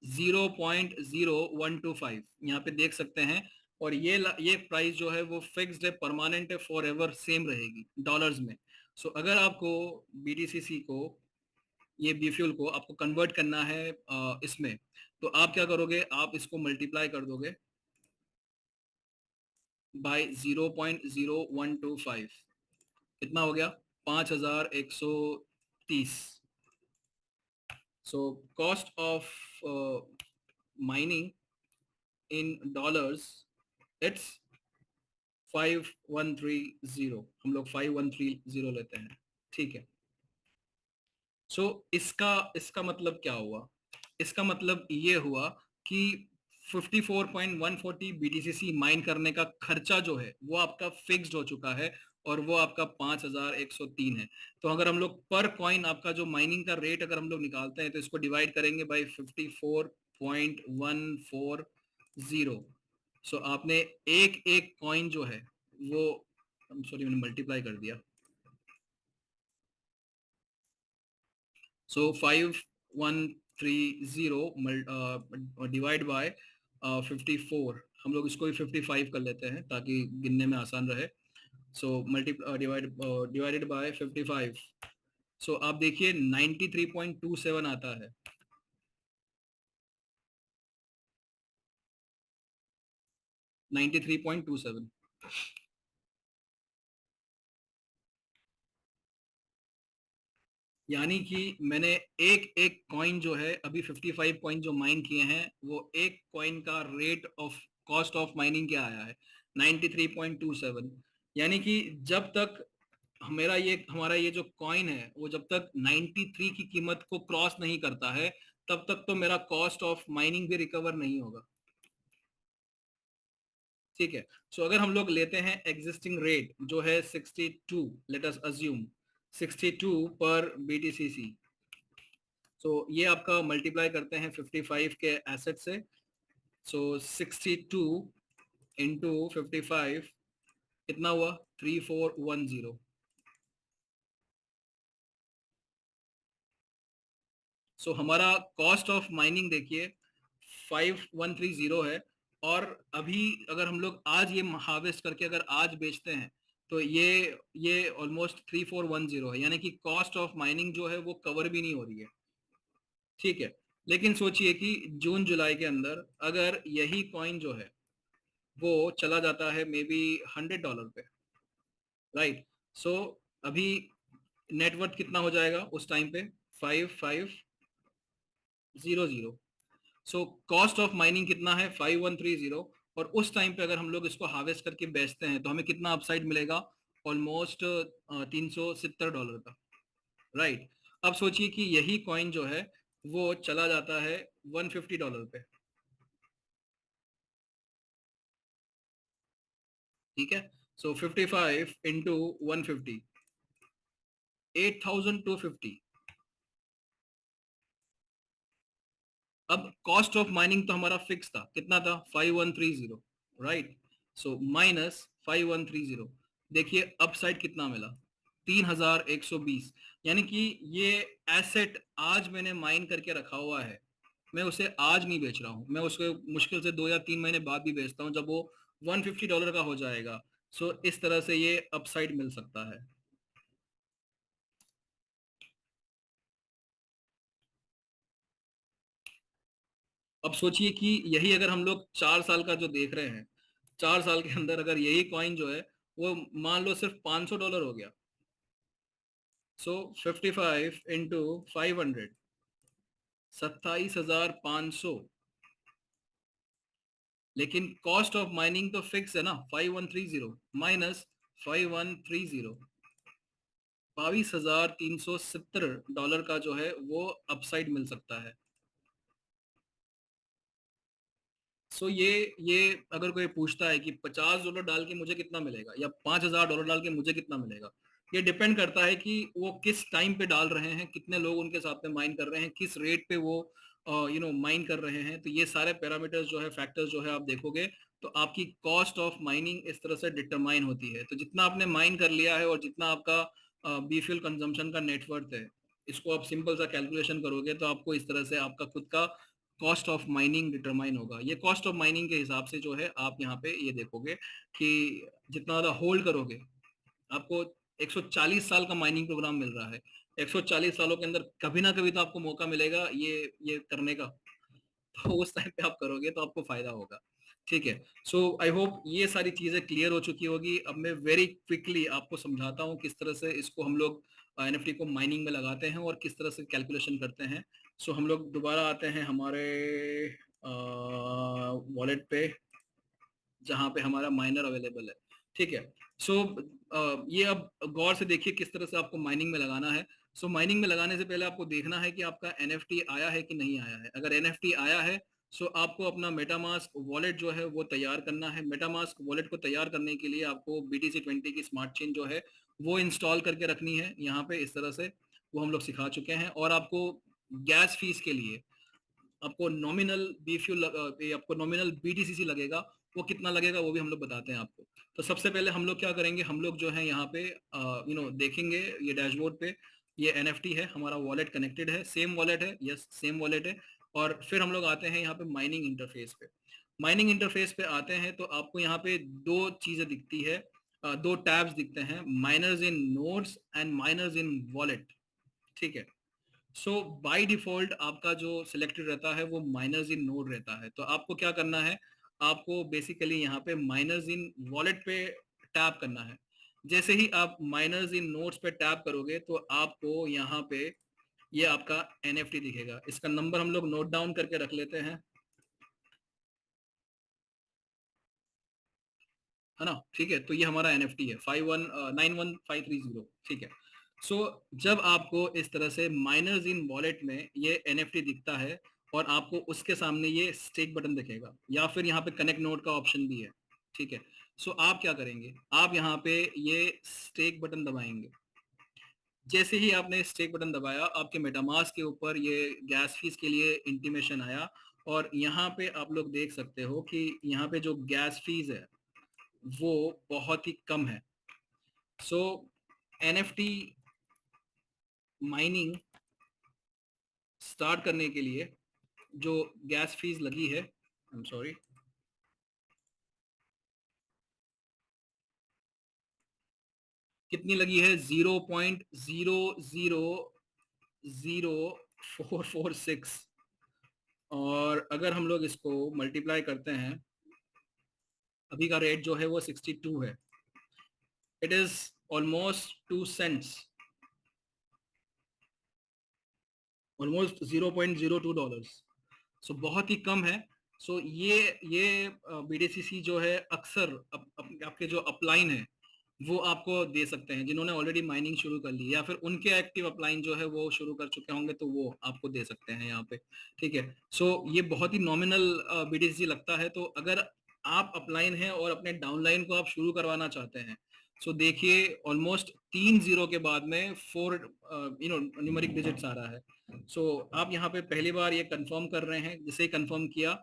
0.0125, यहाँ पे देख सकते हैं। और ये प्राइस जो है वो फिक्स्ड है, परमानेंट है, फॉर एवर सेम रहेगी डॉलर्स में। सो अगर आपको बीडीसीसी को, ये बी फ्यूल को आपको कन्वर्ट करना है इसमें, तो आप क्या करोगे, आप इसको मल्टीप्लाई कर दोगे बाय 0.0125, कितना हो गया, 5,130। So cost of mining in dollars, it's 5130, हम लोग 5130 लेते हैं, ठीक है। सो इसका इसका मतलब क्या हुआ, इसका मतलब ये हुआ कि 54.140 बीटीसीसी माइन करने का खर्चा जो है वो आपका फिक्स्ड हो चुका है, और वो आपका 5,103 है। तो अगर हम लोग पर कॉइन आपका जो माइनिंग का रेट अगर हम लोग निकालते हैं तो इसको डिवाइड करेंगे बाई 54.140। सो आपने एक एक कॉइन जो है वो, सॉरी मैंने मल्टीप्लाई कर दिया। सो 5130 डिवाइड बाय 54, हम लोग इसको भी 55 कर लेते हैं ताकि गिनने में आसान रहे। सो डिवाइडेड बाय 55, सो आप देखिए 93.27 आता है। $93.27। यानी कि मैंने एक एक कॉइन जो है अभी 55 कॉइन जो माइन किए हैं, वो एक कॉइन का rate of cost of mining क्या आया है, 93.27। यानी कि जब तक हमारा ये जो कॉइन है वो जब तक 93 की कीमत को क्रॉस नहीं करता है, तब तक तो मेरा कॉस्ट ऑफ माइनिंग भी रिकवर नहीं होगा। ठीक है। सो अगर हम लोग लेते हैं एग्जिस्टिंग रेट जो है 62, लेट अस अज्यूम 62 पर BTCC। सो ये आपका मल्टीप्लाई करते हैं 55 के एसेट से। सो 62 इंटू 55 कितना हुआ, 3410। सो हमारा कॉस्ट ऑफ माइनिंग देखिए 5130 है, और अभी अगर हम लोग आज ये हार्वेस्ट करके अगर आज बेचते हैं तो ये ऑलमोस्ट 3410 है, यानी कि कॉस्ट ऑफ माइनिंग जो है वो कवर भी नहीं हो रही है। ठीक है। लेकिन सोचिए कि जून जुलाई के अंदर अगर यही कॉइन जो है वो चला जाता है मे बी $100 पे, राइट। सो अभी नेटवर्थ कितना हो जाएगा उस टाइम पे, 5500। सो कॉस्ट ऑफ माइनिंग कितना है, 5130। और उस टाइम पे अगर हम लोग इसको हार्वेस्ट करके बेचते हैं तो हमें कितना अपसाइड मिलेगा, ऑलमोस्ट $370 का, राइट। अब सोचिए कि यही कॉइन जो है वो चला जाता है $150 पे। ठीक है। सो 55 इंटू 150, 8250। अब कॉस्ट ऑफ माइनिंग तो हमारा फिक्स था, कितना था, 5130, राइट। सो माइनस 5130, देखिए अपसाइड कितना मिला, 3120। यानी कि ये एसेट आज मैंने माइन करके रखा हुआ है, मैं उसे आज नहीं बेच रहा हूँ, मैं उसको मुश्किल से 2 या 3 महीने बाद भी बेचता हूँ जब वो $150 का हो जाएगा। सो इस तरह से ये अपसाइड मिल सकता है। अब सोचिए कि यही अगर हम लोग 4 साल का जो देख रहे हैं, 4 साल के अंदर अगर यही कॉइन जो है वो मान लो सिर्फ $500 हो गया। सो 55 इंटू 500, 27,500। लेकिन कॉस्ट ऑफ माइनिंग तो फिक्स है ना, 5130 माइनस 5130, $22,370 का जो है वो अपसाइड मिल सकता है। सो ये अगर कोई पूछता है कि $50 डाल के मुझे कितना मिलेगा या $5,000 डाल के मुझे कितना मिलेगा, ये डिपेंड करता है कि वो किस टाइम पे डाल रहे हैं, कितने लोग उनके साथ में माइन कर रहे हैं, किस रेट पे वो माइन कर रहे हैं। तो ये सारे पैरामीटर्स जो है, फैक्टर्स जो है आप देखोगे तो आपकी कॉस्ट ऑफ माइनिंग इस तरह से डिटरमाइन होती है। तो जितना आपने माइन कर लिया है और जितना आपका बीफ्यूल कंजम्पशन का नेटवर्थ है, इसको आप सिंपल सा कैलकुलेशन करोगे तो आपको इस तरह से आपका खुद का कॉस्ट ऑफ माइनिंग डिटरमाइन होगा। ये कॉस्ट ऑफ माइनिंग के हिसाब से जो है आप यहाँ पे ये देखोगे कि जितना ज्यादा होल्ड करोगे, आपको 140 साल का माइनिंग प्रोग्राम मिल रहा है, 140 सालों के अंदर कभी ना कभी तो आपको मौका मिलेगा ये करने का, तो उस टाइम पे आप करोगे तो आपको फायदा होगा। ठीक है। सो आई होप ये सारी चीजें क्लियर हो चुकी होगी। अब मैं वेरी क्विकली आपको समझाता हूँ किस तरह से इसको हम लोग NFT को माइनिंग में लगाते हैं और किस तरह से कैलकुलेशन करते हैं। सो हम लोग दोबारा आते हैं हमारे वॉलेट पे जहाँ पे हमारा माइनर अवेलेबल है। ठीक है। सो ये अब गौर से देखिए किस तरह से आपको माइनिंग में लगाना है। सो माइनिंग में लगाने से पहले आपको देखना है कि आपका NFT आया है कि नहीं आया है। अगर NFT आया है सो आपको अपना मेटामास्क वॉलेट जो है वो तैयार करना है। मेटामास्क वॉलेट को तैयार करने के लिए आपको BTC20 की स्मार्ट चेन जो है वो इंस्टॉल करके रखनी है यहाँ पे इस तरह से, वो हम लोग सिखा चुके हैं। और आपको गैस फीस के लिए आपको नॉमिनल बीफ्यूल आपको नॉमिनल BTCC लगेगा, वो कितना लगेगा वो भी हम लोग बताते हैं आपको। तो सबसे पहले हम लोग क्या करेंगे, हम लोग जो है यहाँ पे देखेंगे ये डैशबोर्ड पे ये एनएफटी है, हमारा वॉलेट कनेक्टेड है, सेम वॉलेट है, यस सेम वॉलेट है। और फिर हम लोग आते हैं यहाँ पे माइनिंग इंटरफेस पे। माइनिंग इंटरफेस पे आते हैं तो आपको यहाँ पे दो चीजें दिखती है, दो टैब्स दिखते हैं, miners in nodes and miners in wallet. ठीक है, सो बाय डिफॉल्ट आपका जो सिलेक्टेड रहता है वो माइनर्स इन नोड रहता है। तो आपको क्या करना है, आपको बेसिकली यहाँ पे माइनर्स इन वॉलेट पे टैप करना है। जैसे ही आप माइनर्स इन नोड्स पे टैप करोगे तो आपको यहाँ पे ये आपका एनएफटी दिखेगा। इसका नंबर हम लोग नोट डाउन करके रख लेते हैं, है ना। ठीक है, तो ये हमारा एनएफटी है 5191530। ठीक है, सो जब आपको इस तरह से माइनर्स इन वॉलेट में ये एनएफटी दिखता है और आपको उसके सामने ये स्टेक बटन दिखेगा या फिर यहाँ पे कनेक्ट नोड का ऑप्शन भी है। ठीक है, सो आप क्या करेंगे, आप यहाँ पे ये स्टेक बटन दबाएंगे। जैसे ही आपने स्टेक बटन दबाया आपके मेटामास्क के ऊपर ये गैस फीस के लिए इंटीमेशन आया और यहाँ पे आप लोग देख सकते हो कि यहाँ पे जो गैस फीस है वो बहुत ही कम है। सो एनएफटी माइनिंग स्टार्ट करने के लिए जो गैस फीस लगी है, आई एम सॉरी, कितनी लगी है, 0.000446। और अगर हम लोग इसको मल्टीप्लाई करते हैं, अभी का रेट जो है वो 62 है। It is almost 2 cents, almost $0.02। So बहुत ही कम है। सो ये बीडीसीसी जो है अक्सर आपके जो अपलाइन है वो आपको दे सकते हैं, जिन्होंने ऑलरेडी माइनिंग शुरू कर ली या फिर उनके एक्टिव अपलाइन जो है वो शुरू कर चुके होंगे तो वो आपको दे सकते हैं यहाँ पे। ठीक है, सो ये बहुत ही नॉमिनल बीडीसीसी लगता है। तो अगर आप अपलाइन हैं और अपने डाउनलाइन को आप शुरू करवाना चाहते हैं, सो देखिए ऑलमोस्ट 3 जीरो के बाद में 4 न्यूमेरिक डिजिट्स आ रहा है। सो आप यहाँ पे पहली बार ये कंफर्म कर रहे हैं, जिसे कंफर्म किया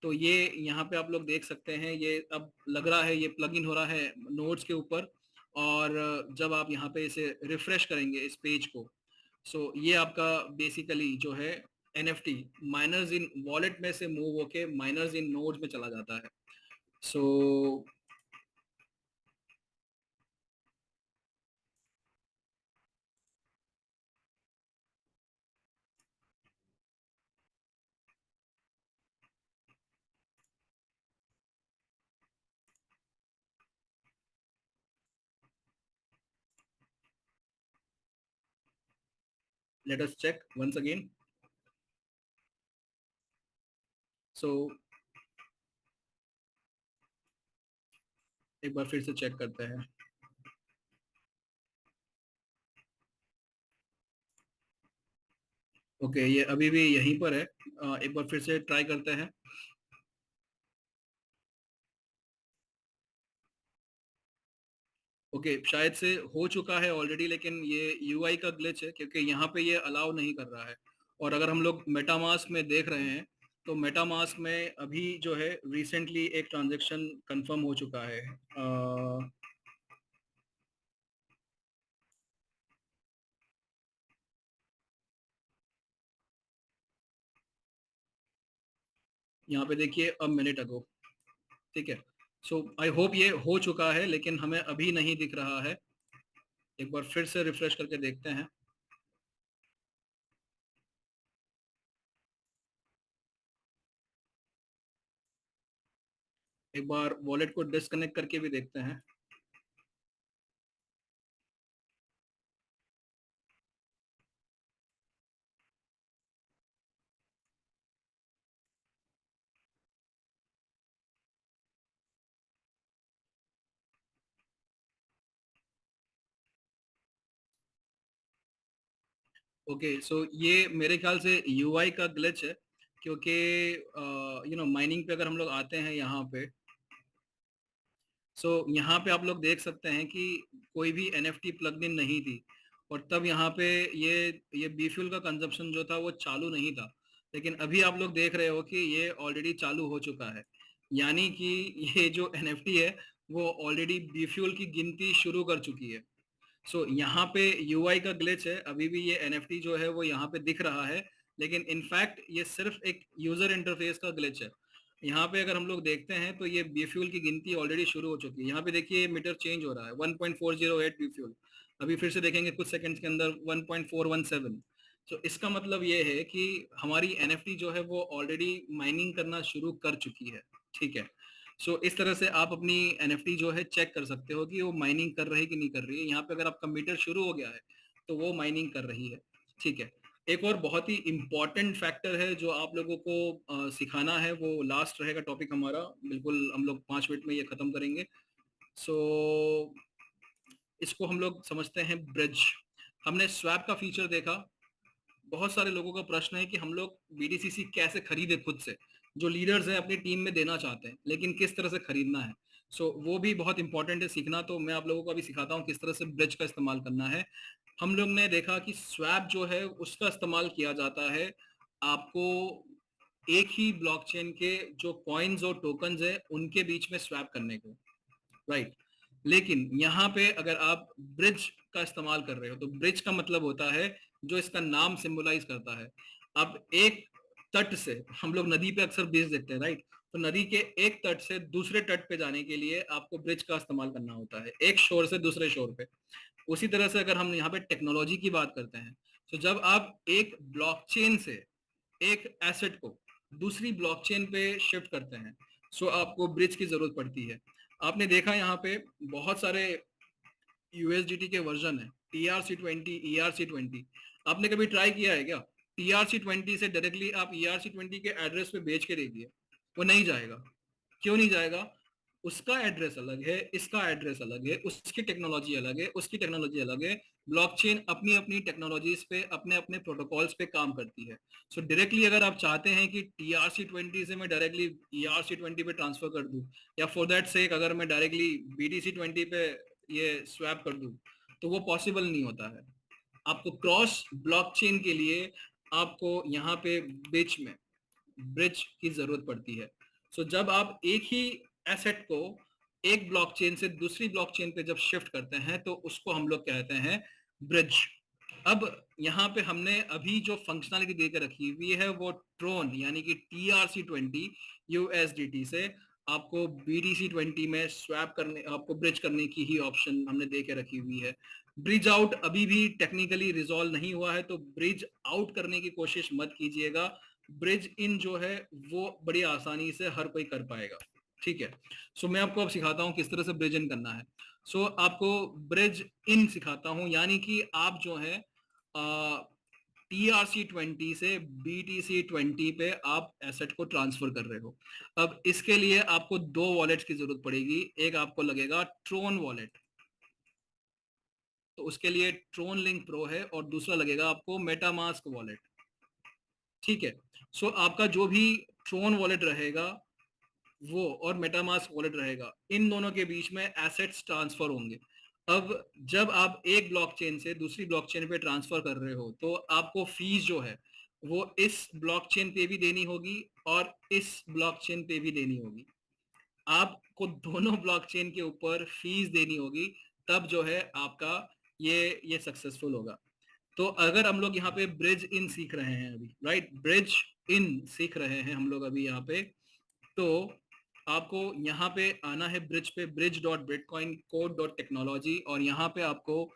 तो ये यहाँ पे आप लोग देख सकते हैं ये अब लग रहा है, ये प्लग इन हो रहा है नोड्स के ऊपर। और जब आप यहाँ पे इसे रिफ्रेश करेंगे इस पेज को, सो ये आपका बेसिकली जो है एनएफटी माइनर्स इन वॉलेट में से मूव होके माइनर्स इन नोड्स में चला जाता है। सो let us check once again. सो एक बार फिर से चेक करते हैं। ओके, ये अभी भी यहीं पर है, एक बार फिर से ट्राई करते हैं। ओके, शायद से हो चुका है ऑलरेडी, लेकिन ये यूआई का ग्लिच है क्योंकि यहाँ पे ये अलाउ नहीं कर रहा है। और अगर हम लोग मेटामास्क में देख रहे हैं तो मेटामास्क में अभी जो है रिसेंटली एक ट्रांजैक्शन कंफर्म हो चुका है। यहाँ पे देखिए अ मिनट अगो। ठीक है, सो आई होप ये हो चुका है लेकिन हमें अभी नहीं दिख रहा है। एक बार फिर से रिफ्रेश करके देखते हैं। एक बार वॉलेट को डिस्कनेक्ट करके भी देखते हैं। ओके, सो ये मेरे ख्याल से यूआई का ग्लिच है क्योंकि माइनिंग पे अगर हम लोग आते हैं यहाँ पे, सो यहाँ पे आप लोग देख सकते हैं कि कोई भी एनएफटी प्लग इन नहीं थी और तब यहाँ पे ये बी फ्यूल का कंजप्शन जो था वो चालू नहीं था। लेकिन अभी आप लोग देख रहे हो कि ये ऑलरेडी चालू हो चुका है, यानी कि ये जो एनएफटी है वो ऑलरेडी बी फ्यूल की गिनती शुरू कर चुकी है। सो यहाँ पे यूआई का ग्लिच है, अभी भी ये एनएफटी जो है वो यहाँ पे दिख रहा है, लेकिन इनफैक्ट ये सिर्फ एक यूजर इंटरफेस का ग्लिच है। यहाँ पे अगर हम लोग देखते हैं तो ये बीफ्यूल की गिनती ऑलरेडी शुरू हो चुकी है। यहाँ पे देखिए मीटर चेंज हो रहा है 1.408 बीफ्यूल, अभी फिर से देखेंगे कुछ सेकंड्स के अंदर 1.417। तो इसका मतलब ये है कि हमारी एनएफटी जो है वो ऑलरेडी माइनिंग करना शुरू कर चुकी है। ठीक है, सो इस तरह से आप अपनी एनएफटी जो है चेक कर सकते हो कि वो माइनिंग कर रही है कि नहीं कर रही है। यहाँ पे अगर आपका मीटर शुरू हो गया है तो वो माइनिंग कर रही है। ठीक है, एक और बहुत ही इम्पॉर्टेंट फैक्टर है जो आप लोगों को सिखाना है, वो लास्ट रहेगा टॉपिक हमारा, बिल्कुल हम लोग 5 मिनट में ये खत्म करेंगे। सो इसको हम लोग समझते हैं ब्रिज। हमने स्वैप का फीचर देखा। बहुत सारे लोगों का प्रश्न है कि हम लोग बीडीसीसी कैसे खरीदे खुद से, जो लीडर्स हैं अपनी टीम में देना चाहते हैं, लेकिन किस तरह से खरीदना है। वो भी बहुत इंपॉर्टेंट है सीखना। तो मैं आप लोगों को अभी सिखाता हूँ किस तरह से ब्रिज का इस्तेमाल करना है। हम लोग ने देखा कि स्वैप जो है उसका इस्तेमाल किया जाता है आपको एक ही ब्लॉकचेन के जो कॉइन्स और टोकन्स है उनके बीच में स्वैप करने को, राइट। लेकिन यहाँ पे अगर आप ब्रिज का इस्तेमाल कर रहे हो तो ब्रिज का मतलब होता है, जो इसका नाम सिंबलाइज करता है, अब एक तट से, हम लोग नदी पे अक्सर ब्रिज देखते हैं, राइट। तो नदी के एक तट से दूसरे तट पे जाने के लिए आपको ब्रिज का इस्तेमाल करना होता है, एक शोर से दूसरे शोर पे। उसी तरह से अगर हम यहाँ पे टेक्नोलॉजी की बात करते हैं, तो जब आप एक ब्लॉकचेन से एक एसेट को दूसरी ब्लॉकचेन पे शिफ्ट करते हैं, सो आपको ब्रिज की जरूरत पड़ती है। आपने देखा यहाँ पे बहुत सारे यूएसडीटी के वर्जन है, TRC20, ERC20। आपने कभी ट्राई किया है क्या? TRC20 से डायरेक्टली आप ERC20 के एड्रेस पे भेज के देखिए, वो नहीं जाएगा। क्यों नहीं जाएगा? उसका एड्रेस अलग है, इसका एड्रेस अलग है, उसकी टेक्नोलॉजी अलग है, उसकी टेक्नोलॉजी अलग है। ब्लॉकचेन अपनी अपनी टेक्नोलॉजीज पे, अपने अपने प्रोटोकॉल्स पे काम करती है। सो डायरेक्टली अगर आप चाहते हैं कि TRC20 से मैं डायरेक्टली ERC20 पे ट्रांसफर कर दूं, या फॉर दैट सेक अगर मैं डायरेक्टली BTC20 पे ये स्वैप कर दूं, तो वो पॉसिबल नहीं होता है। आपको क्रॉस ब्लॉकचेन के लिए आपको यहाँ पे बीच में ब्रिज की जरूरत पड़ती है। जब आप एक ही एसेट को एक ब्लॉकचेन से दूसरी ब्लॉकचेन पे जब शिफ्ट करते हैं तो उसको हम लोग कहते हैं ब्रिज। अब यहाँ पे हमने अभी जो फंक्शनलिटी देकर रखी हुई है वो ट्रोन यानी कि TRC20 USDT से आपको BTC20 में स्वैप करने, आपको ब्रिज करने की ही ऑप्शन हमने दे के रखी हुई है। ब्रिज आउट अभी भी टेक्निकली रिजॉल्व नहीं हुआ है, तो ब्रिज आउट करने की कोशिश मत कीजिएगा। ब्रिज इन जो है वो बड़ी आसानी से हर कोई कर पाएगा। ठीक है, मैं आपको अब सिखाता हूँ किस तरह से ब्रिज इन करना है। आपको ब्रिज इन सिखाता हूँ, यानी कि आप जो है TRC20 से BTC20 पे आप एसेट को ट्रांसफर कर रहे हो। अब इसके लिए आपको दो वॉलेट्स की जरूरत पड़ेगी। एक आपको लगेगा ट्रोन वॉलेट, तो उसके लिए ट्रोन लिंक प्रो है, और दूसरा लगेगा आपको मेटामास्क वॉलेट। ठीक है, आपका जो भी ट्रोन वॉलेट रहेगा वो और मेटामास्क वॉलेट रहेगा, इन दोनों के बीच में एसेट्स ट्रांसफर होंगे। अब जब आप एक ब्लॉकचेन से दूसरी ब्लॉकचेन पे ट्रांसफर कर रहे हो तो आपको फीस जो है वो इस ब्लॉकचेन पे भी देनी होगी और इस ब्लॉकचेन पे भी देनी होगी। आपको दोनों ब्लॉकचेन के ऊपर फीस देनी होगी, तब जो है आपका ये सक्सेसफुल होगा। तो अगर हम लोग यहाँ पे ब्रिज इन सीख रहे हैं अभी, राइट, ब्रिज इन सीख रहे हैं हम लोग अभी यहाँ पे, तो आपको यहाँ पे आना है ब्रिज पे, bridge.bitcoin.code.technology, और यहाँ पे आपको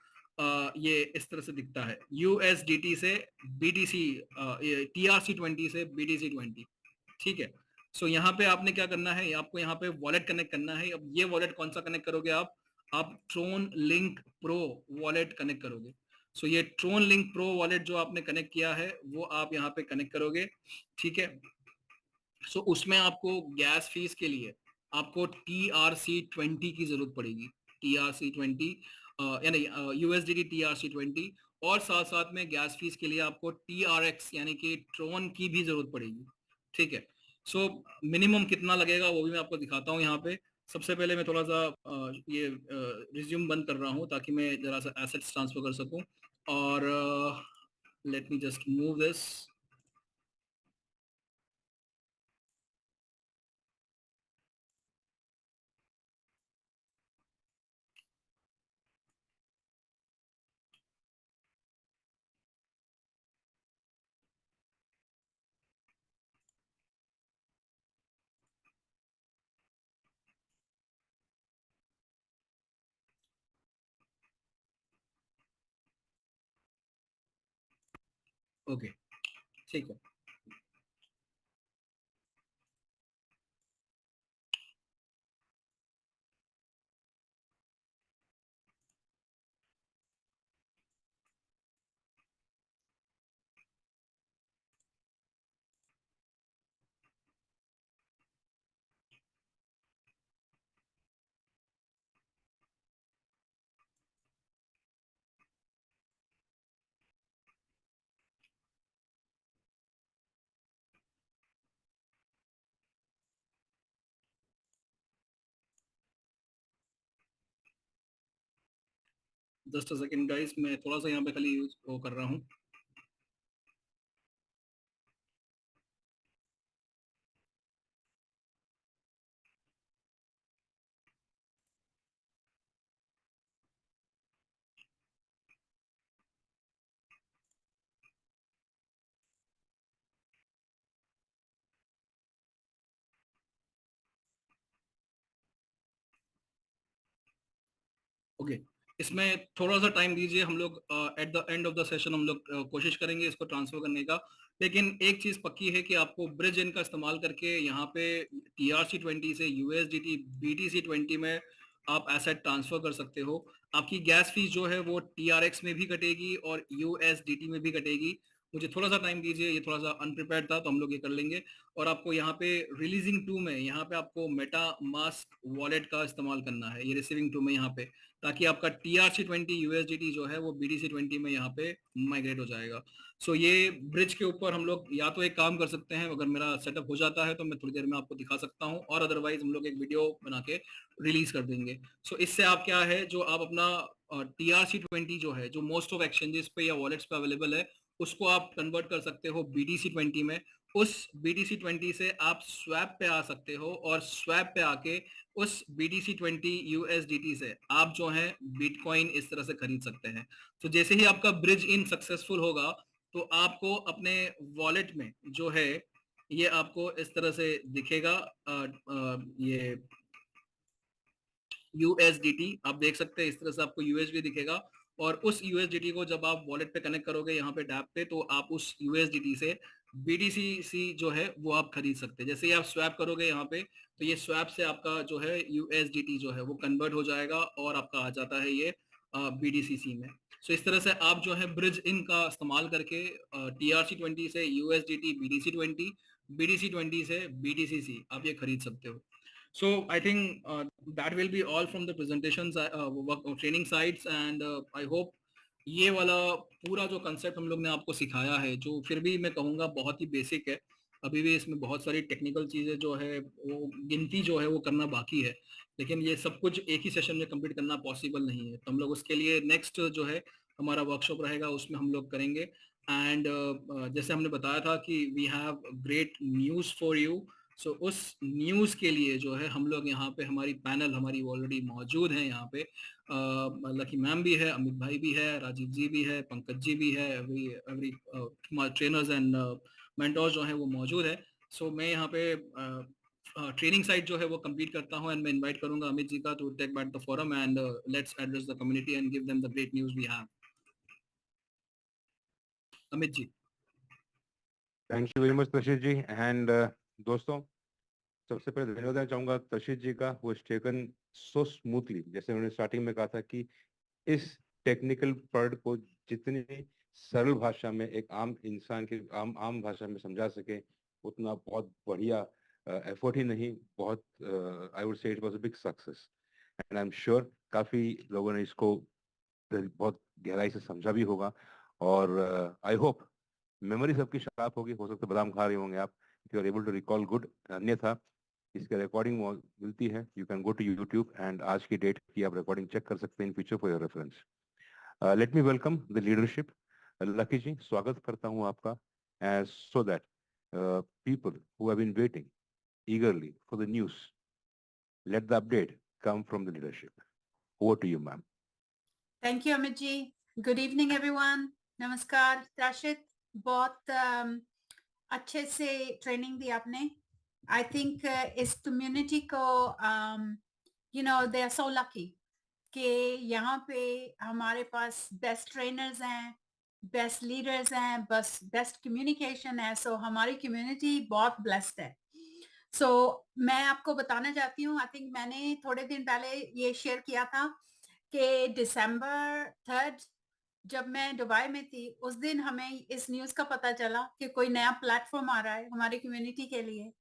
ये इस तरह से दिखता है, USDT से BTC, TRC20 से BTC20। ठीक है, यहाँ पे आपने क्या करना है, आपको यहाँ पे वॉलेट कनेक्ट करना है। अब ये वॉलेट कौन सा कनेक्ट करोगे आप Tron link pro wallet connect करोगे। ये ट्रोन लिंक प्रो वॉलेट जो आपने कनेक्ट किया है वो आप यहाँ पे कनेक्ट करोगे। ठीक है, उसमें आपको गैस फीस के लिए आपको TRC20 की जरूरत पड़ेगी, TRC20 यानी USDT TRC20, और साथ साथ में गैस फीस के लिए आपको TRX यानी कि ट्रोन की भी जरूरत पड़ेगी। ठीक है, मिनिमम कितना लगेगा वो भी मैं आपको दिखाता हूँ यहाँ पे। सबसे पहले मैं थोड़ा सा ये रिज्यूम बंद कर रहा हूँ ताकि मैं जरा सा एसेट्स ट्रांसफर कर सकूँ, और let me just move this. Okay, ठीक है। जस्ट अ सेकंड गाइस, मैं थोड़ा सा यहाँ पे खाली यूज वो कर रहा हूँ। ओके, इसमें थोड़ा सा टाइम दीजिए, हम लोग at the end of the session हम लोग कोशिश करेंगे इसको ट्रांसफर करने का। लेकिन एक चीज पक्की है कि आपको ब्रिज इन का इस्तेमाल करके यहाँ पे TRC20 से USDT BTC20 में आप एसेट ट्रांसफर कर सकते हो। आपकी गैस फीस जो है वो TRX में भी कटेगी और USDT में भी कटेगी। मुझे थोड़ा सा टाइम दीजिए, ये थोड़ा सा अनप्रिपेयर्ड था तो हम लोग ये कर लेंगे। और आपको यहाँ पे रिलीजिंग टू में यहाँ पे आपको मेटा मास्क वॉलेट का इस्तेमाल करना है, ये रिसीविंग टू में यहाँ पे, ताकि आपका TRC20 USDT जो है वो BTC20 में यहाँ पे माइग्रेट हो जाएगा। सो ये ब्रिज के ऊपर हम लोग या तो एक काम कर सकते हैं, अगर मेरा सेटअप हो जाता है तो मैं थोड़ी देर में आपको दिखा सकता हूँ, और अदरवाइज हम लोग एक वीडियो बना के रिलीज कर देंगे। सो इससे आप क्या है, जो आप अपना TRC20 जो है, जो मोस्ट ऑफ एक्सचेंजेस पे या वॉलेट्स पे अवेलेबल है, उसको आप कन्वर्ट कर सकते हो BTC20 में। उस BTC20 से आप स्वैप पे आ सकते हो, और स्वैप पे आके उस BTC20 USDT से आप जो है बिटकॉइन इस तरह से खरीद सकते हैं। तो जैसे ही आपका ब्रिज इन सक्सेसफुल होगा तो आपको अपने वॉलेट में जो है ये आपको इस तरह से दिखेगा। ये USDT आप देख सकते हैं, इस तरह से आपको USD दिखेगा। और उस USDT को जब आप वॉलेट पे कनेक्ट करोगे यहाँ पे टैप पे, तो आप उस USDT से BTC जो है वो आप खरीद सकते हैं। जैसे ही आप स्वैप करोगे यहाँ पे, तो ये स्वैप से आपका जो है USDT जो है वो कन्वर्ट हो जाएगा और आपका आ जाता है ये BTC में। सो इस तरह से आप जो है ब्रिज इन का इस्तेमाल करके TRC20 से USDT BTC20, BTC20 से BTC आप ये खरीद सकते हो। So I think that will be all from the presentations, training sites, and I hope ये वाला पूरा जो कंसेप्ट हम लोग ने आपको सिखाया है, जो फिर भी मैं कहूँगा बहुत ही बेसिक है, अभी भी इसमें बहुत सारी टेक्निकल चीजें जो है वो गिनती जो है वो करना बाकी है, लेकिन ये सब कुछ एक ही सेशन में कंप्लीट करना पॉसिबल नहीं है। तो हम लोग उसके लिए नेक्स्ट जो है हमारा वर्कशॉप रहेगा, उसमें हम लोग करेंगे। एंड जैसे हमने बताया था कि we have great news for you. So उस न्यूज़ के लिए जो है हम लोग यहाँ पे, हमारी पैनल हमारी ऑलरेडी मौजूद है यहाँ पे। लकी मैम भी है, अमित भाई भी है, राजीव जी भी है, पंकज जी भी है, every every trainers and mentors जो है वो मौजूद है। सो मैं यहाँ पे ट्रेनिंग साइट जो है वो कंप्लीट करता हूँ, एंड मैं इनवाइट करूंगा अमित जी का to take back the forum and let's address the community and give them the great news we have. Amit ji. Thank you very much Tasheer ji. And दोस्तों, सबसे पहले धन्यवाद देना चाहूंगा तशीर जी का, वो टेकन सो स्मूथली। जैसे उन्होंने स्टार्टिंग में कहा था कि इस टेक्निकल वर्ड को जितनी सरल भाषा में एक आम इंसान के आम भाषा में समझा सके, उतना बहुत बढ़िया एफर्ट ही नहीं, बहुत I would say it was a big success. And I am sure काफी लोगों ने इसको बहुत गहराई से समझा भी होगा। और आई होप मेमोरी सबकी शार्प होगी। हो सकता है बादाम खा रहे होंगे आप, if you are able to recall good. अन्यथा इसके रिकॉर्डिंग मिलती है, you can go to YouTube and आज की डेट की आप रिकॉर्डिंग चेक कर सकते हैं in future for your reference. Let me welcome the leadership. Lucky ji, स्वागत करता हूं आपका, as so that people who have been waiting eagerly for the news, let the update come from the leadership. Over to you, ma'am. Thank you, Amit ji. Good evening, everyone. नमस्कार राशिद, बहुत अच्छे से training दी आपने। I think इस community को they are so lucky कि यहाँ पे हमारे पास बेस्ट ट्रेनर्स हैं, बेस्ट लीडर्स हैं, बस बेस्ट कम्युनिकेशन है। सो हमारी कम्युनिटी बहुत ब्लेस्ड है। सो मैं आपको बताना चाहती हूँ, आई थिंक मैंने थोड़े दिन पहले ये शेयर किया था कि दिसंबर 3 जब मैं दुबई में थी, उस दिन हमें इस न्यूज़ का पता चला कि कोई नया प्लेटफॉर्म आ रहा है हमारी कम्युनिटी के लिए,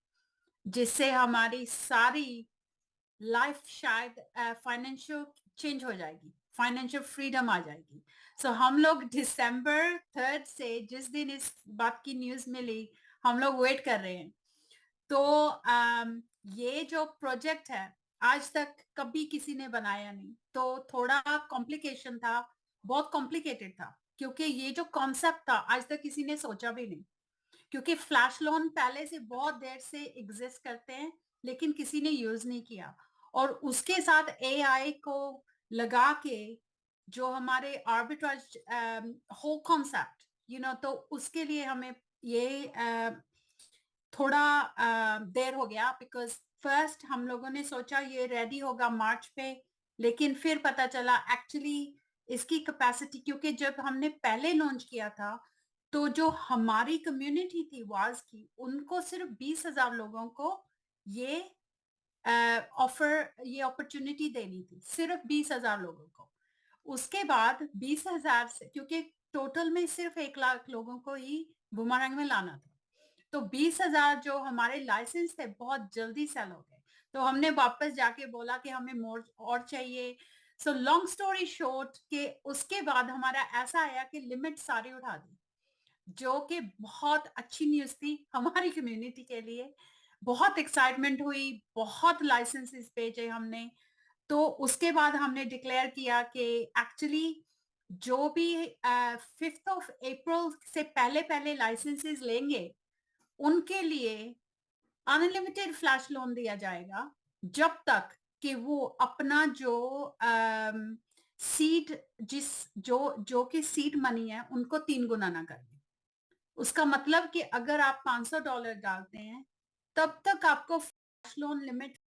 जिससे हमारी सारी लाइफ शायद फाइनेंशियल चेंज हो जाएगी, फाइनेंशियल फ्रीडम आ जाएगी। सो हम लोग दिसंबर 3 से जिस दिन इस बात की न्यूज़ मिली, हम लोग वेट कर रहे हैं। तो ये जो प्रोजेक्ट है आज तक कभी किसी ने बनाया नहीं, तो थोड़ा कॉम्प्लिकेशन था, बहुत कॉम्प्लिकेटेड था, क्योंकि ये जो कॉन्सेप्ट था आज तक किसी ने सोचा भी नहीं। क्योंकि फ्लैश लोन पहले से बहुत देर से एग्जिस्ट करते हैं, लेकिन किसी ने यूज नहीं किया। और उसके साथ एआई को लगा के जो हमारे आर्बिट्राज होल कॉन्सेप्ट तो उसके लिए हमें ये थोड़ा देर हो गया, बिकॉज फर्स्ट हम लोगों ने सोचा ये रेडी होगा मार्च पे, लेकिन फिर पता चला एक्चुअली इसकी कैपेसिटी, क्योंकि जब हमने पहले लॉन्च किया था तो जो हमारी कम्युनिटी थी वाज की, उनको सिर्फ 20,000 लोगों को ये ऑफर, ये अपॉर्चुनिटी देनी थी, सिर्फ 20,000 लोगों को। उसके बाद 20,000 से, क्योंकि टोटल में सिर्फ 1 लाख लोगों को ही बुमरंग में लाना था, तो 20,000 जो हमारे लाइसेंस थे बहुत जल्दी सेल हो गए। तो हमने वापस जाके बोला कि हमें मोर और चाहिए। सो लॉन्ग स्टोरी शॉर्ट के उसके बाद हमारा ऐसा आया कि लिमिट सारी उठा दी, जो कि बहुत अच्छी न्यूज थी हमारी कम्युनिटी के लिए। बहुत एक्साइटमेंट हुई, बहुत लाइसेंसेस भेजे हमने। तो उसके बाद हमने डिक्लेयर किया कि एक्चुअली जो भी 5 अप्रैल से पहले पहले लाइसेंसेस लेंगे उनके लिए अनलिमिटेड फ्लैश लोन दिया जाएगा, जब तक कि वो अपना जो सीड जिस जो जो कि सीड मनी है उनको 3 गुना ना कर दे। उसका मतलब कि अगर आप $500 डालते हैं, तब तक आपको फ्लैश लोन लिमिट